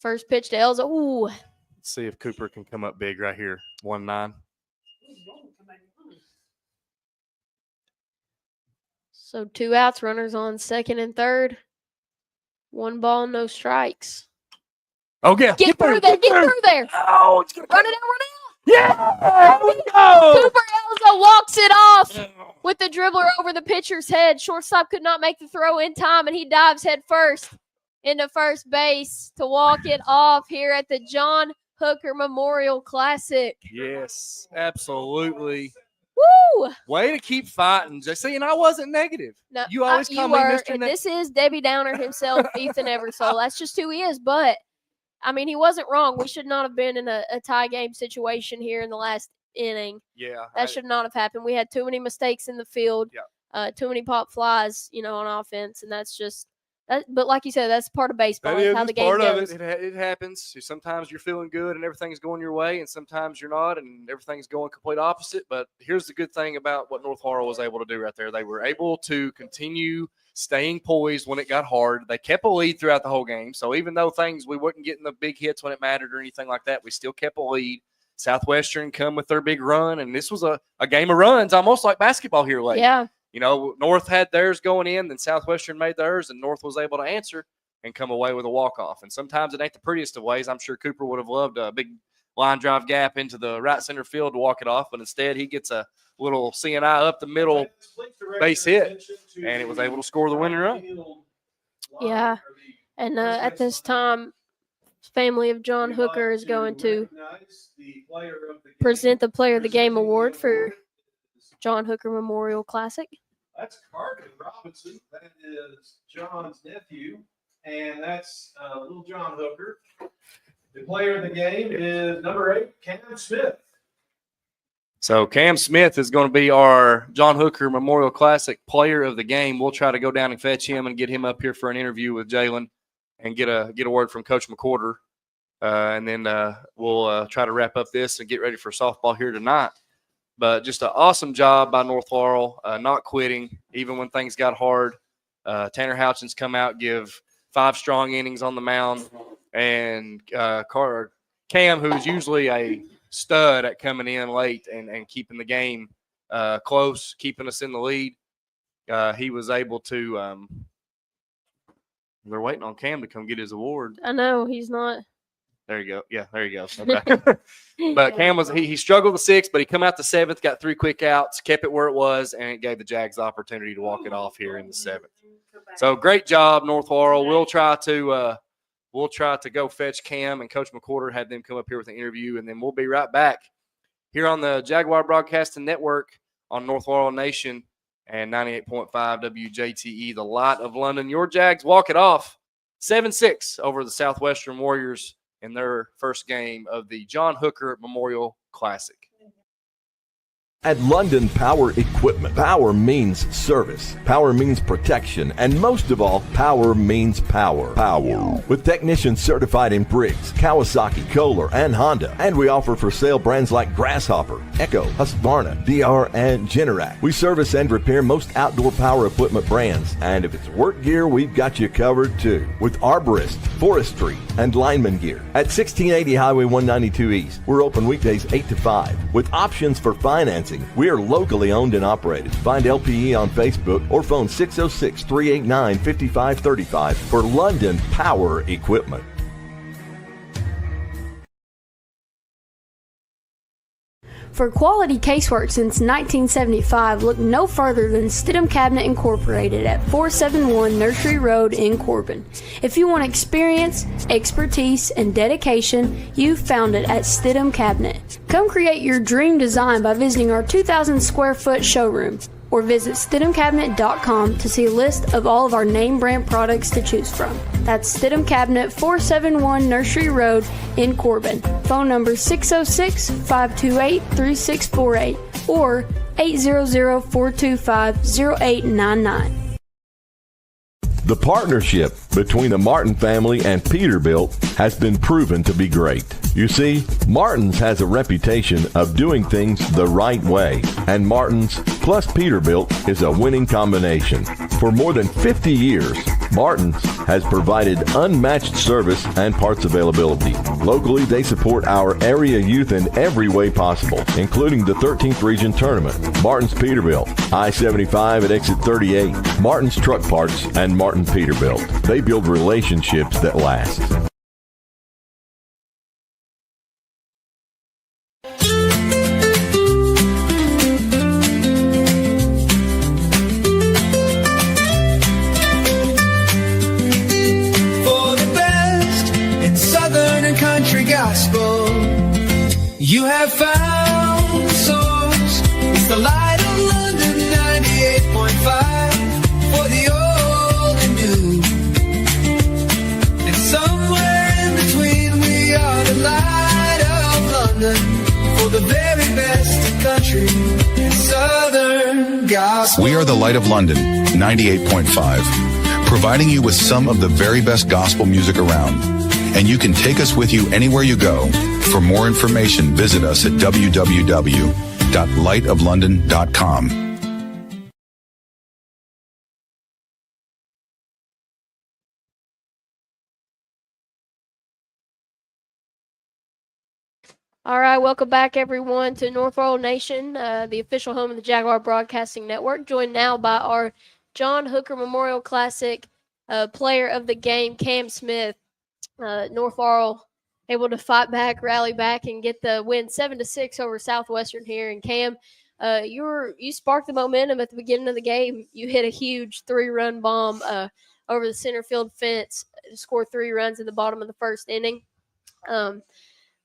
First pitch to Elza. Ooh. Let's see if Cooper can come up big right here. 1-9. So 2 outs, runners on second and third. 1 ball, no strikes. Oh, yeah. Get through there. Get through there. Oh, it's going to Run it out. Yeah. There we go. Cooper Elza walks it off with the dribbler over the pitcher's head. Shortstop could not make the throw in time, and he dives head first into first base to walk it off here at the John Hooker Memorial Classic. Yes, absolutely. Woo! Way to keep fighting. See, and I wasn't negative. No, you always call me Mr. And this is Debbie Downer himself, Ethan Eversole. That's just who he is. But, I mean, he wasn't wrong. We should not have been in a tie game situation here in the last inning. Yeah. That should not have happened. We had too many mistakes in the field, yeah. Too many pop flies, on offense, and that's just But like you said, that's part of baseball. That That's is how the game part goes. of it. It happens. Sometimes you're feeling good and everything's going your way, and sometimes you're not, and everything's going complete opposite. But here's the good thing about what North Laurel was able to do right there. They were able to continue staying poised when it got hard. They kept a lead throughout the whole game. So even though we wasn't getting the big hits when it mattered or anything like that, we still kept a lead. Southwestern come with their big run, and this was a game of runs, almost like basketball here late. Yeah. You know, North had theirs going in, then Southwestern made theirs, and North was able to answer and come away with a walk-off. And sometimes it ain't the prettiest of ways. I'm sure Cooper would have loved a big line drive gap into the right center field to walk it off, but instead he gets a little CNI up the middle base hit, and it was able to score the winning run. Yeah. And at this time, family of John Hooker is going to present the Player of the Game award for John Hooker Memorial Classic. That's Carter Robinson. That is John's nephew, and that's little John Hooker. The player of the game is number 8, Cam Smith. So Cam Smith is going to be our John Hooker Memorial Classic Player of the Game. We'll try to go down and fetch him and get him up here for an interview with Jalen and get a word from Coach McCorder. And then we'll try to wrap up this and get ready for softball here tonight. But just an awesome job by North Laurel, not quitting, even when things got hard. Tanner Houchins come out, give 5 strong innings on the mound. And Cam, who's usually a stud at coming in late and keeping the game close, keeping us in the lead, he was able to they're waiting on Cam to come get his award. I know, he's not. There you go. Yeah, there you go. Okay. But Cam he struggled the 6th, but he come out the 7th, got 3 quick outs, kept it where it was, and it gave the Jags the opportunity to walk it off here in the 7th. So great job, North Laurel. We'll try to go fetch Cam, and Coach McCorder had them come up here with an interview, and then we'll be right back here on the Jaguar Broadcasting Network on North Laurel Nation and 98.5 WJTE, the Light of London. Your Jags walk it off 7-6 over the Southwestern Warriors in their first game of the John Hooker Memorial Classic. At London Power Equipment, power means service, power means protection, and most of all, power means power. Power. With technicians certified in Briggs, Kawasaki, Kohler, and Honda. And we offer for sale brands like Grasshopper, Echo, Husqvarna, DR, and Generac. We service and repair most outdoor power equipment brands. And if it's work gear, we've got you covered too. With arborist, forestry, and lineman gear. At 1680 Highway 192 East, we're open weekdays 8 to 5 with options for financing. We are locally owned and operated. Find LPE on Facebook or phone 606-389-5535 for London Power Equipment. For quality casework since 1975, look no further than Stidham Cabinet Incorporated at 471 Nursery Road in Corbin. If you want experience, expertise, and dedication, you've found it at Stidham Cabinet. Come create your dream design by visiting our 2,000 square foot showroom or visit StidhamCabinet.com to see a list of all of our name brand products to choose from. That's Stidham Cabinet, 471 Nursery Road in Corbin. Phone number 606-528-3648 or 800-425-0899. The partnership between the Martin family and Peterbilt has been proven to be great. You see, Martin's has a reputation of doing things the right way, and Martin's plus Peterbilt is a winning combination. For more than 50 years, Martin's has provided unmatched service and parts availability. Locally, they support our area youth in every way possible, including the 13th Region Tournament. Martin's Peterbilt, I-75 at exit 38, Martin's Truck Parts, and Martin Peterbilt. They build relationships that last. You have found source. It's the Light of London 98.5 for the old and new. And somewhere in between, we are the Light of London for the very best of country and southern gospel. We are the Light of London 98.5. providing you with some of the very best gospel music around. And you can take us with you anywhere you go. For more information, visit us at www.lightoflondon.com. All right, welcome back, everyone, to North Laurel Nation, the official home of the Jaguar Broadcasting Network. Joined now by our John Hooker Memorial Classic player of the game, Cam Smith. North Laurel able to fight back, rally back, and get the win 7-6 over Southwestern here. And Cam, you sparked the momentum at the beginning of the game. You hit a huge 3-run bomb over the center field fence to score 3 runs in the bottom of the first inning.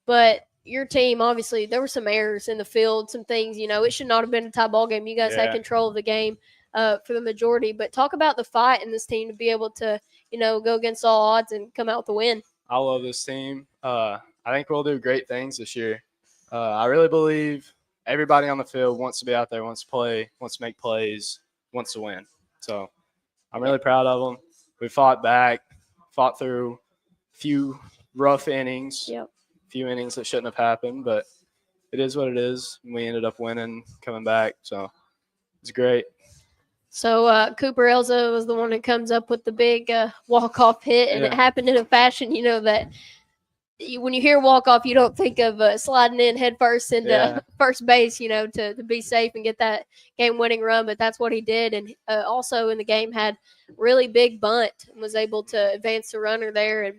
But your team, obviously, there were some errors in the field, some things, it should not have been a tie ball game. You guys had control of the game for the majority. But talk about the fight in this team to be able to, go against all odds and come out with the win. I love this team. I think we'll do great things this year. I really believe everybody on the field wants to be out there, wants to play, wants to make plays, wants to win. So I'm really proud of them. We fought back, fought through a few rough innings. Yep. Few innings that shouldn't have happened, but it is what it is. We ended up winning, coming back, so it's great. So Cooper Elza was the one that comes up with the big walk-off hit, and it happened in a fashion, that when you hear walk-off, you don't think of sliding in head first into first base, to be safe and get that game-winning run, but that's what he did. And also in the game had really big bunt and was able to advance the runner there, and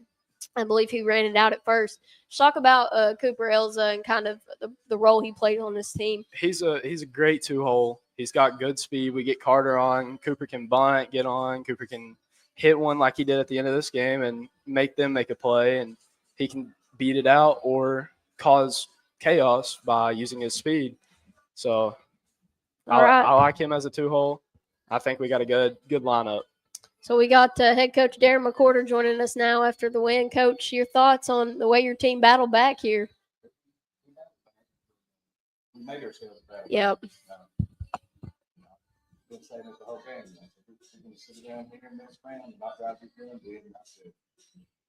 I believe he ran it out at first. Just talk about Cooper Elza and kind of the role he played on this team. He's a great 2-hole. He's got good speed. We get Carter on. Cooper can bunt, get on. Cooper can hit one like he did at the end of this game and make them make a play. And he can beat it out or cause chaos by using his speed. So I like him as a 2-hole. I think we got a good lineup. So we got head coach Darren McCorder joining us now after the win. Coach, your thoughts on the way your team battled back here? We made ourselves better. Yep. Been saying it the whole game. We're going to sit down here next round and not drive this game. I said,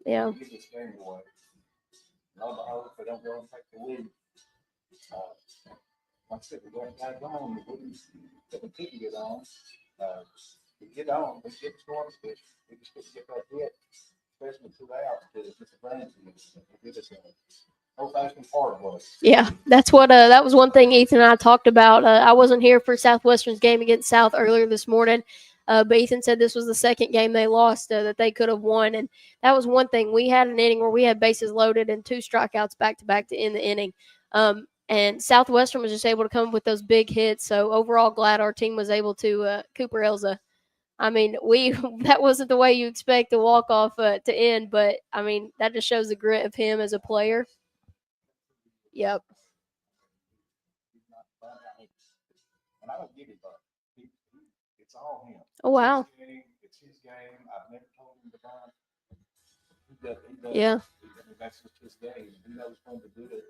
yeah. Get this game away. If they don't go and take the lead, like I said, we're going to go on. We wouldn't put the ticket on. We get on, we get scoring fish. We just couldn't get that hit, especially 2 outs to disadvantage us. We did us an old-fashioned hard work. Yeah, that's what that was one thing Ethan and I talked about. I wasn't here for Southwestern's game against South earlier this morning, but Ethan said this was the second game they lost that they could have won, and that was one thing. We had an inning where we had bases loaded and 2 strikeouts back-to-back to end the inning. And Southwestern was just able to come up with those big hits. So overall, glad our team was able to Cooper Elza. I mean, that wasn't the way you expect a walk-off to end, but, I mean, that just shows the grit of him as a player. Yep. And I don't give it up. It's all him. Oh, wow. It's his game. I've never told him to bunt. He does. Yeah. That's just his game. He knows when to do it.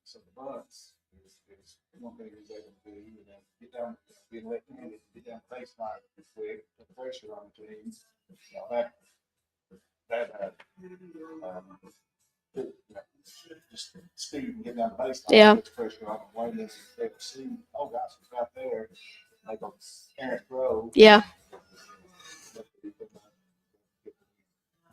So the bunts is one thing he's able to do. Get down, being left-handed, get down the baseline quick, put the pressure on the team. Just speed and get down the baseline. Yeah. Put the pressure on the way they see, oh gosh, it's right there. They go errant throw. Yeah.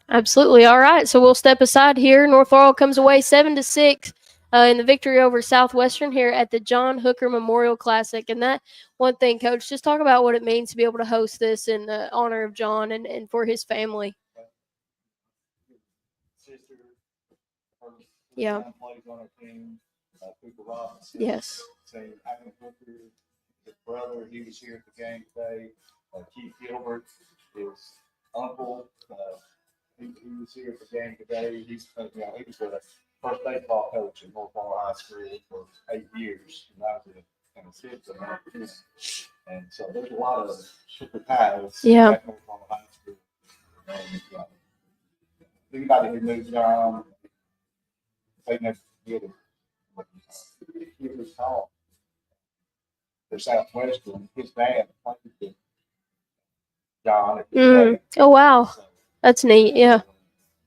Absolutely. All right. So we'll step aside here. North Laurel comes away 7-6 in the victory over Southwestern here at the John Hooker Memorial Classic. And that one thing, Coach, just talk about what it means to be able to host this in honor of John and for his family. Sister, yeah. Plays on our team. Cooper Robinson. Yes. Saying Adam Hooker, his brother, he was here at the game today. Keith Gilbert, his uncle, he was here at the game today. He was the first baseball coach at North Laurel High School for 8 years. And I was an assistant. And so there's a lot of super ties at North Laurel High School. And anybody who moves on, they never forget it. He was taught for Southwestern. His dad played John. Oh, wow. That's neat. Yeah.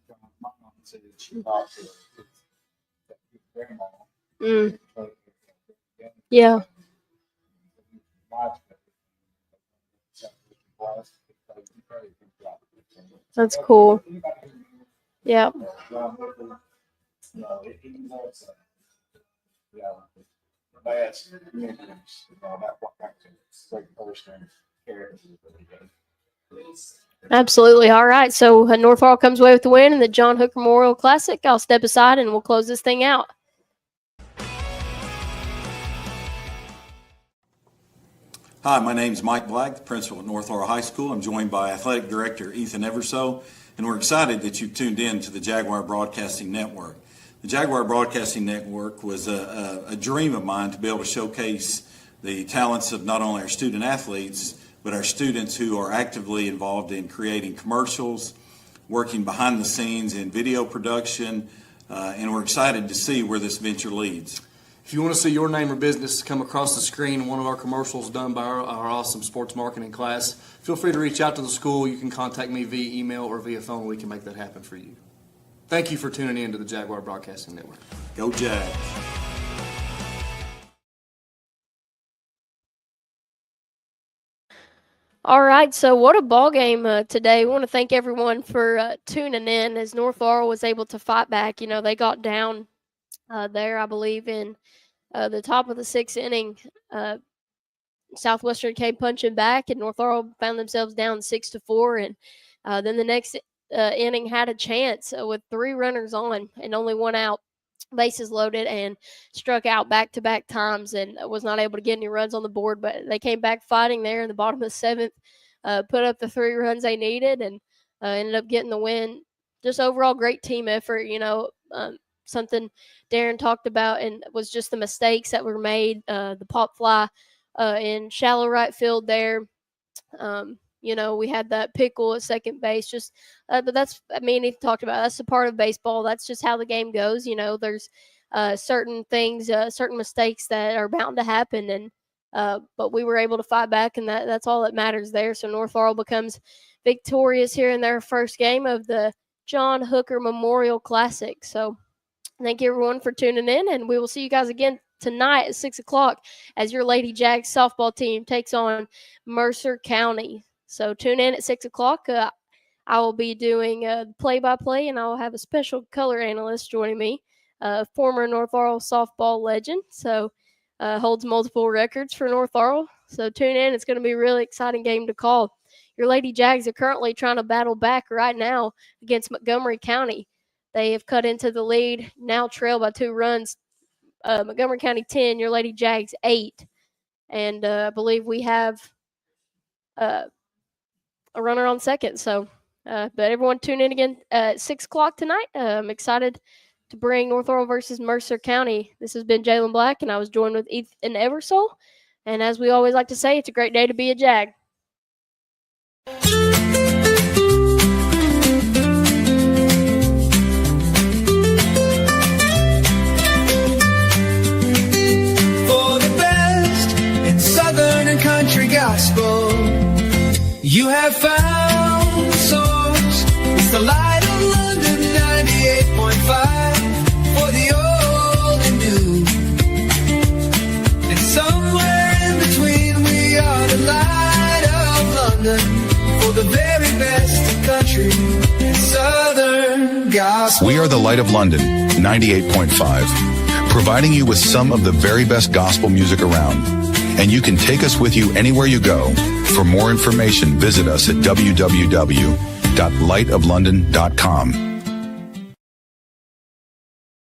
My mom said she talked to grandma. Yeah. That's cool. Yeah. Best memories about what kind of great person and character he is. Absolutely. All right. So North Laurel comes away with the win in the John Hooker Memorial Classic. I'll step aside and we'll close this thing out. Hi, my name is Mike Black, the principal at North Laurel High School. I'm joined by Athletic Director Ethan Everso, and we're excited that you've tuned in to the Jaguar Broadcasting Network. The Jaguar Broadcasting Network was a dream of mine to be able to showcase the talents of not only our student athletes, but our students who are actively involved in creating commercials, working behind the scenes in video production, and we're excited to see where this venture leads. If you want to see your name or business come across the screen in one of our commercials done by our awesome sports marketing class, feel free to reach out to the school. You can contact me via email or via phone. We can make that happen for you. Thank you for tuning in to the Jaguar Broadcasting Network. Go Jags. All right, so what a ball game today. We want to thank everyone for tuning in as North Laurel was able to fight back. You know, they got down there, I believe, in the top of the sixth inning. Southwestern came punching back, and North Laurel found themselves down 6-4. And then the next inning had a chance with 3 runners on and only 1 out, bases loaded, and struck out back-to-back times and was not able to get any runs on the board. But they came back fighting there in the bottom of the 7th, put up the 3 runs they needed, and ended up getting the win. Just overall great team effort, you know. Something Darren talked about and was just the mistakes that were made, the pop fly in shallow right field there. You know, we had that pickle at second base. Just, but that's, I mean, he talked about that's a part of baseball. That's just how the game goes. You know, there's certain things, certain mistakes that are bound to happen, and but we were able to fight back, and that's all that matters there. So North Laurel becomes victorious here in their first game of the John Hooker Memorial Classic. So thank you everyone for tuning in, and we will see you guys again tonight at 6 o'clock as your Lady Jags softball team takes on Mercer County. So tune in at 6 o'clock. I will be doing play-by-play, and I'll have a special color analyst joining me, former North Laurel softball legend. So holds multiple records for North Laurel. So tune in. It's going to be a really exciting game to call. Your Lady Jags are currently trying to battle back right now against Montgomery County. They have cut into the lead, now trail by 2 runs. Montgomery County 10, your Lady Jags 8. And I believe we have a runner on second. So, but everyone tune in again at 6 o'clock tonight. I'm excited to bring North Laurel versus Mercer County. This has been Jalen Black, and I was joined with Ethan Eversole. And as we always like to say, it's a great day to be a Jag. Country gospel, you have found source. It's the light of London 98.5 for the old and new. And somewhere in between, we are the light of London for the very best of country and southern gospel. We are the Light of London 98.5, providing you with some of the very best gospel music around. And you can take us with you anywhere you go. For more information, visit us at www.lightoflondon.com.